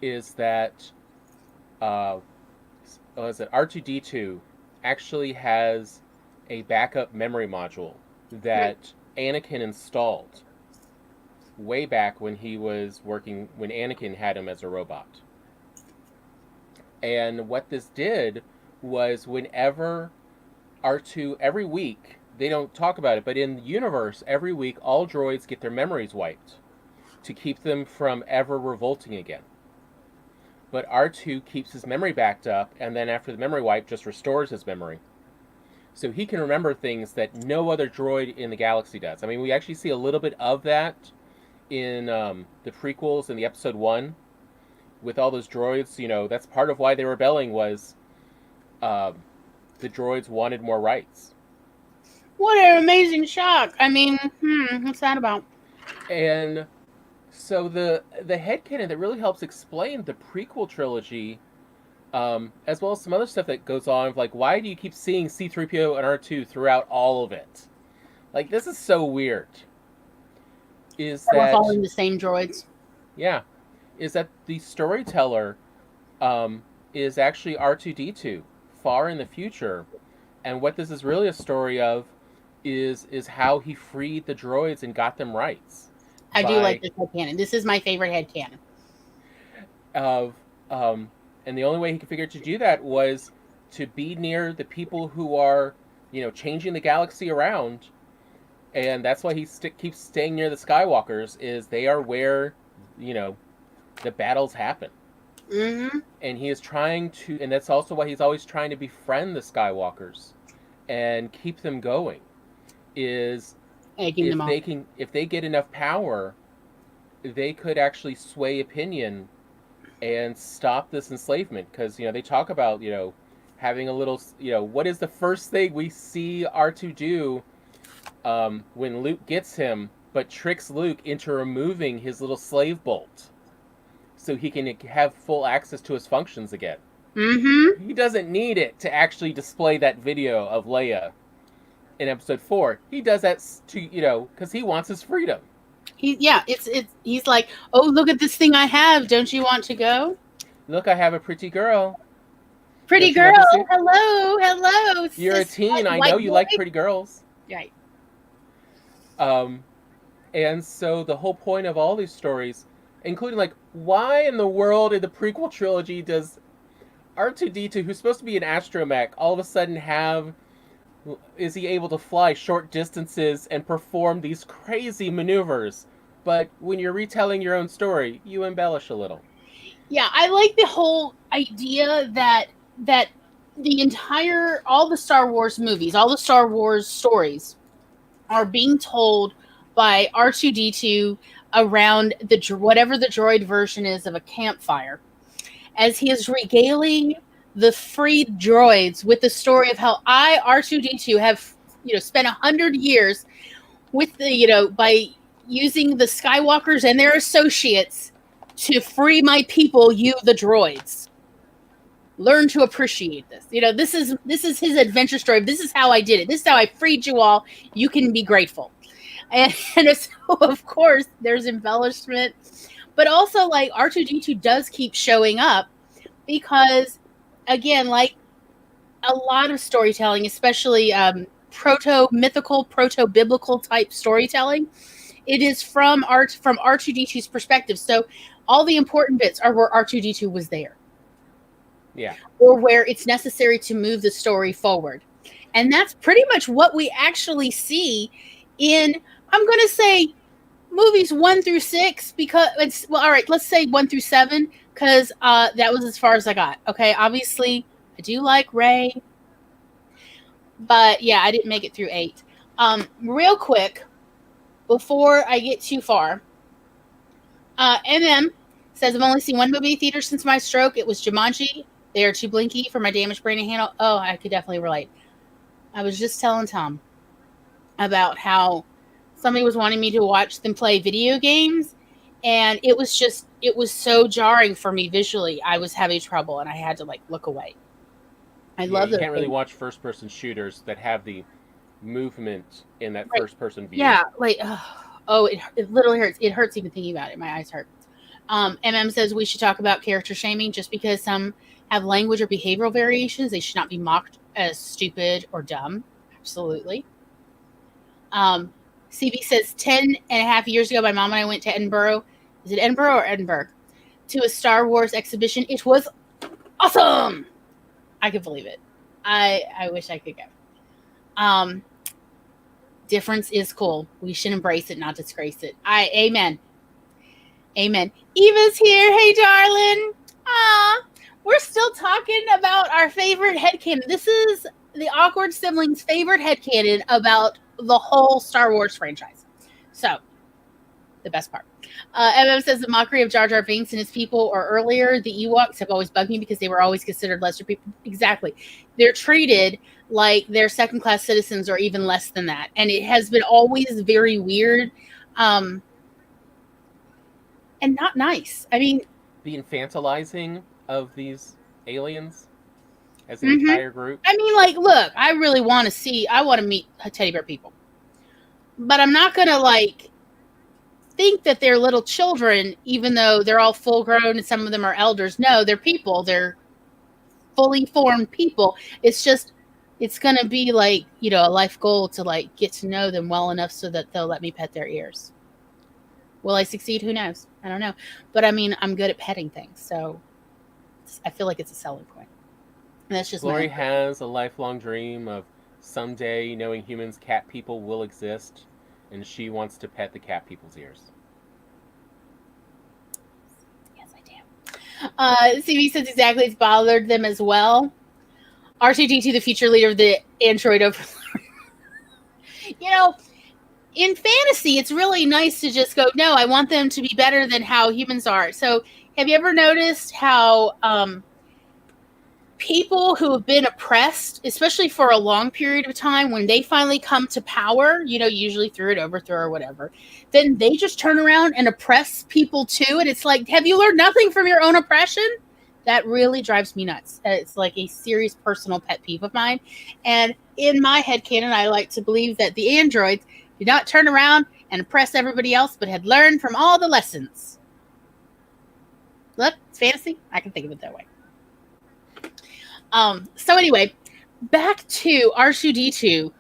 is that R2-D2 actually has a backup memory module that Anakin installed way back when when Anakin had him as a robot. And what this did was whenever R2, every week, they don't talk about it, but in the universe, every week all droids get their memories wiped to keep them from ever revolting again. But R2 keeps his memory backed up, and then after the memory wipe, just restores his memory. So he can remember things that no other droid in the galaxy does. I mean, we actually see a little bit of that in the prequels in the episode 1 with all those droids. You know, that's part of why they were rebelling was the droids wanted more rights. What an amazing shock. I mean, what's that about? And so the headcanon that really helps explain the prequel trilogy, as well as some other stuff that goes on, like why do you keep seeing C-3PO and R2 throughout all of it? Like, this is so weird. Is We're that following the same droids? Yeah, is that the storyteller is actually R2D2 far in the future, and what this is really a story of is how he freed the droids and got them rights. I do like this headcanon. This is my favorite headcanon. And the only way he could figure to do that was to be near the people who are, you know, changing the galaxy around, and that's why he keeps staying near the Skywalkers. Is they are where, you know, the battles happen. Mm-hmm. And he is trying to, and that's also why he's always trying to befriend the Skywalkers and keep them going. Is if they get enough power, they could actually sway opinion and stop this enslavement. Because, you know, they talk about, you know, having a little, you know, what is the first thing we see R2 do when Luke gets him, but tricks Luke into removing his little slave bolt so he can have full access to his functions again. Mm-hmm. He doesn't need it to actually display that video of Leia in episode 4. He does that to, you know, because he wants his freedom. He's like, oh, look at this thing I have. Don't you want to go? Look, I have a pretty girl. Pretty girl. Hello. You're a teen. I know you like pretty girls. Right. And so the whole point of all these stories, including like, why in the world in the prequel trilogy does R2D2, who's supposed to be an astromech, all of a sudden is he able to fly short distances and perform these crazy maneuvers? But when you're retelling your own story, you embellish a little. Yeah, I like the whole idea that all the Star Wars movies, all the Star Wars stories are being told by R2D2 around whatever the droid version is of a campfire, as he is regaling the freed droids with the story of how I, R2D2, have, you know, spent 100 years with the, you know, by using the Skywalkers and their associates to free my people, you the droids. Learn to appreciate this. You know, this is his adventure story. This is how I did it. This is how I freed you all. You can be grateful. And so, of course, there's embellishment. But also, like, R2D2 does keep showing up because, again, like a lot of storytelling, especially proto-mythical, proto-biblical type storytelling, it is from R2D2's perspective. So all the important bits are where R2D2 was there. Yeah. Or where it's necessary to move the story forward. And that's pretty much what we actually see in, I'm going to say, movies 1 through 6, because it's, well, all right, let's say 1 through 7, because that was as far as I got. Okay, obviously, I do like Rey, but yeah, I didn't make it through 8. Real quick, before I get too far, MM says, I've only seen one movie in theater since my stroke. It was Jumanji. They are too blinky for my damaged brain to handle. Oh, I could definitely relate. I was just telling Tom about how somebody was wanting me to watch them play video games, and it was so jarring for me visually. I was having trouble, and I had to, like, look away. I love those. You can't really watch first-person shooters that have the movement in that first-person view. Yeah, like, it literally hurts. It hurts even thinking about it. My eyes hurt. MM says we should talk about character shaming. Just because some have language or behavioral variations, they should not be mocked as stupid or dumb. Absolutely. CB says 10 and a half years ago, my mom and I went to Edinburgh. Is it Edinburgh or Edinburgh? To a Star Wars exhibition. It was awesome. I could believe it. I wish I could go. Difference is cool. We should embrace it, not disgrace it. Amen. Amen. Eva's here. Hey, darling. We're still talking about our favorite headcanon. This is the Awkward Siblings' favorite headcanon about the whole Star Wars franchise. So, the best part. MM says the mockery of Jar Jar Binks and his people, or earlier, the Ewoks have always bugged me because they were always considered lesser people. Exactly. They're treated like they're second-class citizens or even less than that. And it has been always very weird and not nice. I mean, the infantilizing of these aliens as an entire group. I mean, like, look, I really want to meet teddy bear people. But I'm not going to, like, think that they're little children, even though they're all full grown and some of them are elders. No, they're people. They're fully formed people. It's just, it's going to be like, you know, a life goal to, like, get to know them well enough so that they'll let me pet their ears. Will I succeed? Who knows? I don't know. But I mean, I'm good at petting things, so I feel like it's a selling point. And that's just Glory has a lifelong dream of someday knowing humans, cat people will exist, and she wants to pet the cat people's ears. Yes, I do. CV says exactly, it's bothered them as well. R2D2, the future leader of the android overlord. You know, in fantasy, it's really nice to just go, no, I want them to be better than how humans are. So have you ever noticed how people who have been oppressed, especially for a long period of time, when they finally come to power, you know, usually through an overthrow or whatever, then they just turn around and oppress people too. And it's like, have you learned nothing from your own oppression? That really drives me nuts. It's like a serious personal pet peeve of mine. And in my headcanon, I like to believe that the androids did not turn around and oppress everybody else, but had learned from all the lessons. Look, it's fantasy. I can think of it that way. So anyway, back to R2D2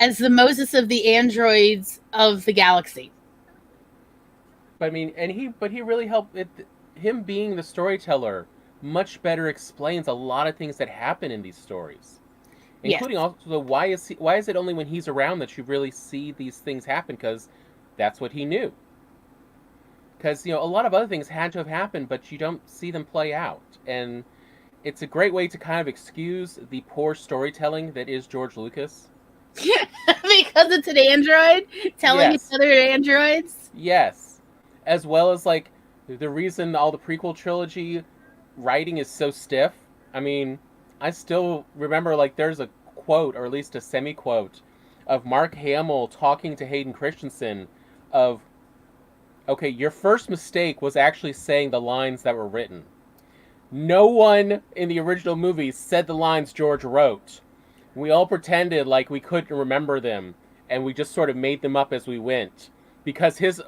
as the Moses of the androids of the galaxy. But I mean, he really helped it. Him being the storyteller much better explains a lot of things that happen in these stories, including also why is it only when he's around that you really see these things happen? Because that's what he knew. Because, you know, a lot of other things had to have happened, but you don't see them play out, and it's a great way to kind of excuse the poor storytelling that is George Lucas. Because it's an android telling each other androids. Yes, as well as like the reason all the prequel trilogy writing is so stiff. I mean, I still remember, like, there's a quote, or at least a semi-quote, of Mark Hamill talking to Hayden Christensen of, okay, your first mistake was actually saying the lines that were written. No one in the original movie said the lines George wrote. We all pretended like we couldn't remember them, and we just sort of made them up as we went, because his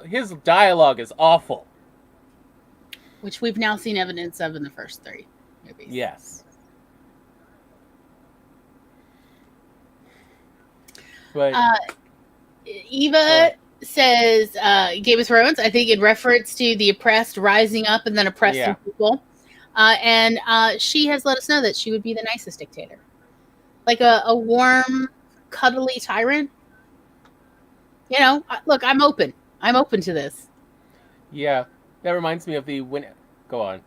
dialogue is awful. Which we've now seen evidence of in the first 3 movies. Yes. But Eva says Game of Thrones, I think in reference to the oppressed rising up and then oppressing people. And she has let us know that she would be the nicest dictator. Like a warm, cuddly tyrant. You know, look, I'm open. I'm open to this. Yeah, that reminds me of the when. Go on.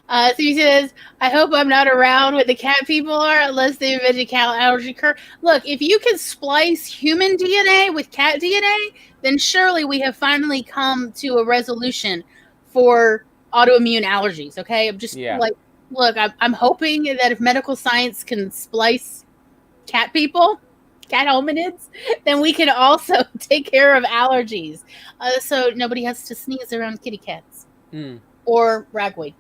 So he says, I hope I'm not around when the cat people are, unless they invent a cat allergy cure. Look, if you can splice human DNA with cat DNA, then surely we have finally come to a resolution for autoimmune allergies, okay? I'm just like, look, I'm hoping that if medical science can splice cat people, cat hominids, then we can also take care of allergies. So nobody has to sneeze around kitty cats or ragweed.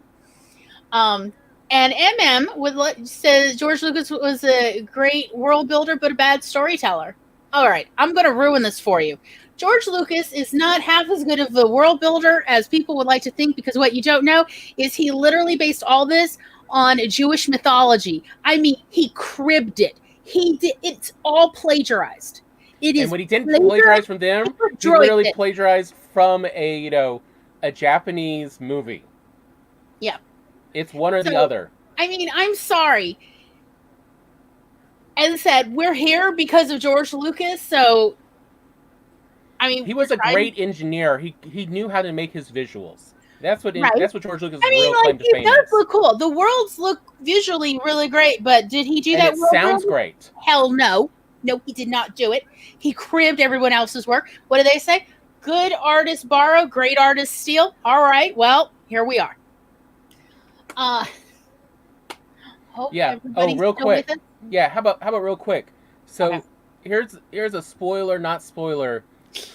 And MM says George Lucas was a great world builder, but a bad storyteller. All right, I'm going to ruin this for you. George Lucas is not half as good of a world builder as people would like to think, because what you don't know is he literally based all this on Jewish mythology. I mean, he cribbed it. He did. It's all plagiarized. It is. And when he didn't plagiarize from them, he literally plagiarized from a Japanese movie. Yeah. It's one or the other. I mean, I'm sorry. As I said, we're here because of George Lucas, so I mean, he was a great engineer. He knew how to make his visuals. That's what right. that's what George Lucas' I mean, real like, claim to it fame does is. look cool. The worlds look visually really great, but did he do And that it world sounds building? great. Hell no. No, he did not do it. He cribbed everyone else's work. What do they say? Good artists borrow, great artists steal. All right, well, here we are. Hope Yeah. everybody's real still with quick. us. Yeah. How about real quick? So Okay. here's a spoiler, not spoiler,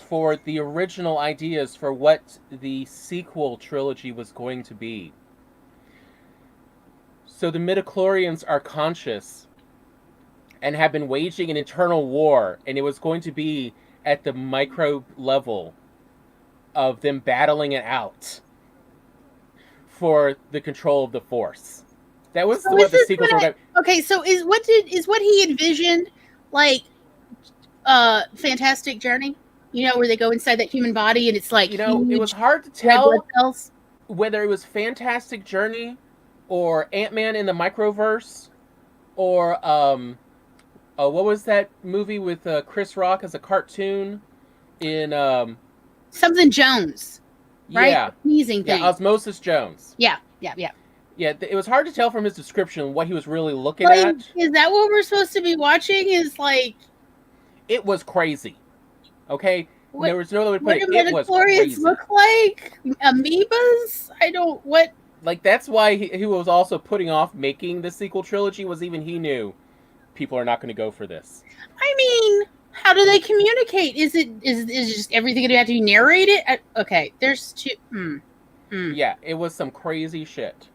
for the original ideas for what the sequel trilogy was going to be. So the midichlorians are conscious and have been waging an internal war, and it was going to be at the microbe level of them battling it out for the control of the Force. That was So what the sequels were going to. okay, so is what he envisioned like Fantastic Journey? You know, where they go inside that human body and it's like It was huge hard to red blood tell cells. whether it was Fantastic Journey or Ant-Man in the Microverse or what was that movie with Chris Rock as a cartoon in Something Jones, right? yeah, Sneezing yeah, thing. Osmosis Jones. Yeah. Yeah, it was hard to tell from his description what he was really looking Like, at. is that what we're supposed to be watching? Is like It was crazy. Okay, what? there was no other way to What put do it. It was midichlorians crazy. look like? Amoebas? I don't. What? Like that's why he was also putting off making the sequel trilogy. Was even he knew people are not going to go for this. I mean, how do they communicate? Is just everything going to have to be narrated? Okay, there's two. Yeah, it was some crazy shit.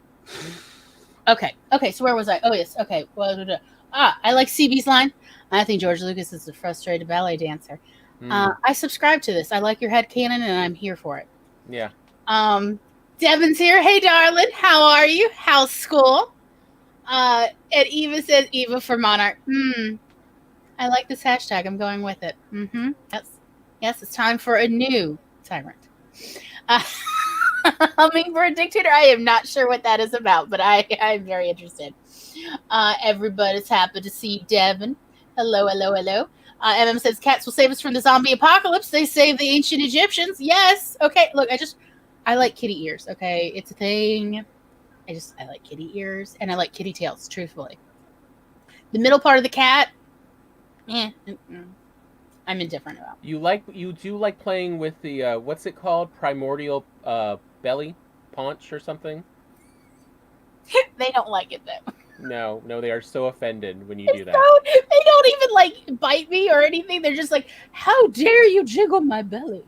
Okay. So where was I? Oh yes. Okay. Well, I like CB's line. I think George Lucas is a frustrated ballet dancer. I subscribe to this. I like your HeadCannon, and I'm here for it. Yeah. Devin's here. Hey, darling. How are you? How's school? And Eva says, Eva for Monarch. I like this hashtag. I'm going with it. Yes, it's time for a new tyrant. Hummingbird Dictator. I am not sure what that is about, but I'm very interested. Everybody's happy to see Devin. Hello. MM says cats will save us from the zombie apocalypse. They saved the ancient Egyptians. Yes. Okay. Look, I like kitty ears. Okay, it's a thing. I like kitty ears and I like kitty tails. Truthfully, the middle part of the cat, I'm indifferent about. You do like playing with the what's it called? Primordial belly paunch or something? They don't like it though. No, they are so offended when you do that. They don't even like bite me or anything. They're just like, how dare you jiggle my belly?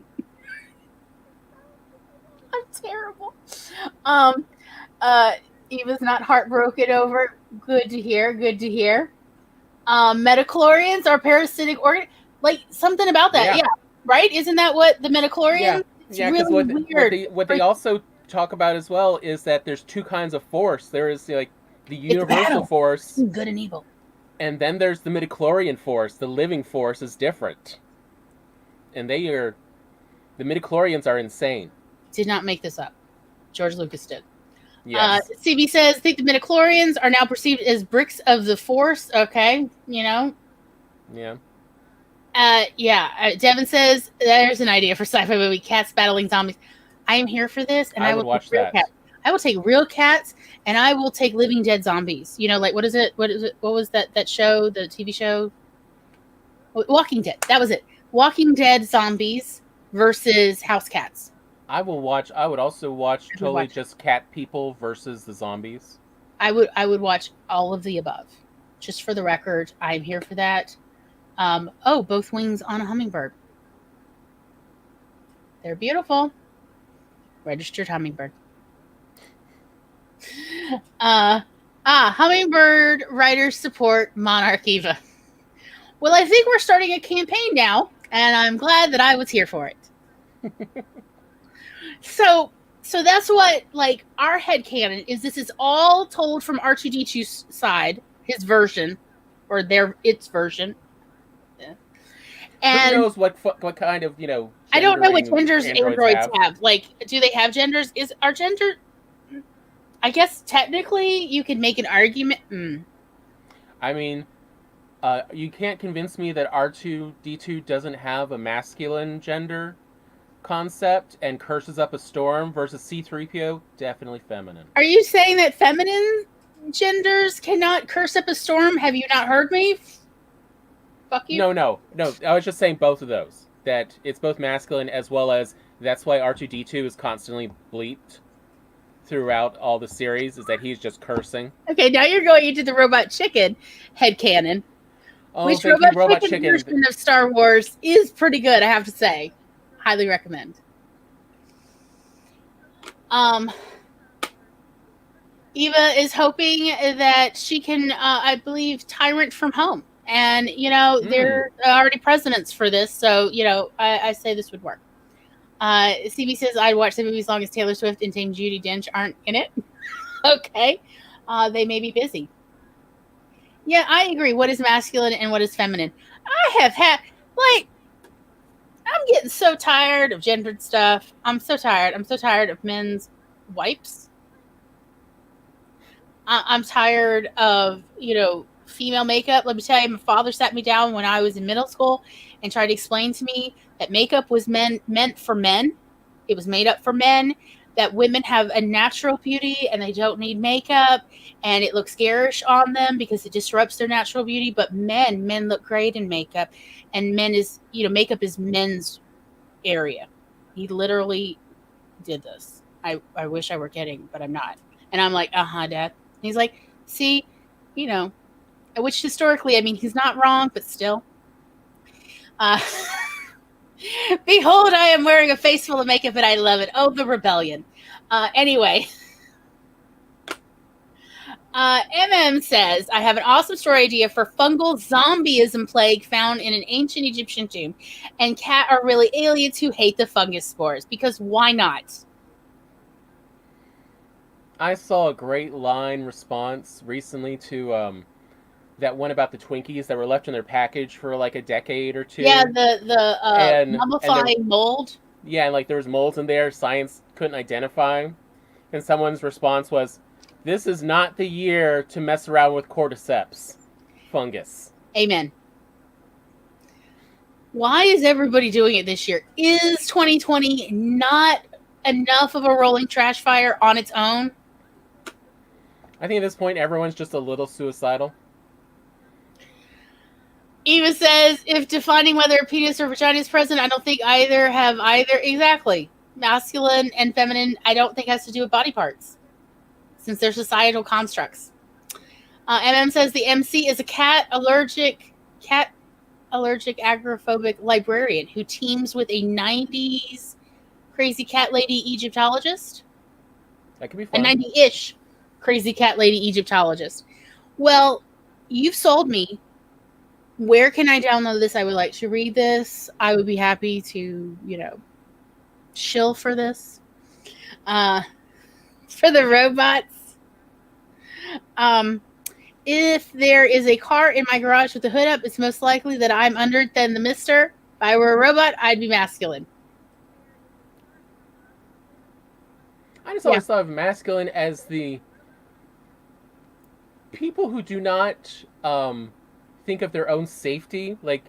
I'm terrible. Eva's not heartbroken over. Good to hear. Metachlorians are parasitic organ. Like something about that. Yeah. Right? Isn't that what the metachlorians? Yeah. It's really weird. What they also talk about as well is that there's two kinds of force. There is like the universal force, good and evil, and then there's the midichlorian force. The living force is different, and the midichlorians are insane. Did not make this up. George Lucas did. Yes. CB says, I think the midichlorians are now perceived as bricks of the Force. Okay, Yeah. Devin says, there's an idea for sci-fi movie, cats battling zombies. I am here for this, and I will watch real that. Cats. I will take real cats, and I will take living dead zombies. You know, like what is it? What was that show? The TV show? Walking Dead. That was it. Walking Dead zombies versus house cats. I would also watch just cat people versus the zombies. I would watch all of the above. Just for the record, I'm here for that. Both wings on a hummingbird. They're beautiful. Registered hummingbird. Hummingbird writers support Monarch Eva. Well, I think we're starting a campaign now, and I'm glad that I was here for it. So that's what, like, our headcanon is. This is all told from R2D2's side, his version, or its version. And who knows what kind of, I don't know what genders androids have. Like, do they have genders? Is our gender? I guess technically you could make an argument. I mean, You can't convince me that R2D2 doesn't have a masculine gender concept and curses up a storm versus C3PO, definitely feminine. Are you saying that feminine genders cannot curse up a storm? Have you not heard me? Fuck you. No. I was just saying both of those. That it's both masculine as well as that's why R2D2 is constantly bleeped throughout all the series, is that he's just cursing. Okay, now you're going into the Robot Chicken headcanon. Oh, Which thank you, Robot Chicken version of Star Wars is pretty good, I have to say. Highly recommend. Eva is hoping that she can, I believe, Tyrant from Home. And, there are already precedents for this, so, I say this would work. CB says, I'd watch the movie as long as Taylor Swift and Dame Judi Dench aren't in it. Okay. They may be busy. Yeah, I agree. What is masculine and what is feminine? I have had, I'm getting so tired of gendered stuff. I'm so tired. I'm so tired of men's wipes. I'm tired of, female makeup. Let me tell you, my father sat me down when I was in middle school and tried to explain to me that makeup was meant for men. It was made up for men, that women have a natural beauty and they don't need makeup and it looks garish on them because it disrupts their natural beauty. But men look great in makeup, and makeup is men's area. He literally did this. I wish I were kidding, but I'm not. And I'm like, Dad. And he's like, see, which historically, I mean, he's not wrong, but still. Behold, I am wearing a face full of makeup and I love it. Oh, the rebellion. Anyway. MM says, I have an awesome story idea for fungal zombieism plague found in an ancient Egyptian tomb. And cat are really aliens who hate the fungus spores. Because why not? I saw a great line response recently to that one about the Twinkies that were left in their package for like a decade or two. Yeah, the mummifying mold. Yeah, and there was molds in there science couldn't identify. And someone's response was, this is not the year to mess around with cordyceps fungus. Amen. Why is everybody doing it this year? Is 2020 not enough of a rolling trash fire on its own? I think at this point everyone's just a little suicidal. Eva says, if defining whether a penis or vagina is present, I don't think either have either. Exactly. Masculine and feminine, I don't think has to do with body parts, since they're societal constructs. MM says the MC is a cat allergic agoraphobic librarian who teams with a 90s crazy cat lady Egyptologist. That could be fun. A 90-ish crazy cat lady Egyptologist. Well, you've sold me. Where can I download this? I would like to read this. I would be happy to, shill for this. For the robots. If there is a car in my garage with the hood up, it's most likely that I'm under than the mister. If I were a robot, I'd be masculine. I just always thought of masculine as the people who do not think of their own safety, like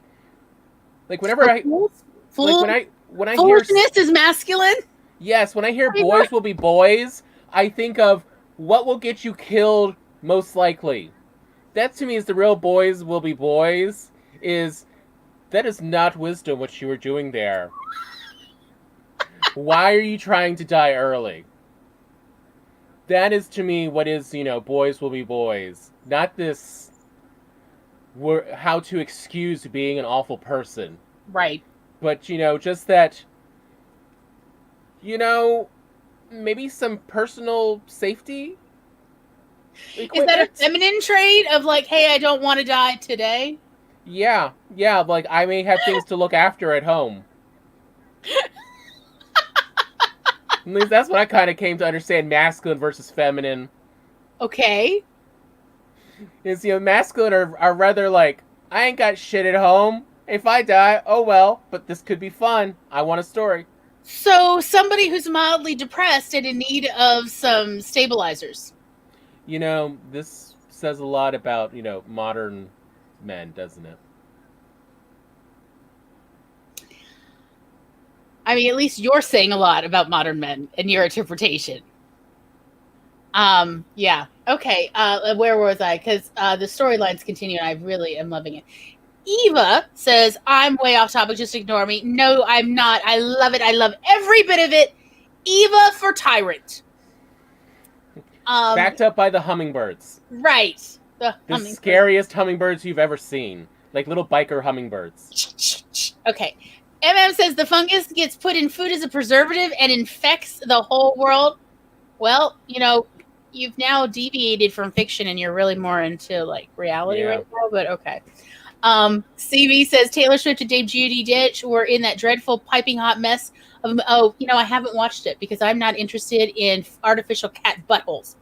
whenever when I foolishness is masculine. Yes, when I hear boys will be boys, I think of what will get you killed most likely. That to me is the real boys will be boys. That is not wisdom what you were doing there. Why are you trying to die early? That is to me what is, boys will be boys. Not this how to excuse being an awful person. Right. But, just that, maybe some personal safety equipment? Is that a feminine trait of hey, I don't want to die today? Yeah, I may have things to look after at home. At least that's what I kind of came to understand masculine versus feminine. Okay. Is, masculine are rather I ain't got shit at home. If I die, oh well, but this could be fun. I want a story. So somebody who's mildly depressed and in need of some stabilizers. This says a lot about, modern men, doesn't it? I mean, at least you're saying a lot about modern men in your interpretation. Yeah. Okay. Where was I? Because the storylines continue, and I really am loving it. Eva says, I'm way off topic. Just ignore me. No, I'm not. I love it. I love every bit of it. Eva for Tyrant. Backed up by the hummingbirds. Right. The scariest hummingbirds you've ever seen. Like little biker hummingbirds. Okay. MM says the fungus gets put in food as a preservative and infects the whole world. Well, you know, you've now deviated from fiction and you're really more into like reality right now, but okay. CV says Taylor Swift and Dame Judi Dench were in that dreadful piping hot mess of, I haven't watched it because I'm not interested in artificial cat buttholes.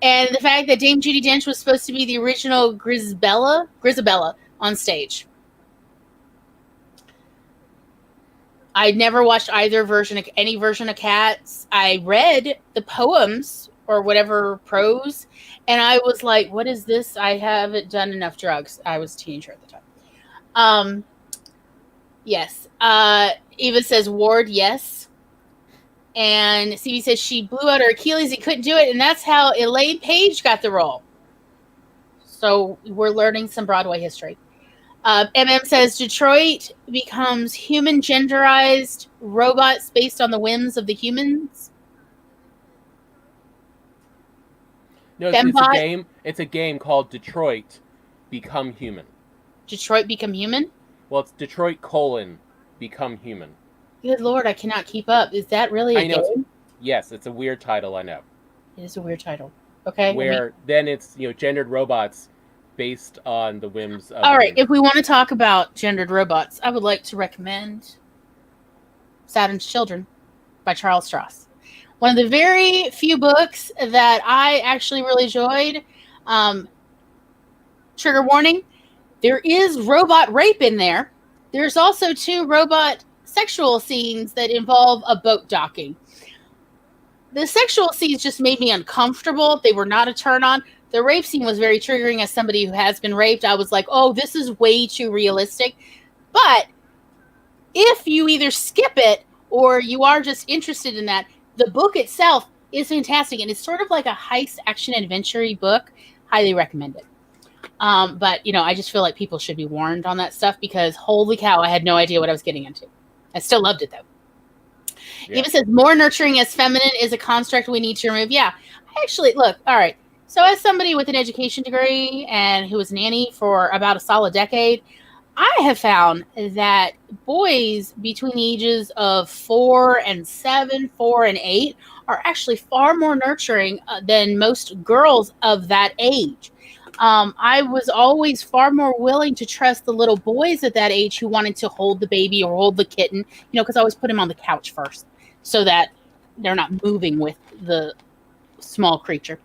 And the fact that Dame Judi Dench was supposed to be the original Grisabella on stage. I never watched either version of any version of Cats. I read the poems or whatever prose, and I was like, what is this? I haven't done enough drugs. I was a teenager at the time. Yes. Eva says Ward, yes. And CV says she blew out her Achilles and couldn't do it, and that's how Elaine Page got the role. So we're learning some Broadway history. MM says Detroit becomes human genderized robots based on the whims of the humans. No, it's a game. It's a game called Detroit Become Human. Detroit Become Human? Well, it's Detroit : Become Human. Good Lord, I cannot keep up. Is that really a game? Yes, it's a weird title, I know. It is a weird title. Okay. Where then it's, gendered robots based on the whims of... All right, if we want to talk about gendered robots, I would like to recommend Saturn's Children by Charles Stross. One of the very few books that I actually really enjoyed. Trigger warning, there is robot rape in there. There's also 2 robot sexual scenes that involve a boat docking. The sexual scenes just made me uncomfortable. They were not a turn on. The rape scene was very triggering as somebody who has been raped. I was like, oh, this is way too realistic. But if you either skip it or you are just interested in that, the book itself is fantastic. And it's sort of like a heist action adventure book. Highly recommend it. But, I just feel like people should be warned on that stuff because holy cow, I had no idea what I was getting into. I still loved it, though. Yeah. Eva says, more nurturing as feminine is a construct we need to remove. Yeah, I actually, look, all right. So as somebody with an education degree and who was nanny for about a solid decade, I have found that boys between the ages of 4 and 7, 4 and 8 are actually far more nurturing than most girls of that age. I was always far more willing to trust the little boys at that age who wanted to hold the baby or hold the kitten, because I always put him on the couch first so that they're not moving with the small creature.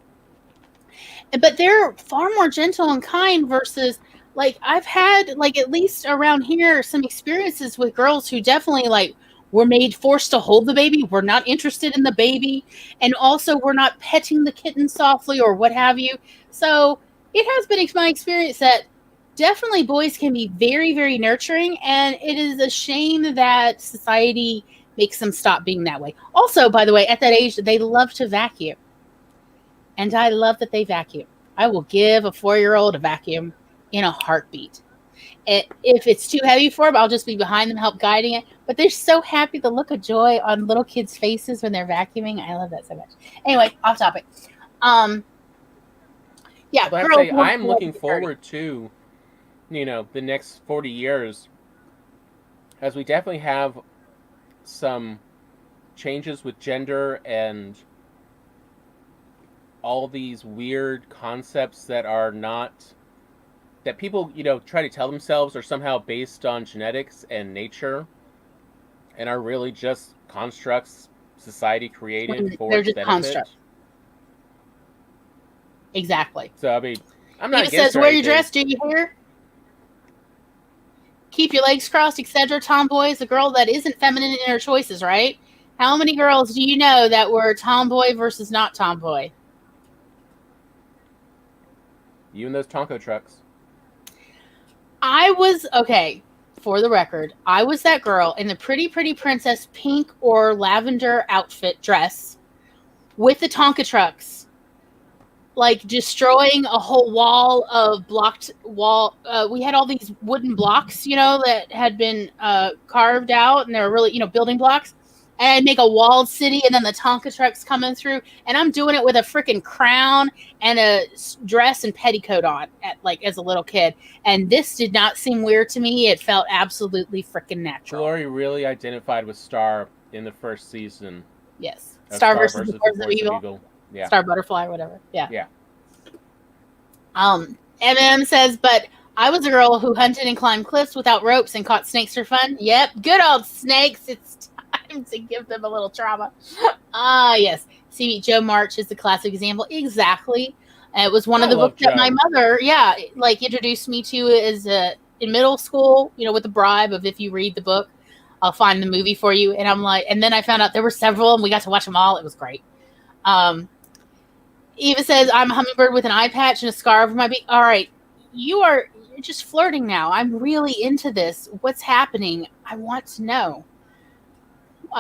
But they're far more gentle and kind versus, I've had, at least around here, some experiences with girls who definitely, were forced to hold the baby. We're not interested in the baby. And also, we're not petting the kitten softly or what have you. So it has been my experience that definitely boys can be very, very nurturing. And it is a shame that society makes them stop being that way. Also, by the way, at that age, they love to vacuum. And I love that they vacuum. I will give a 4-year-old a vacuum in a heartbeat. And if it's too heavy for them, I'll just be behind them, help guiding it. But they're so happy, the look of joy on little kids' faces when they're vacuuming. I love that so much. Anyway, off topic. Yeah, I'm looking forward to, the next 40 years, as we definitely have some changes with gender and all these weird concepts that are not, that people, try to tell themselves are somehow based on genetics and nature and are really just constructs society created for its benefit. Constructs. Exactly. So, I'm not against it. Says, wear your dress, do you hear? Keep your legs crossed, etc. Tomboy is a girl that isn't feminine in her choices, right? How many girls do you know that were tomboy versus not tomboy? You and those Tonko trucks. I was, okay, for the record, I was that girl in the Pretty Pretty Princess pink or lavender outfit dress with the Tonka trucks, like destroying a whole wall of blocked wall. We had all these wooden blocks, that had been carved out, and they were really, building blocks. And I'd make a walled city, and then the Tonka trucks coming through, and I'm doing it with a freaking crown and a dress and petticoat on, as a little kid. And this did not seem weird to me. It felt absolutely freaking natural. Glory really identified with Star in the first season. Yes, Star versus the Force of Evil. Evil. Yeah. Star Butterfly or whatever. Yeah. Yeah. MM says, but I was a girl who hunted and climbed cliffs without ropes and caught snakes for fun. Yep, good old snakes. It's time to give them a little trauma. Yes. See, Joe March is the classic example. Exactly. It was one of the books that my mother, introduced me to as in middle school, with the bribe of, if you read the book, I'll find the movie for you. And I'm like, and then I found out there were several, and we got to watch them all. It was great. Eva says, I'm a hummingbird with an eye patch and a scar over my beak. All right, you're just flirting now. I'm really into this. What's happening? I want to know.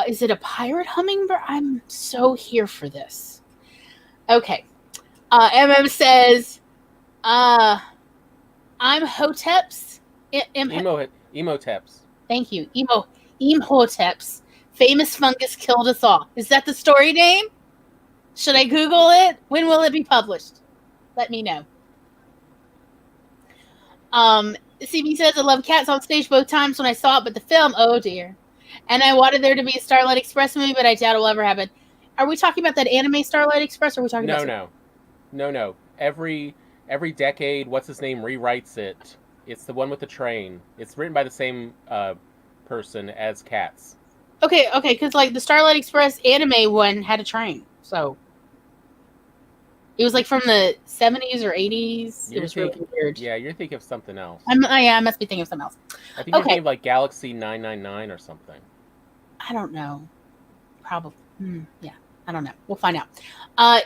Is it a pirate hummingbird? I'm so here for this. Okay. MM says, I'm Hotep's. Emoteps. Thank you. Imhotep's famous fungus killed us all. Is that the story name? Should I Google it? When will it be published? Let me know. CB says, I love Cats on stage both times when I saw it, but the film, oh dear. And I wanted there to be a Starlight Express movie, but I doubt it will ever happen. Are we talking about that anime Starlight Express, or are we talking about... No. Every decade, what's his name rewrites it. It's the one with the train. It's written by the same person as Cats. Okay, because the Starlight Express anime one had a train, so it was from the 70s or 80s. It was really weird. Yeah, you're thinking of something else. I must be thinking of something else. I think you're thinking of Galaxy 999 or something. I don't know. Probably. Yeah, I don't know. We'll find out.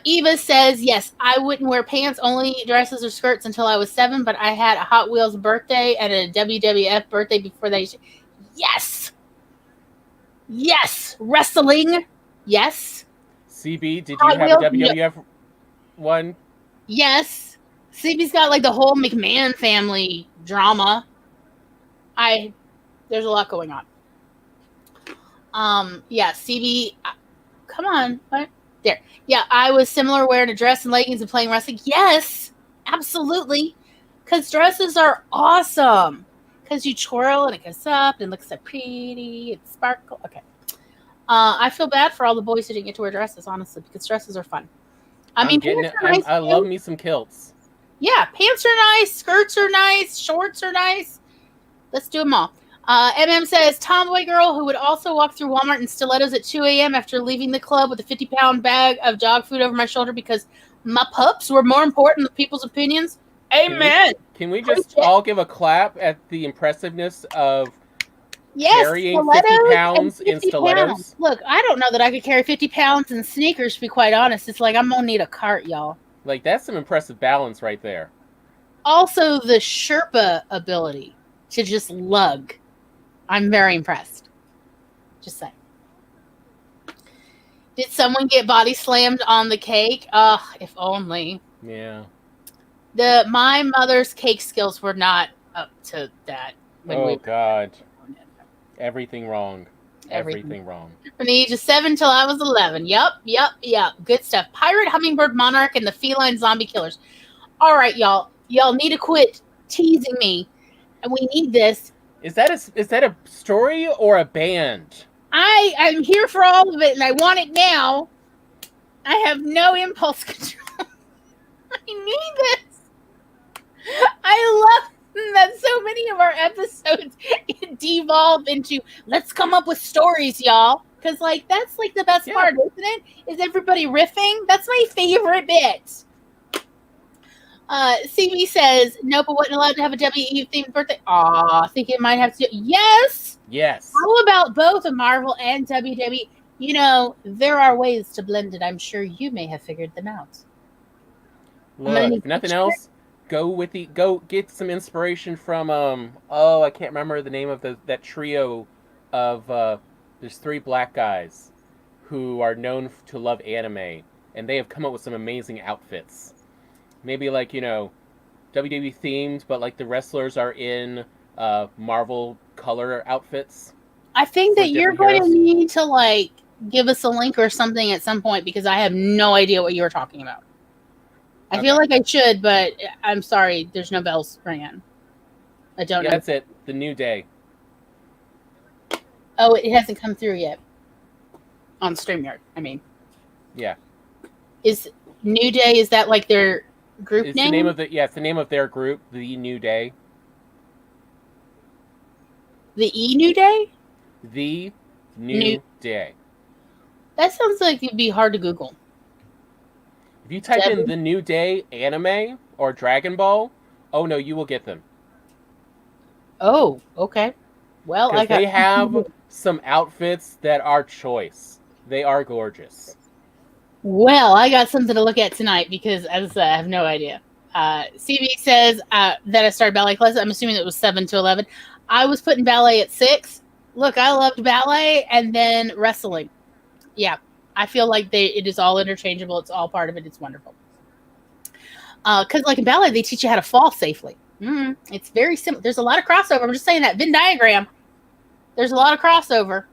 Eva says, yes, I wouldn't wear pants, only dresses or skirts until I was 7, but I had a Hot Wheels birthday and a WWF birthday before they... Yes! Yes! Wrestling! Yes! CB, did you have a WWF one? Yes. CB's got the whole McMahon family drama. There's a lot going on. Yeah, CB, come on. What? There. Yeah, I was similar, wearing a dress and leggings and playing wrestling. Yes, absolutely. Because dresses are awesome. Because you twirl and it goes up and looks so pretty and sparkle. Okay. I feel bad for all the boys who didn't get to wear dresses, honestly, because dresses are fun. I love me some kilts. Yeah, pants are nice, skirts are nice, shorts are nice. Let's do them all. MM says, tomboy girl who would also walk through Walmart in stilettos at 2 a.m. after leaving the club with a 50-pound bag of dog food over my shoulder because my pups were more important than people's opinions. Amen. Can we just all give a clap at the impressiveness of carrying 50 pounds in stilettos? Pounds. Look, I don't know that I could carry 50 pounds in sneakers, to be quite honest. It's I'm going to need a cart, y'all. That's some impressive balance right there. Also, the Sherpa ability to just lug. I'm very impressed. Just saying. Did someone get body slammed on the cake? If only. Yeah. My mother's cake skills were not up to that. God. Everything wrong. Everything wrong. From the age of 7 till I was 11. Yep. Good stuff. Pirate, hummingbird, monarch, and the feline zombie killers. All right, y'all. Y'all need to quit teasing me. And we need this. Is that a story or a band? I'm here for all of it, and I want it now. I have no impulse control. I need this. I love that so many of our episodes devolve into, let's come up with stories, y'all. Because, that's, the best part, isn't it? Is everybody riffing? That's my favorite bit. CB says, nope, I wasn't allowed to have a WE-themed birthday. Aw, I think it might have to. Yes! Yes. How about both a Marvel and WWE? There are ways to blend it. I'm sure you may have figured them out. Look, if nothing else, go get some inspiration from I can't remember the name of that trio of there's 3 black guys who are known to love anime, and they have come up with some amazing outfits. Maybe like WWE themed, but like the wrestlers are in Marvel color outfits I think for that you're different going to heroes. need to like give us a link or something at some point because I have no idea what you're talking about. I feel like I should, but I'm sorry. There's no bells ringing. I don't Yeah, know. that's it. The New Day. Oh, it hasn't come through yet on StreamYard. I mean, Yeah. is New Day, is that like their group It's name? it's the name of their group, The New Day. The E New Day? The New Day. That sounds like it'd be hard to Google. If you type in The New Day anime or Dragon Ball, oh no, you will get them. Oh, okay. Well, Because they have some outfits that are choice. They are gorgeous. Well, I got something to look at tonight because, as I said, I have no idea. CV says that I started ballet class. I'm assuming it was 7 to 11. I was put in ballet at 6. Look, I loved ballet and then wrestling. Yeah, I feel like it is all interchangeable. It's all part of it. It's wonderful. Because like in ballet, they teach you how to fall safely. It's very simple. There's a lot of crossover. I'm just saying that Venn diagram. There's a lot of crossover.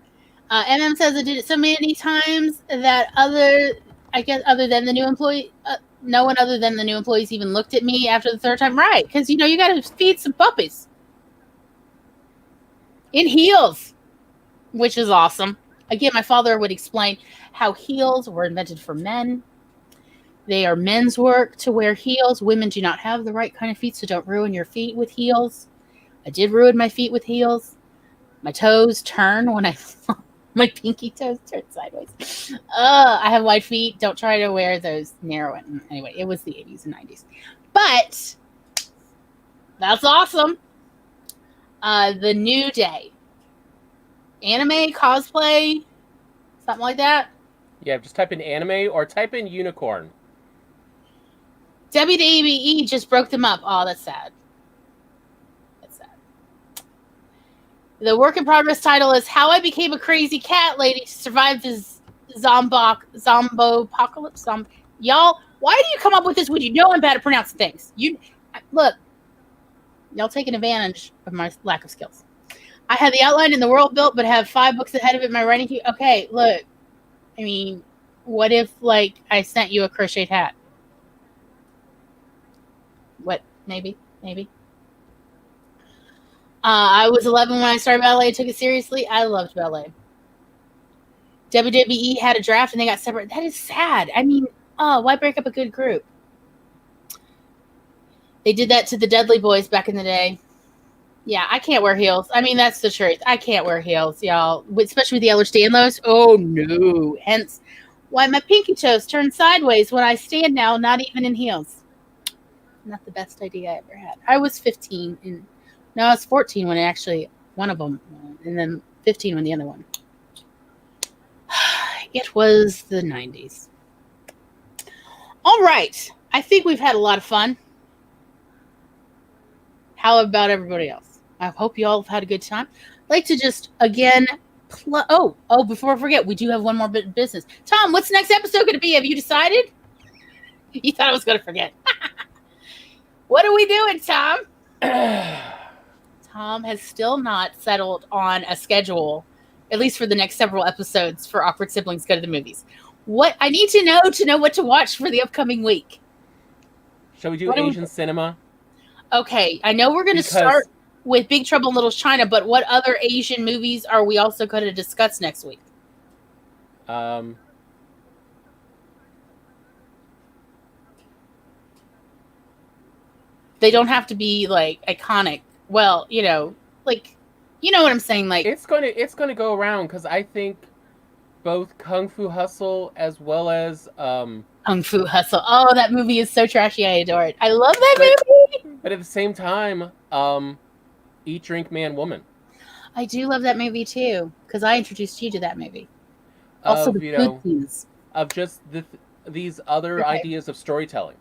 MM says I did it so many times that other than the new employee, no one other than the new employees even looked at me after the 3rd time. Right, because you got to feed some puppies in heels, which is awesome. Again, my father would explain how heels were invented for men. They are men's work to wear heels. Women do not have the right kind of feet, so don't ruin your feet with heels. I did ruin my feet with heels. My toes turn when I fall. My pinky toes turn sideways. I have wide feet. Don't try to wear those narrow ones. Anyway, it was the 80s and 90s. But that's awesome. The New Day. Anime, cosplay, something like that. Yeah, just type in anime or type in unicorn. WWE just broke them up. Oh, that's sad. That's sad. The work in progress title is How I Became a Crazy Cat Lady to Survive the Zombo-apocalypse. Y'all, why do you come up with this when you know I'm bad at pronouncing things? Look, y'all taking advantage of my lack of skills. I had the outline and the world built, but have 5 books ahead of it in my writing queue. Okay, look. I mean, what if, like, I sent you a crocheted hat? What? Maybe. I was 11 when I started ballet. I took it seriously. I loved ballet. WWE had a draft and they got separate. That is sad. I mean, why break up a good group? They did that to the Dudley Boys back in the day. Yeah, I can't wear heels. I mean, that's the truth. I can't wear heels, y'all. Especially with the Ehlers-Danlos. Oh, no. Hence, why my pinky toes turn sideways when I stand now, not even in heels. Not the best idea I ever had. I was 15. I was 14 when actually one of them, and then 15 when the other one. It was the 90s. All right. I think we've had a lot of fun. How about everybody else? I hope you all have had a good time. I'd like to just, again, before I forget, we do have one more bit of business. Tom, what's the next episode going to be? Have you decided? You thought I was going to forget. What are we doing, Tom? Tom has still not settled on a schedule, at least for the next several episodes for Awkward Siblings Go to the Movies. What I need to know what to watch for the upcoming week. Shall we do Asian cinema? Okay, I know we're going to start with Big Trouble in Little China, but what other Asian movies are we also going to discuss next week? They don't have to be like iconic. Well, like, you know what I'm saying. Like, it's gonna go around because I think both Kung Fu Hustle as well as Kung Fu Hustle. Oh, that movie is so trashy. I adore it. I love that movie. But at the same time, Eat, Drink, Man, Woman. I do love that movie too because I introduced you to that movie. Also, the food scenes of just these other ideas of storytelling.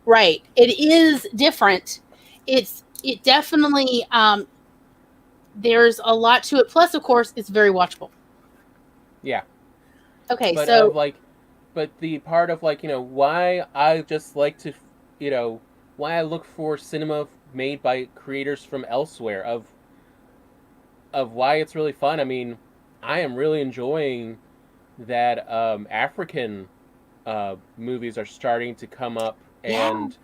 Right. It is different. It definitely there's a lot to it. Plus, of course, it's very watchable. Yeah, Okay, but so but the part of why I just like to, you know, why I look for cinema made by creators from elsewhere of why it's really fun. I mean, I am really enjoying that African movies are starting to come up, yeah, and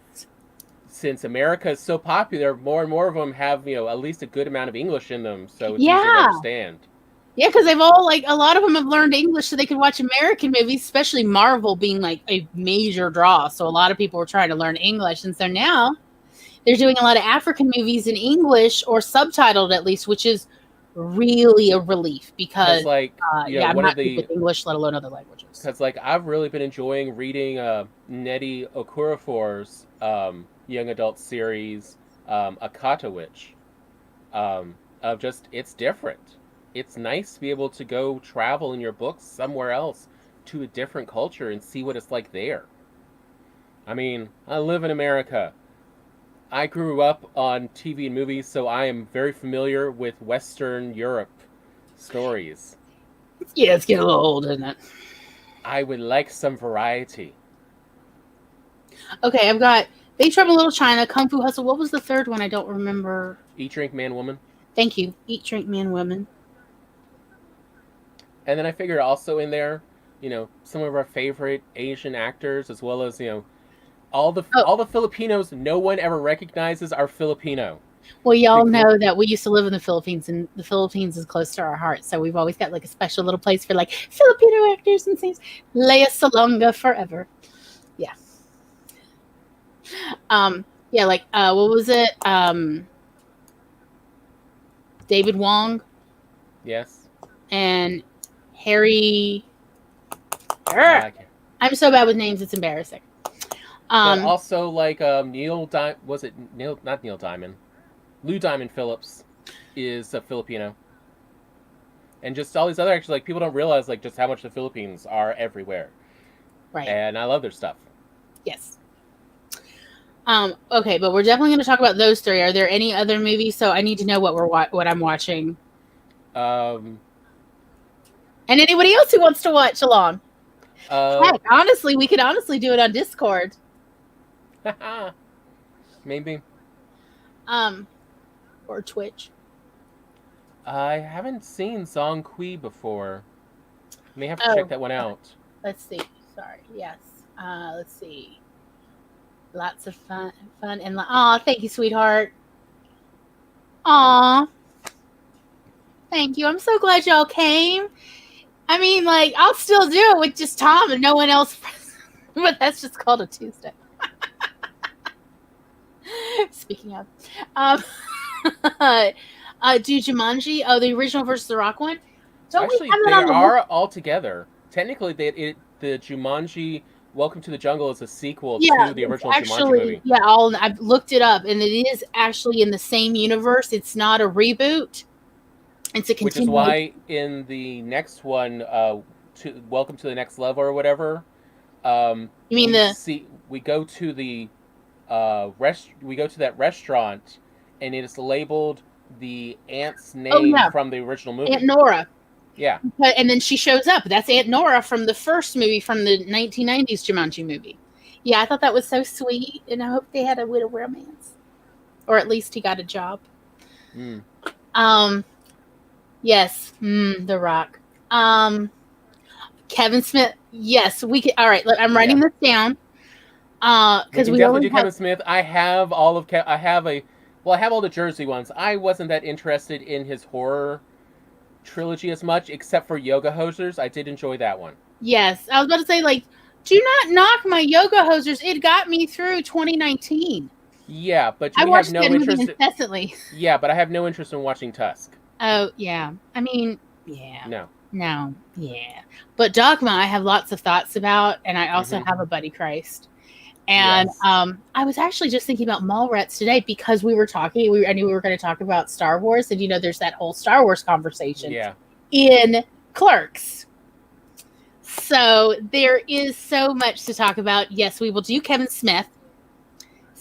since America is so popular, more and more of them have at least a good amount of English in them, so it's easier to yeah, understand. yeah, because they've all like a lot of them have learned English so they can watch American movies, especially Marvel being like a major draw. So a lot of people were trying to learn English, and so now they're doing a lot of African movies in English or subtitled at least, which is really a relief because Because yeah, I'm one of not good with the English, let alone other languages. because I've really been enjoying reading Nnedi Okorafor's young adult series, Akata Witch. Of just it's different. It's nice to be able to go travel in your books somewhere else to a different culture and see what it's like there. I mean, I live in America. I grew up on TV and movies, so I am very familiar with Western Europe stories. Yeah, it's getting a little old, isn't it? I would like some variety. Okay, I've got Big Trouble in Little China, Kung Fu Hustle. What was the third one? I don't remember. Eat, Drink, Man, Woman. Thank you. Eat, Drink, Man, Woman. And then I figured also in there, some of our favorite Asian actors, as well as Oh, all the Filipinos no one ever recognizes are Filipino. well, y'all Because know that we used to live in the Philippines, and the Philippines is close to our heart. So we've always got like a special little place for like Filipino actors and things. Leia Salonga forever. Yeah. Yeah, like what was it? David Wong yes, and Harry. I can. I'm so bad with names; it's embarrassing. But Um, also was it Neil, not Neil Diamond, Lou Diamond Phillips is a Filipino, and just all these other actors, like people don't realize like just how much the Philippines are everywhere, right. and I love their stuff. Yes. Okay, but we're definitely going to talk about those three. Are there any other movies? So I need to know what I'm watching, Um, and anybody else who wants to watch along. uh, Heck, honestly, we could honestly do it on Discord. maybe Um, or Twitch. I haven't seen Zong Kui before. May have to check Oh, that one out. let's see. Sorry. Yes. Let's see. Lots of fun, and oh, thank you, sweetheart. Aw, thank you. I'm so glad y'all came. I mean, like, I'll still do it with just Tom and no one else, but that's just called a Tuesday. Speaking of, um, do Jumanji? Oh, the original versus the Rock one. Don't we Actually, have that they on the list? are all together. Technically, the Jumanji Welcome to the Jungle is a sequel Yeah, to the it's original Jumanji actually movie, I've looked it up, and it is actually in the same universe. It's not a reboot. It's a which is continuation. why in the next one, to Welcome to the Next Level or whatever, You mean the? we go to the we go to that restaurant, and it is labeled the aunt's Oh name yeah, from the original Aunt movie. Nora. Yeah. And then she shows up. That's Aunt Nora from the first movie from the 1990s Jumanji movie. Yeah, I thought that was so sweet, and I hope they had a little romance, or at least he got a job. Mm. Yes, The Rock. Kevin Smith. Yes, we can. All right, look, I'm writing this down. We Because can we definitely only do Kevin Smith. I have all of I have I have all the Jersey ones. I wasn't that interested in his horror trilogy as much, except for Yoga Hosers. I did enjoy that one. Yes, I was about to say, like, do not knock my Yoga Hosers. It got me through 2019. Yeah, but I we have watched that no movie interest. incessantly. Yeah, but I have no interest in watching Tusk. Oh yeah, I mean, yeah, No. yeah. But Dogma, I have lots of thoughts about, and I also have a Buddy Christ. And Yes. I was actually just thinking about Mallrats today because we were talking. I knew we were going to talk about Star Wars, and there's that whole Star Wars conversation Yeah. in Clerks. So there is so much to talk about. Yes, we will do Kevin Smith.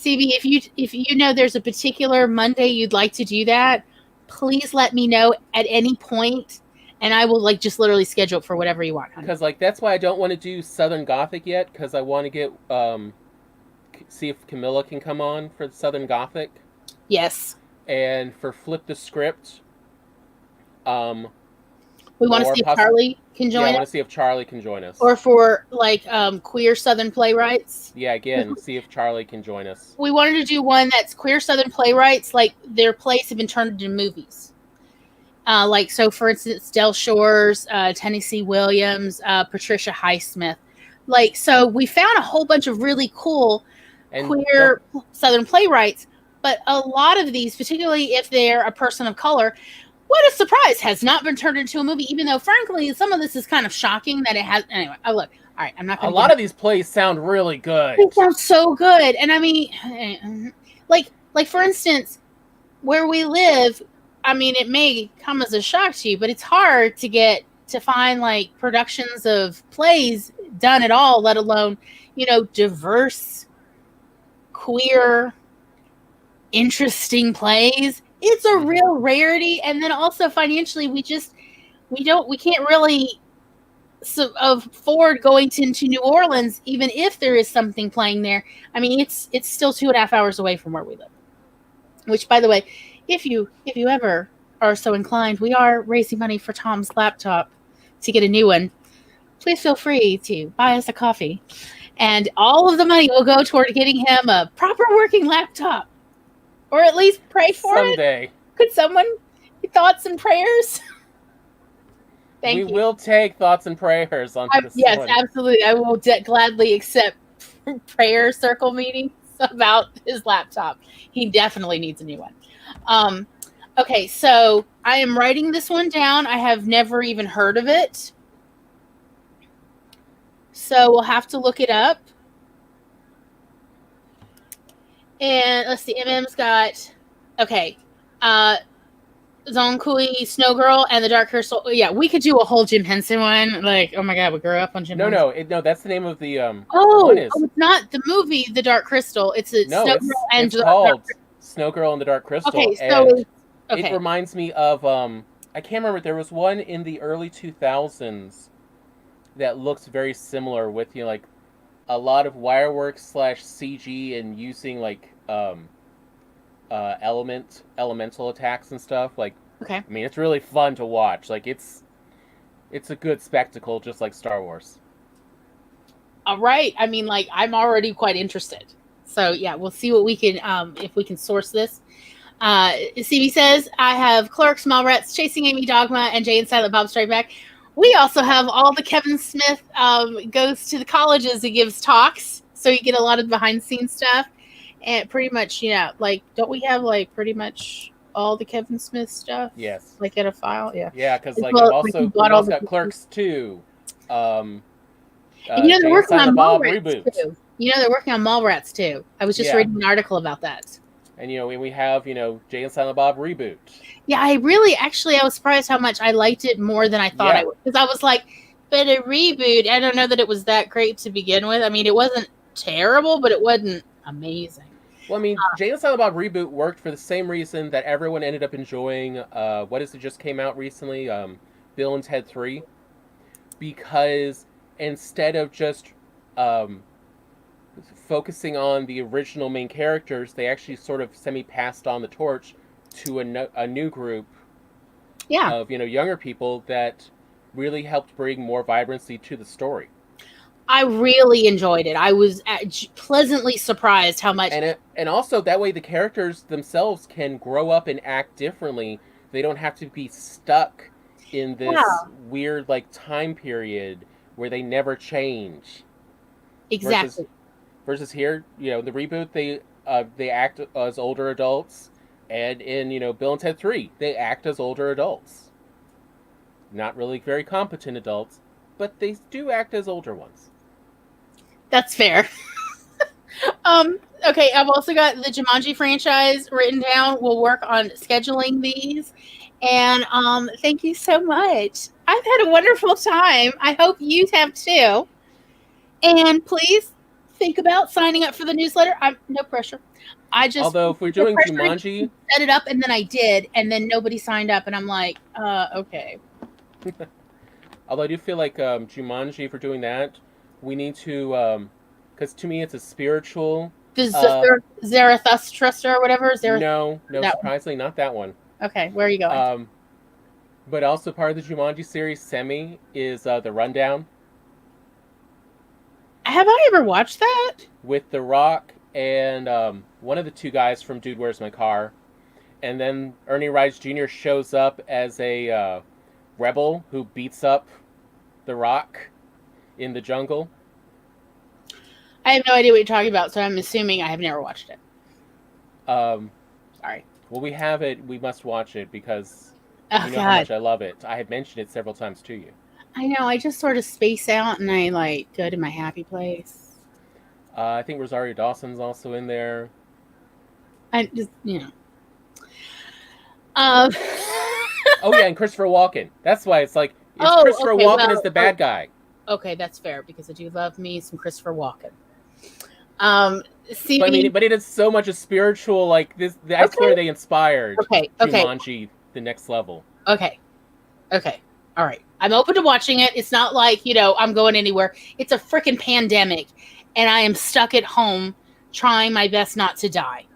CB, if you know there's a particular Monday you'd like to do that, please let me know at any point, and I will like just literally schedule it for whatever you want. Because like that's why I don't want to do Southern Gothic yet, because I want to get see if Camilla can come on for Southern Gothic. Yes. And for Flip the Script, we want to see if Charlie can join us. Yeah, I want to see if Charlie can join us. Or for like queer Southern playwrights. Yeah, again, see if Charlie can join us. We wanted to do one that's queer Southern playwrights, like their plays have been turned into movies. Like, so for instance, Del Shores, Tennessee Williams, Patricia Highsmith. Like, so we found a whole bunch of really cool queer Southern playwrights, but a lot of these, particularly if they're a person of color, what a surprise, has not been turned into a movie, even though, frankly, some of this is kind of shocking that it has. Anyway, look, all right, I'm not going to. A lot of these plays sound really good. They sound so good. And I mean, like for instance, where we live, I mean, it may come as a shock to you, but it's hard to find like productions of plays done at all, let alone, diverse, queer, interesting plays. It's a real rarity. And then also financially, we can't really afford going into New Orleans, even if there is something playing there. I mean, it's still 2.5 hours away from where we live, which, by the way, if you ever are so inclined, we are raising money for Tom's laptop to get a new one. Please feel free to buy us a coffee, and all of the money will go toward getting him a proper working laptop, or at least pray for it someday. Could someone thoughts and prayers? We will take thoughts and prayers on this. Yes, one. Absolutely. I will gladly accept prayer circle meetings about his laptop. He definitely needs a new one. Okay, so I am writing this one down. I have never even heard of it. So we'll have to look it up. And let's see, MM's got, okay, Zonkui, Snow Girl, and the Dark Crystal. Yeah, we could do a whole Jim Henson one. Like, oh my god, we grew up on Jim Henson. No, that's the name of the it's not the movie, The Dark Crystal. It's Snow Girl and it's called Snow Girl and the Dark Crystal. Okay, so it reminds me of I can't remember. There was one in the early 2000s that looks very similar with like a lot of wirework / CG and using like elemental attacks and stuff. Like, okay, I mean, it's really fun to watch. Like, it's a good spectacle, just like Star Wars. All right. I mean, like, I'm already quite interested. So yeah, we'll see what we can if we can source this. CB says, I have Clerks, Mallrats, Chasing Amy, Dogma, and Jay and Silent Bob Strike Back. We also have all the Kevin Smith goes to the colleges and gives talks, so you get a lot of behind the scenes stuff. And pretty much, like, don't we have like pretty much all the Kevin Smith stuff? Yes. Like in a file, yeah. Yeah, because like we've also got Clerks 2. And they're working on Mallrats too. They're working on Mallrats too. I was just reading an article about that. And we have Jay and Silent Bob reboot. Yeah, I was surprised how much I liked it more than I thought I would. Because I was like, but a reboot, I don't know that it was that great to begin with. I mean, it wasn't terrible, but it wasn't amazing. Well, I mean, Jay and Silent Bob reboot worked for the same reason that everyone ended up enjoying, what is it just came out recently? Bill and Ted 3. Because instead of just focusing on the original main characters, they actually sort of semi-passed on the torch to a new group of younger people that really helped bring more vibrancy to the story. I really enjoyed it. I was pleasantly surprised how much. And also that way the characters themselves can grow up and act differently. They don't have to be stuck in this weird like time period where they never change. Exactly. Versus here, the reboot, they act as older adults, and in Bill and Ted 3, they act as older adults. Not really very competent adults, but they do act as older ones. That's fair. Okay, I've also got the Jumanji franchise written down. We'll work on scheduling these, and thank you so much. I've had a wonderful time. I hope you have too. And please think about signing up for the newsletter. I'm no pressure. I just Although if we're doing Jumanji, set it up, and then I did, and then nobody signed up, and I'm like, okay. although I do feel like Jumanji, if we're doing that, we need to, because to me it's a spiritual. The Zarathustra or whatever. No, surprisingly not that one. Okay, where are you going? But also part of the Jumanji series, Semi, is The Rundown. Have I ever watched that? With The Rock and one of the two guys from Dude, Where's My Car? And then Ernie Reyes Jr. shows up as a rebel who beats up The Rock in the jungle. I have no idea what you're talking about, so I'm assuming I have never watched it. Sorry. Well, we have it. We must watch it because how much I love it. I had mentioned it several times to you. I know. I just sort of space out and I go to my happy place. I think Rosario Dawson's also in there. I just, oh yeah, and Christopher Walken. That's why it's like Christopher Walken is the bad guy. Okay, that's fair because I do love me some Christopher Walken. But it is so much a spiritual like this. That's where they inspired Jumanji the next level. Okay, all right. I'm open to watching it. It's not like I'm going anywhere. It's a freaking pandemic, and I am stuck at home trying my best not to die.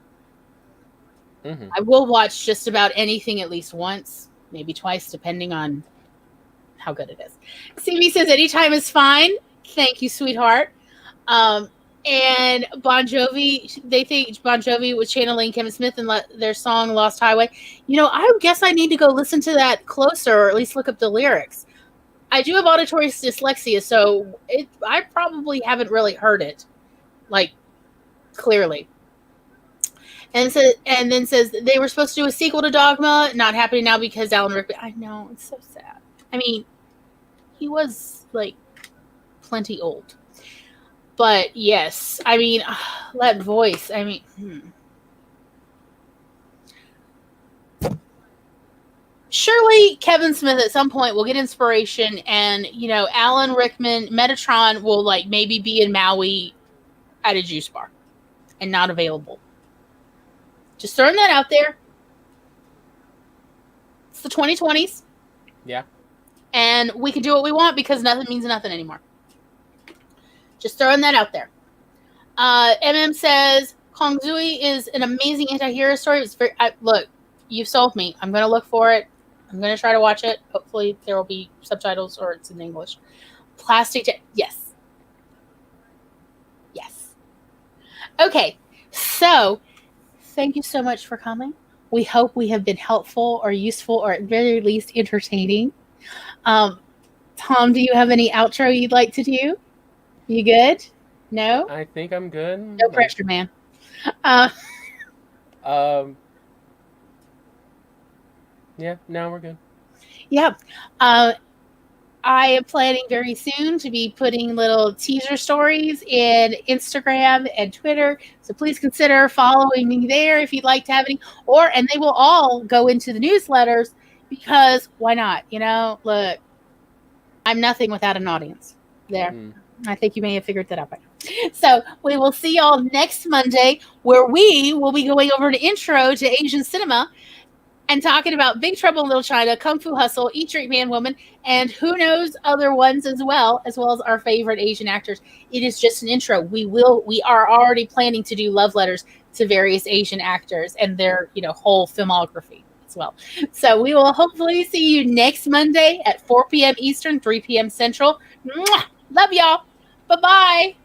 Mm-hmm. I will watch just about anything at least once, maybe twice, depending on how good it is. CB says anytime is fine. Thank you, sweetheart. And Bon Jovi, they think Bon Jovi was channeling Kevin Smith in their song Lost Highway. I guess I need to go listen to that closer, or at least look up the lyrics. I do have auditory dyslexia, so I probably haven't really heard it, clearly. And then says they were supposed to do a sequel to Dogma, not happening now because Alan Rickman. I know, it's so sad. I mean, he was plenty old. But yes, I mean, that voice, I mean, Surely Kevin Smith at some point will get inspiration and, Alan Rickman, Metatron will maybe be in Maui at a juice bar and not available. Just throwing that out there. It's the 2020s. Yeah. And we can do what we want because nothing means nothing anymore. Just throwing that out there. MM says Kong Zooey is an amazing anti-hero story. It's look, you've sold me. I'm going to look for it. I'm going to try to watch it. Hopefully there will be subtitles or it's in English. Yes. Yes. Okay. So thank you so much for coming. We hope we have been helpful or useful or at very least entertaining. Tom, do you have any outro you'd like to do? You good? No? I think I'm good. No pressure, man. Yeah, no, we're good. Yeah. I am planning very soon to be putting little teaser stories in Instagram and Twitter. So please consider following me there if you'd like to have any. And they will all go into the newsletters because why not? Look, I'm nothing without an audience there. Mm. I think you may have figured that out by now. So we will see y'all next Monday where we will be going over an intro to Asian cinema and talking about Big Trouble in Little China, Kung Fu Hustle, Eat, Drink, Man, Woman, and who knows other ones as well as our favorite Asian actors. It is just an intro. We are already planning to do love letters to various Asian actors and their, whole filmography as well. So we will hopefully see you next Monday at 4 p.m. Eastern, 3 p.m. Central. Mwah! Love y'all. Bye-bye.